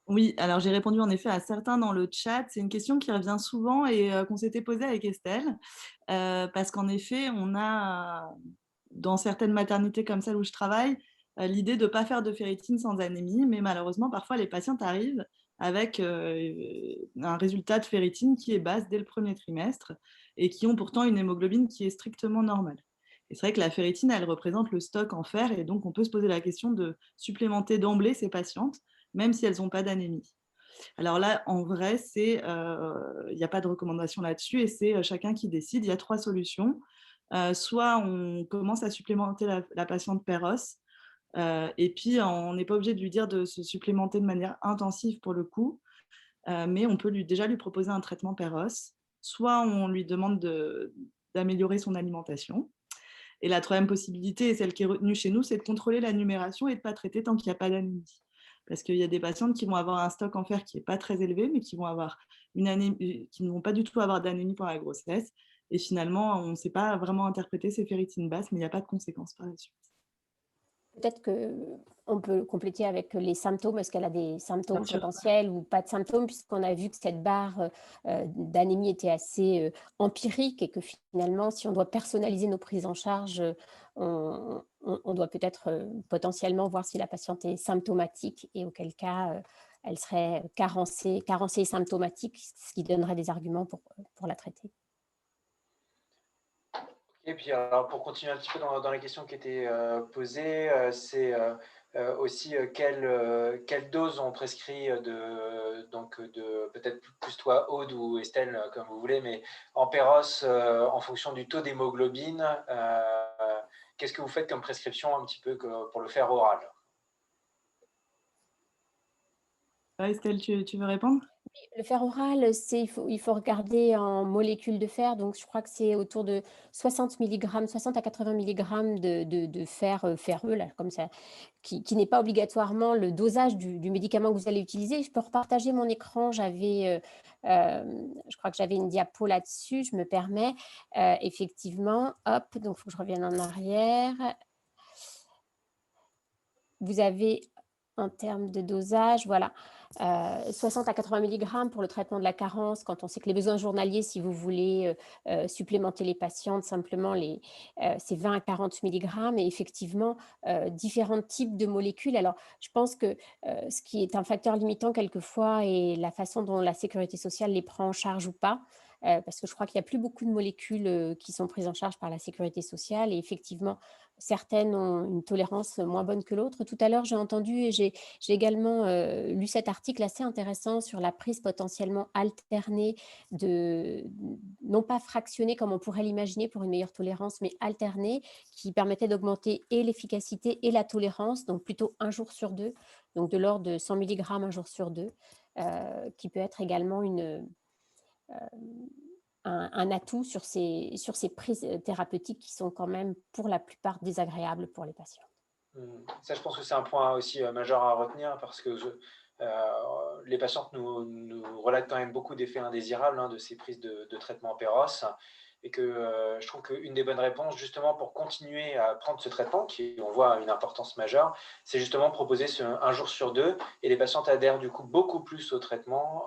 Oui, alors j'ai répondu en effet à certains dans le chat. C'est une question qui revient souvent et qu'on s'était posée avec Estelle. Parce qu'en effet, on a, dans certaines maternités comme celle où je travaille, l'idée de ne pas faire de ferritine sans anémie. Mais malheureusement, parfois, les patientes arrivent avec un résultat de ferritine qui est basse dès le premier trimestre et qui ont pourtant une hémoglobine qui est strictement normale. Et c'est vrai que la ferritine, elle représente le stock en fer et donc on peut se poser la question de supplémenter d'emblée ces patientes même si elles n'ont pas d'anémie. Alors là, en vrai, il n'y a pas de recommandation là-dessus et c'est chacun qui décide. Il y a 3 solutions. Soit on commence à supplémenter la patiente Péros, et puis on n'est pas obligé de lui dire de se supplémenter de manière intensive pour le coup, mais on peut déjà lui proposer un traitement Péros. Soit on lui demande d'améliorer son alimentation. Et la 3e possibilité, et celle qui est retenue chez nous, c'est de contrôler la numération et de ne pas traiter tant qu'il n'y a pas d'anémie. Parce qu'il y a des patientes qui vont avoir un stock en fer qui n'est pas très élevé, mais qui vont avoir qui ne vont pas du tout avoir d'anémie pendant la grossesse. Et finalement, on ne sait pas vraiment interpréter ces ferritines basses, mais il n'y a pas de conséquences par la suite. Peut-être qu'on peut compléter avec les symptômes. Est-ce qu'elle a des symptômes potentiels ou pas de symptômes, puisqu'on a vu que cette barre d'anémie était assez empirique et que finalement, si on doit personnaliser nos prises en charge, on doit peut-être potentiellement voir si la patiente est symptomatique et auquel cas elle serait carencée et symptomatique, ce qui donnerait des arguments pour la traiter. Et puis, alors, pour continuer un petit peu dans les questions qui étaient posées, c'est aussi quelle dose on prescrit de peut-être plus toi, Aude ou Estelle, comme vous voulez, mais en Péros, en fonction du taux d'hémoglobine, qu'est-ce que vous faites comme prescription un petit peu pour le fer oral? Estelle, tu veux répondre? Le fer oral, il faut regarder en molécules de fer. Donc, je crois que c'est autour de 60 à 80 mg de fer ferreux, là, comme ça, qui n'est pas obligatoirement le dosage du médicament que vous allez utiliser. Je peux repartager mon écran. Je crois que j'avais une diapo là-dessus. Je me permets. Effectivement, hop, donc il faut que je revienne en arrière. Vous avez, en termes de dosage, voilà, 60 à 80 mg pour le traitement de la carence, quand on sait que les besoins journaliers, si vous voulez supplémenter les patientes, simplement, c'est 20 à 40 mg. Et effectivement, différents types de molécules. Alors, je pense que ce qui est un facteur limitant quelquefois est la façon dont la sécurité sociale les prend en charge ou pas. Parce que je crois qu'il n'y a plus beaucoup de molécules qui sont prises en charge par la sécurité sociale. Et effectivement, certaines ont une tolérance moins bonne que l'autre. Tout à l'heure, j'ai entendu et j'ai également lu cet article assez intéressant sur la prise potentiellement alternée, non pas fractionnée comme on pourrait l'imaginer pour une meilleure tolérance, mais alternée, qui permettait d'augmenter et l'efficacité et la tolérance, donc plutôt 1 jour sur 2, donc de l'ordre de 100 mg 1 jour sur 2, qui peut être également un atout sur ces prises thérapeutiques qui sont quand même pour la plupart désagréables pour les patients. Ça, je pense que c'est un point aussi majeur à retenir parce que Les patientes nous relatent quand même beaucoup d'effets indésirables de ces prises de traitement Péros, et que je trouve qu'une des bonnes réponses justement pour continuer à prendre ce traitement, qui on voit une importance majeure, c'est justement proposer un jour sur 2, et les patientes adhèrent du coup beaucoup plus au traitement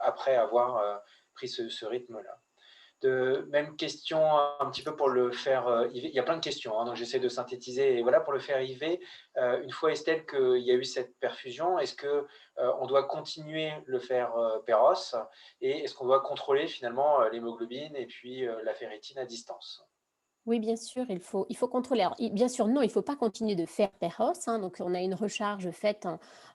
après avoir pris ce rythme-là. Même question un petit peu pour le faire IV. Il y a plein de questions, donc j'essaie de synthétiser. Et voilà, pour le faire IV, une fois, Estelle, qu'il y a eu cette perfusion, est-ce qu'on doit continuer le faire Péros, et est-ce qu'on doit contrôler finalement l'hémoglobine et puis la ferritine à distance? Oui, bien sûr, il faut contrôler. Alors, bien sûr, non, il ne faut pas continuer de faire Péros, hein, donc on a une recharge faite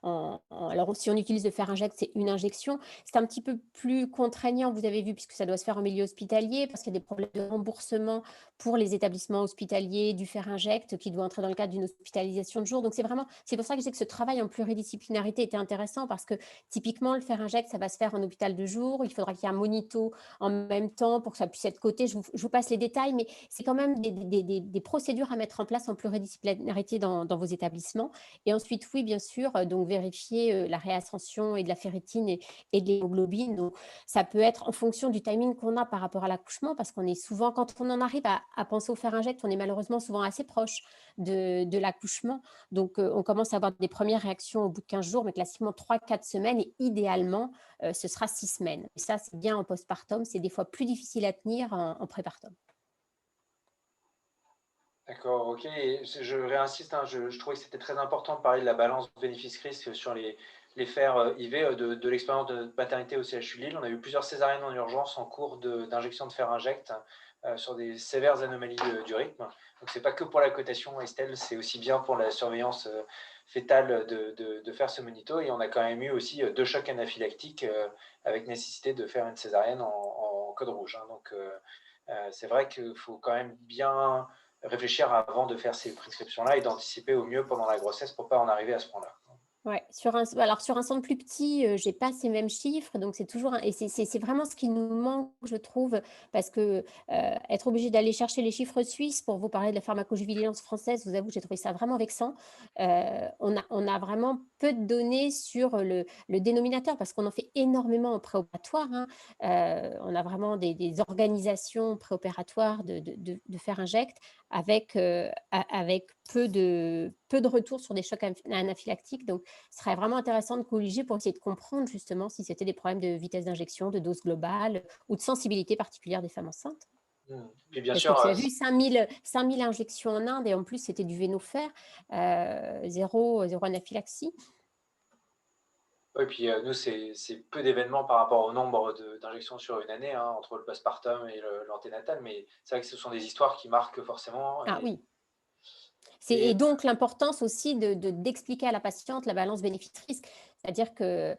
alors si on utilise le fer inject, c'est une injection. C'est un petit peu plus contraignant, vous avez vu, puisque ça doit se faire en milieu hospitalier, parce qu'il y a des problèmes de remboursement pour les établissements hospitaliers du fer inject qui doit entrer dans le cadre d'une hospitalisation de jour. Donc c'est pour ça que je dis que ce travail en pluridisciplinarité était intéressant, parce que typiquement, le fer inject, ça va se faire en hôpital de jour. Il faudra qu'il y ait un monito en même temps pour que ça puisse être coté. Je vous passe les détails, mais c'est quand même des procédures à mettre en place en pluridisciplinarité dans vos établissements. Et ensuite, oui, bien sûr, donc vérifier la réascension et de la ferritine et de l'hémoglobine. Donc, ça peut être en fonction du timing qu'on a par rapport à l'accouchement, parce qu'on est souvent, quand on en arrive à penser au fer inject, on est malheureusement souvent assez proche de l'accouchement. Donc, on commence à avoir des premières réactions au bout de 15 jours, mais classiquement 3-4 semaines, et idéalement, ce sera 6 semaines. Et ça, c'est bien en postpartum, c'est des fois plus difficile à tenir en prépartum. D'accord, ok. Et je réinsiste, je trouvais que c'était très important de parler de la balance bénéfice-risque sur les fers IV de l'expérience de maternité au CHU Lille. On a eu plusieurs césariennes en urgence en cours d'injection de fer inject sur des sévères anomalies du rythme. Donc, c'est pas que pour la cotation, Estelle, c'est aussi bien pour la surveillance fétale de faire ce monito. Et on a quand même eu aussi 2 chocs anaphylactiques avec nécessité de faire une césarienne en code rouge. Donc, c'est vrai qu'il faut quand même bien réfléchir avant de faire ces prescriptions-là et d'anticiper au mieux pendant la grossesse pour ne pas en arriver à ce point-là. Ouais, sur un centre plus petit, j'ai pas ces mêmes chiffres, donc c'est toujours et c'est vraiment ce qui nous manque, je trouve, parce que, être obligé d'aller chercher les chiffres suisses pour vous parler de la pharmacovigilance française, je vous avoue, j'ai trouvé ça vraiment vexant. On a vraiment peu de données sur le dénominateur, parce qu'on en fait énormément en préopératoire, hein. On a vraiment des organisations préopératoires de fer inject avec, avec peu de retours sur des chocs anaphylactiques. Donc, ce serait vraiment intéressant de colliger pour essayer de comprendre justement si c'était des problèmes de vitesse d'injection, de dose globale ou de sensibilité particulière des femmes enceintes. Et bien Parce sûr, que tu as vu 5000 injections en Inde, et en plus c'était du Venofer, zéro anaphylaxie. et puis nous, c'est peu d'événements par rapport au nombre d'injections sur une année, entre le postpartum et l'anténatal, mais c'est vrai que ce sont des histoires qui marquent forcément. Ah oui. Et Et donc l'importance aussi d'expliquer à la patiente la balance bénéfice-risque. C'est-à-dire que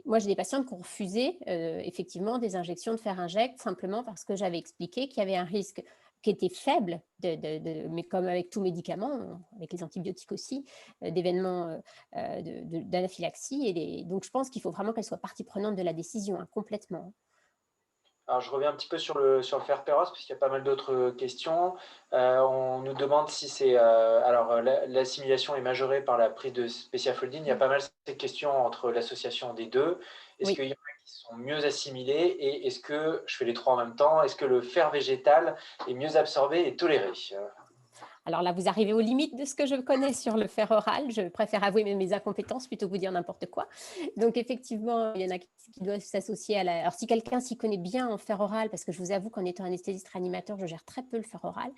moi, j'ai des patientes qui ont refusé effectivement des injections de fer inject simplement parce que j'avais expliqué qu'il y avait un risque qui était faible, mais comme avec tout médicament, avec les antibiotiques aussi, d'événements d'anaphylaxie. Donc, je pense qu'il faut vraiment qu'elle soit partie prenante de la décision, complètement. alors, je reviens un petit peu sur le fer Péros, parce qu'il y a pas mal d'autres questions. On nous demande si c'est... alors, l'assimilation est majorée par la prise de spéciafoldine. Il y a pas mal ces questions entre l'association des deux. Est-ce qu'il y en a qui sont mieux assimilés, et est-ce que, je fais les trois en même temps, est-ce que le fer végétal est mieux absorbé et toléré? Alors là, vous arrivez aux limites de ce que je connais sur le fer oral. Je préfère avouer mes incompétences plutôt que vous dire n'importe quoi. Donc effectivement, il y en a qui doivent s'associer à la... Alors si quelqu'un s'y connaît bien en fer oral, parce que je vous avoue qu'en étant anesthésiste réanimateur, je gère très peu le fer oral.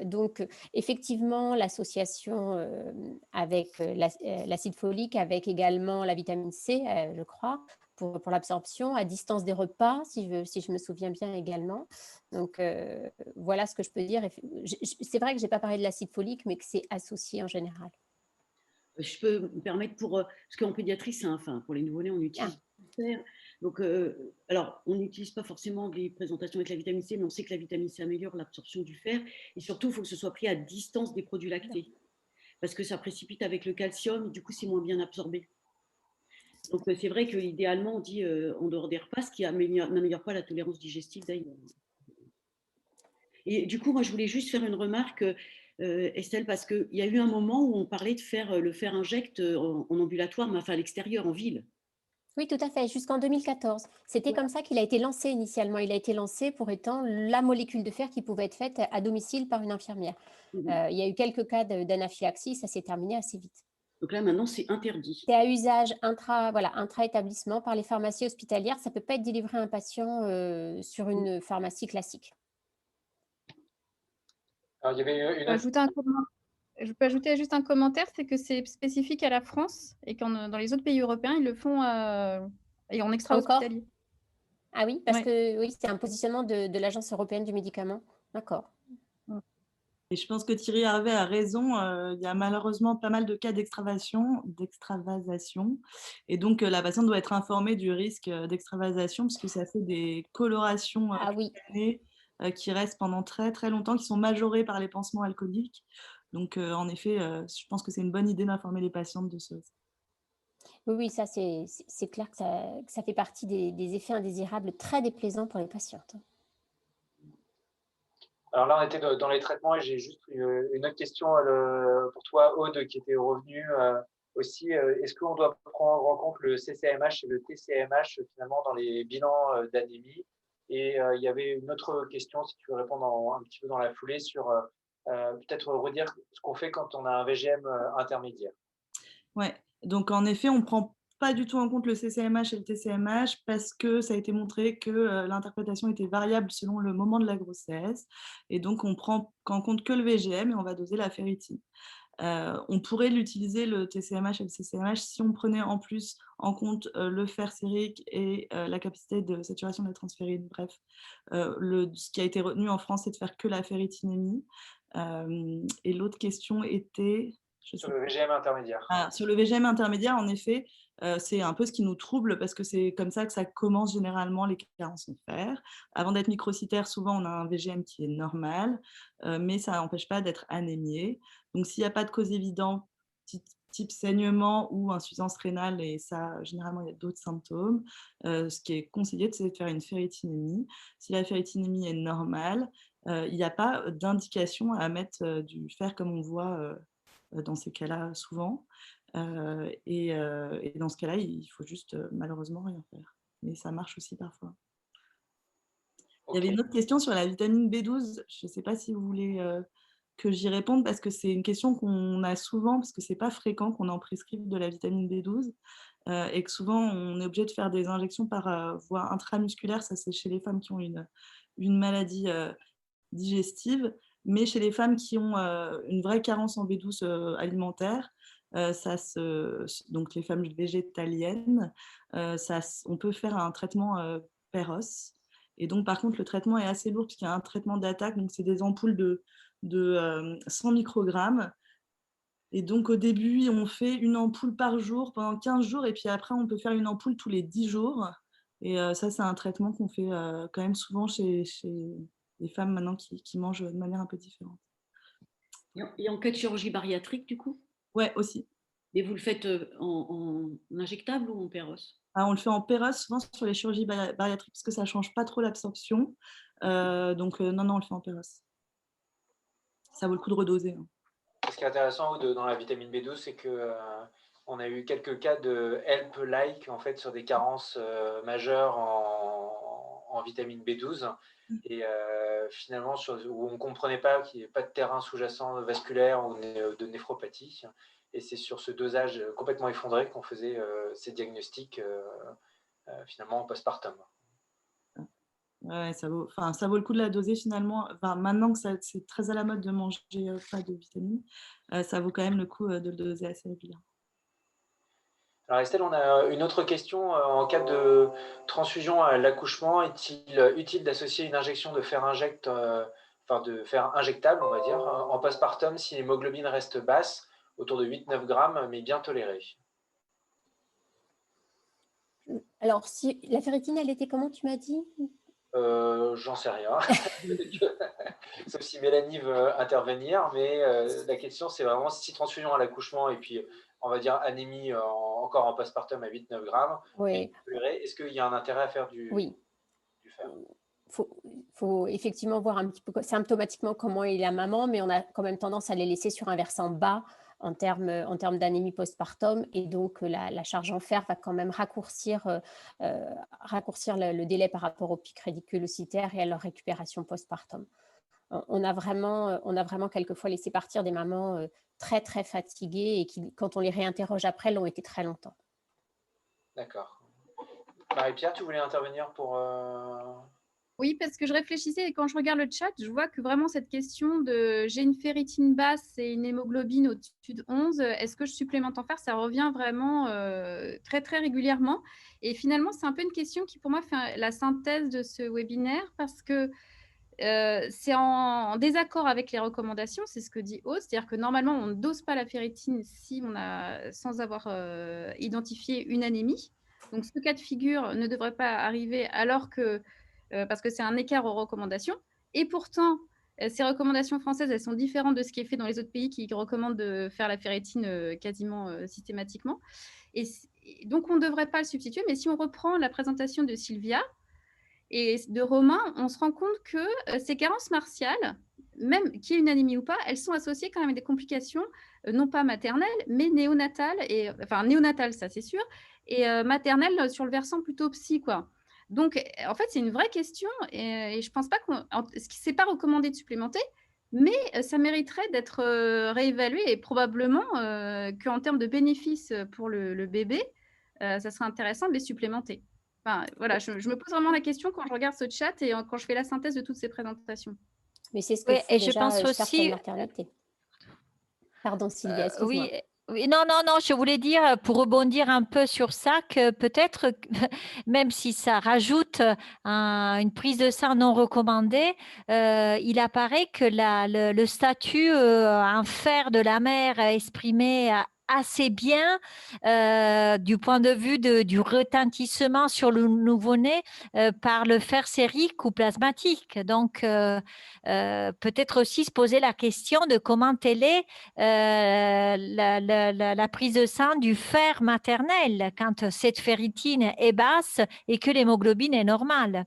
Donc effectivement, l'association avec l'acide folique, avec également la vitamine C, je crois, pour l'absorption, à distance des repas, si je me souviens bien également. Donc, voilà ce que je peux dire. C'est vrai que je n'ai pas parlé de l'acide folique, mais que c'est associé en général. Je peux me permettre parce qu'en pédiatrie, pour les nouveau-nés, on utilise le fer. Donc, alors, on n'utilise pas forcément des présentations avec la vitamine C, mais on sait que la vitamine C améliore l'absorption du fer. Et surtout, il faut que ce soit pris à distance des produits lactés, parce que ça précipite avec le calcium, et du coup, c'est moins bien absorbé. Donc, c'est vrai qu'idéalement, on dit en dehors des repas, ce qui n'améliore pas la tolérance digestive d'ailleurs. Et du coup, moi, je voulais juste faire une remarque. Estelle, parce qu'il y a eu un moment où on parlait de faire le fer inject en ambulatoire, mais enfin à l'extérieur, en ville. Oui, tout à fait, jusqu'en 2014. C'était Voilà. comme ça qu'il a été lancé initialement. Il a été lancé pour étant la molécule de fer qui pouvait être faite à domicile par une infirmière. Il y a eu quelques cas d'anaphylaxie, ça s'est terminé assez vite. Donc là, maintenant, c'est interdit. C'est à usage intra-établissement par les pharmacies hospitalières. Ça ne peut pas être délivré à un patient sur une pharmacie classique. Alors, il y avait une autre... Je peux ajouter juste un commentaire, c'est que c'est spécifique à la France et dans les autres pays européens, ils le font et en extra-hospitalier. Ah oui, parce Ouais. que oui, c'est un positionnement de l'Agence européenne du médicament. D'accord. Et je pense que Thierry Hervé a raison. Il y a malheureusement pas mal de cas d'extravasation. Et donc, la patiente doit être informée du risque d'extravasation parce que ça fait des colorations Ah oui. cutanées, qui restent pendant très, très longtemps, qui sont majorées par les pansements alcooliques. Donc, en effet, je pense que c'est une bonne idée d'informer les patientes de ce. Oui, ça, c'est clair que ça fait partie des effets indésirables très déplaisants pour les patientes. Alors là, on était dans les traitements et j'ai juste une autre question pour toi, Aude, qui était revenue aussi. Est-ce qu'on doit prendre en compte le CCMH et le TCMH finalement dans les bilans d'anémie? Et il y avait une autre question, si tu veux répondre un petit peu dans la foulée, sur peut-être redire ce qu'on fait quand on a un VGM intermédiaire. Ouais, donc en effet, on ne prend pas du tout en compte le CCMH et le TCMH parce que ça a été montré que l'interprétation était variable selon le moment de la grossesse. Et donc, on prend en compte que le VGM et on va doser la ferritine. On pourrait l'utiliser, le TCMH et le CCMH, si on prenait en plus en compte le fer sérique et la capacité de saturation de la transférine. Bref, ce qui a été retenu en France, c'est de faire que la ferritinémie. Et l'autre question était... Sur le VGM intermédiaire. Sur le VGM intermédiaire, en effet, c'est un peu ce qui nous trouble parce que c'est comme ça que ça commence généralement les carences en fer. Avant d'être microcytaire, souvent on a un VGM qui est normal, mais ça n'empêche pas d'être anémié. Donc s'il n'y a pas de cause évidente, type saignement ou insuffisance rénale, et ça, généralement, il y a d'autres symptômes, ce qui est conseillé, c'est de faire une ferritinémie. Si la ferritinémie est normale, il n'y a pas d'indication à mettre du fer comme on voit dans ces cas-là souvent. Et dans ce cas-là, il faut juste malheureusement rien faire. Mais ça marche aussi parfois. Okay. Il y avait une autre question sur la vitamine B12. Je ne sais pas si vous voulez que j'y réponde parce que c'est une question qu'on a souvent, parce que ce n'est pas fréquent qu'on en prescrive de la vitamine B12 et que souvent on est obligé de faire des injections par voie intramusculaire. Ça, c'est chez les femmes qui ont une maladie digestive. Mais chez les femmes qui ont une vraie carence en B12 alimentaire, donc les femmes végétaliennes, on peut faire un traitement PEROS. Et donc, par contre, le traitement est assez lourd puisqu'il y a un traitement d'attaque. Donc, c'est des ampoules de 100 microgrammes. Et donc, au début, on fait une ampoule par jour pendant 15 jours. Et puis après, on peut faire une ampoule tous les 10 jours. Et ça, c'est un traitement qu'on fait quand même souvent chez les femmes maintenant qui mangent de manière un peu différente. Et en cas de chirurgie bariatrique, du coup? Ouais, aussi. Mais vous le faites en injectable ou en PEROS? On le fait en PEROS, souvent sur les chirurgies bariatriques, parce que ça ne change pas trop l'absorption. Donc, non, on le fait en PEROS. Ça vaut le coup de redoser. Hein. Ce qui est intéressant dans la vitamine B12, c'est qu'on a eu quelques cas de HELP-like en fait, sur des carences majeures en vitamine B12. Et finalement, où on ne comprenait pas qu'il n'y ait pas de terrain sous-jacent vasculaire ou de néphropathie. Et c'est sur ce dosage complètement effondré qu'on faisait ces diagnostics finalement en postpartum. Ouais, ça vaut le coup de la doser finalement. Enfin, maintenant que c'est très à la mode de manger pas de vitamines, ça vaut quand même le coup de le doser assez régulièrement. Alors Estelle, on a une autre question. En cas de transfusion à l'accouchement, est-il utile d'associer une injection de fer de fer injectable, on va dire, en postpartum si l'hémoglobine reste basse, autour de 8-9 grammes, mais bien tolérée? Alors, si la ferritine, elle était comment, tu m'as dit? J'en sais rien. Sauf si Mélanie veut intervenir, mais la question, c'est vraiment si transfusion à l'accouchement et puis on va dire anémie encore en postpartum à 8-9 grammes. Oui. Est-ce qu'il y a un intérêt à faire du fer? faut effectivement voir un petit peu symptomatiquement comment est la maman, mais on a quand même tendance à les laisser sur un versant bas en termes d'anémie postpartum, et donc la charge en fer va quand même raccourcir le délai par rapport aux pics radiculocitaires et à leur récupération postpartum. On a vraiment quelquefois laissé partir des mamans très, très fatiguées et qui, quand on les réinterroge après, l'ont été très longtemps. D'accord. Marie-Pierre, tu voulais intervenir pour… Oui, parce que je réfléchissais et quand je regarde le chat, je vois que vraiment cette question de j'ai une ferritine basse et une hémoglobine au-dessus de 11, est-ce que je supplémente en fer? Ça revient vraiment très, très régulièrement. Et finalement, c'est un peu une question qui, pour moi, fait la synthèse de ce webinaire parce que c'est en désaccord avec les recommandations, c'est ce que dit Aude, c'est-à-dire que normalement, on ne dose pas la ferritine sans avoir identifié une anémie. Donc, ce cas de figure ne devrait pas arriver alors que parce que c'est un écart aux recommandations. Et pourtant, ces recommandations françaises, elles sont différentes de ce qui est fait dans les autres pays qui recommandent de faire la ferritine quasiment systématiquement. Et donc, on ne devrait pas le substituer. Mais si on reprend la présentation de Sylvia et de Romain, on se rend compte que ces carences martiales, même qu'il y ait une anémie ou pas, elles sont associées quand même à des complications, non pas maternelles, mais néonatales, enfin néonatales, ça c'est sûr, et maternelles sur le versant plutôt psy, quoi. Donc, en fait, c'est une vraie question et je pense pas ce qui n'est pas recommandé de supplémenter, mais ça mériterait d'être réévalué et probablement qu'en termes de bénéfices pour le bébé, ça serait intéressant de les supplémenter. Enfin, voilà, je me pose vraiment la question quand je regarde ce chat et quand je fais la synthèse de toutes ces présentations. Mais c'est ce que Oui, font et je déjà pense certaines aussi, maternités. Pardon Sylvia, excuse-moi. oui, non, je voulais dire, pour rebondir un peu sur ça, que peut-être, même si ça rajoute une prise de sang non recommandée, il apparaît que le statut en fer de la mère exprimé assez bien du point de vue du retentissement sur le nouveau-né par le fer sérique ou plasmatique. Donc, peut-être aussi se poser la question de comment elle est la prise de sang du fer maternel quand cette ferritine est basse et que l'hémoglobine est normale.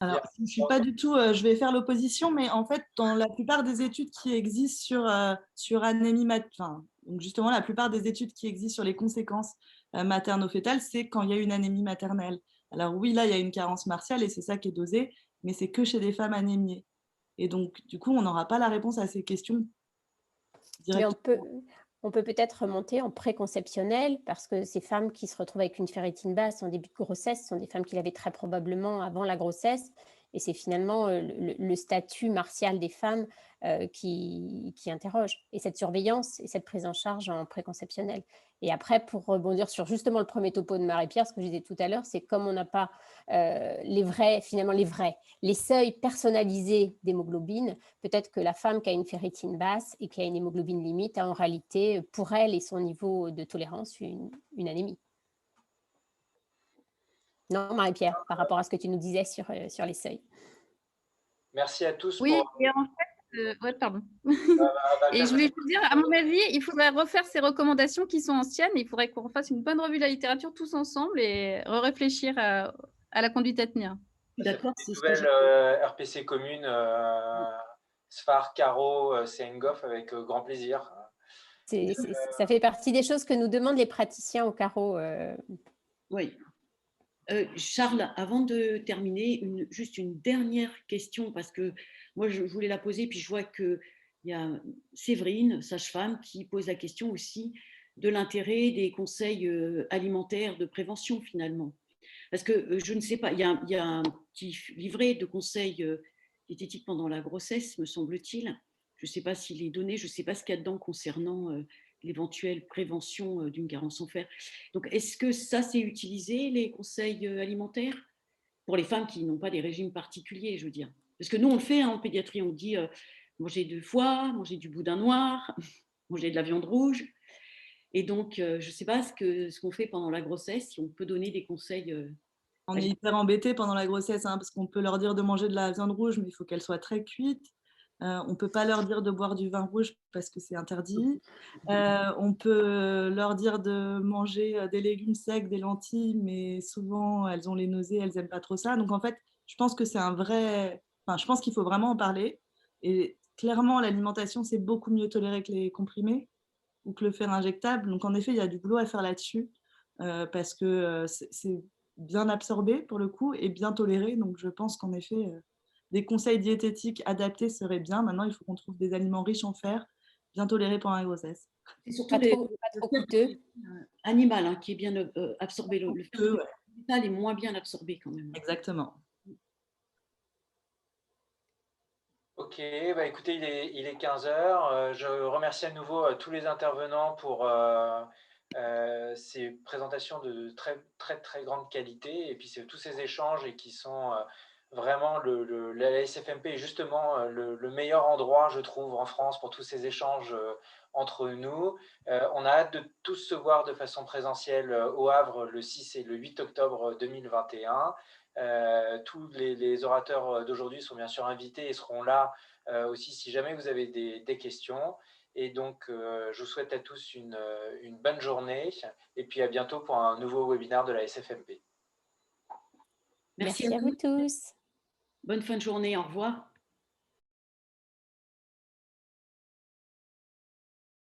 Alors, je ne suis pas du tout, je vais faire l'opposition, mais en fait, dans la plupart des études qui existent sur anémie donc justement, la plupart des études qui existent sur les conséquences materno-fétales, c'est quand il y a une anémie maternelle. Alors oui, là, il y a une carence martiale et c'est ça qui est dosé, mais c'est que chez des femmes anémiées. Et donc, du coup, on n'aura pas la réponse à ces questions directement. Mais on peut peut-être remonter en préconceptionnel parce que ces femmes qui se retrouvent avec une ferritine basse en début de grossesse sont des femmes qui l'avaient très probablement avant la grossesse. Et c'est finalement le statut martial des femmes qui interroge. Et cette surveillance et cette prise en charge en préconceptionnel. Et après, pour rebondir sur justement le premier topo de Marie-Pierre, ce que je disais tout à l'heure, c'est comme on n'a pas les seuils personnalisés d'hémoglobine, peut-être que la femme qui a une ferritine basse et qui a une hémoglobine limite a en réalité, pour elle et son niveau de tolérance, une anémie. Non, Marie-Pierre, par rapport à ce que tu nous disais sur les seuils. Merci à tous. Oui, et en fait, ouais, pardon. Et je voulais vous dire, à mon avis, il faudrait refaire ces recommandations qui sont anciennes. Il faudrait qu'on fasse une bonne revue de la littérature tous ensemble et réfléchir à la conduite à tenir. D'accord, c'est une nouvelle RPC commune, SFAR, Caro, CNGOF, avec grand plaisir. Ça fait partie des choses que nous demandent les praticiens au carreau. Oui. Charles, avant de terminer, juste une dernière question, parce que moi, je voulais la poser, puis je vois qu'il y a Séverine, sage-femme, qui pose la question aussi de l'intérêt des conseils alimentaires de prévention, finalement. Parce que je ne sais pas, il y a un petit livret de conseils diététiques pendant la grossesse, me semble-t-il. Je ne sais pas s'il est donné, je ne sais pas ce qu'il y a dedans concernant l'éventuelle prévention d'une carence en fer. Donc, est-ce que ça, c'est utilisé, les conseils alimentaires, pour les femmes qui n'ont pas des régimes particuliers, je veux dire? Parce que nous, on le fait en pédiatrie, on dit manger du foie, manger du boudin noir, manger de la viande rouge. Et donc, je ne sais pas ce qu'on fait pendant la grossesse, si on peut donner des conseils. On est hyper embêtés pendant la grossesse, parce qu'on peut leur dire de manger de la viande rouge, mais il faut qu'elle soit très cuite. On ne peut pas leur dire de boire du vin rouge parce que c'est interdit. On peut leur dire de manger des légumes secs, des lentilles, mais souvent elles ont les nausées, elles n'aiment pas trop ça. Donc en fait, je pense que c'est un vrai... Enfin, je pense qu'il faut vraiment en parler. Et clairement, l'alimentation, c'est beaucoup mieux toléré que les comprimés ou que le fer injectable. Donc en effet, il y a du boulot à faire là-dessus parce que c'est bien absorbé pour le coup et bien toléré. Donc je pense qu'en effet, des conseils diététiques adaptés seraient bien. Maintenant, il faut qu'on trouve des aliments riches en fer, bien tolérés pendant la grossesse. C'est surtout Pas trop coûteux. animal hein, qui est bien absorbé. Le fer Ouais. végétal est moins bien absorbé quand même. Exactement. Ok, bah écoutez, il est 15 heures. Je remercie à nouveau tous les intervenants pour ces présentations de très grande qualité et puis tous ces échanges et qui sont vraiment la SFMP est justement le meilleur endroit, je trouve, en France pour tous ces échanges entre nous. On a hâte de tous se voir de façon présentielle au Havre le 6 et le 8 octobre 2021. Tous les orateurs d'aujourd'hui sont bien sûr invités et seront là aussi si jamais vous avez des questions. Et donc, je vous souhaite à tous une bonne journée et puis à bientôt pour un nouveau webinaire de la SFMP. Merci à vous tous. Bonne fin de journée, au revoir.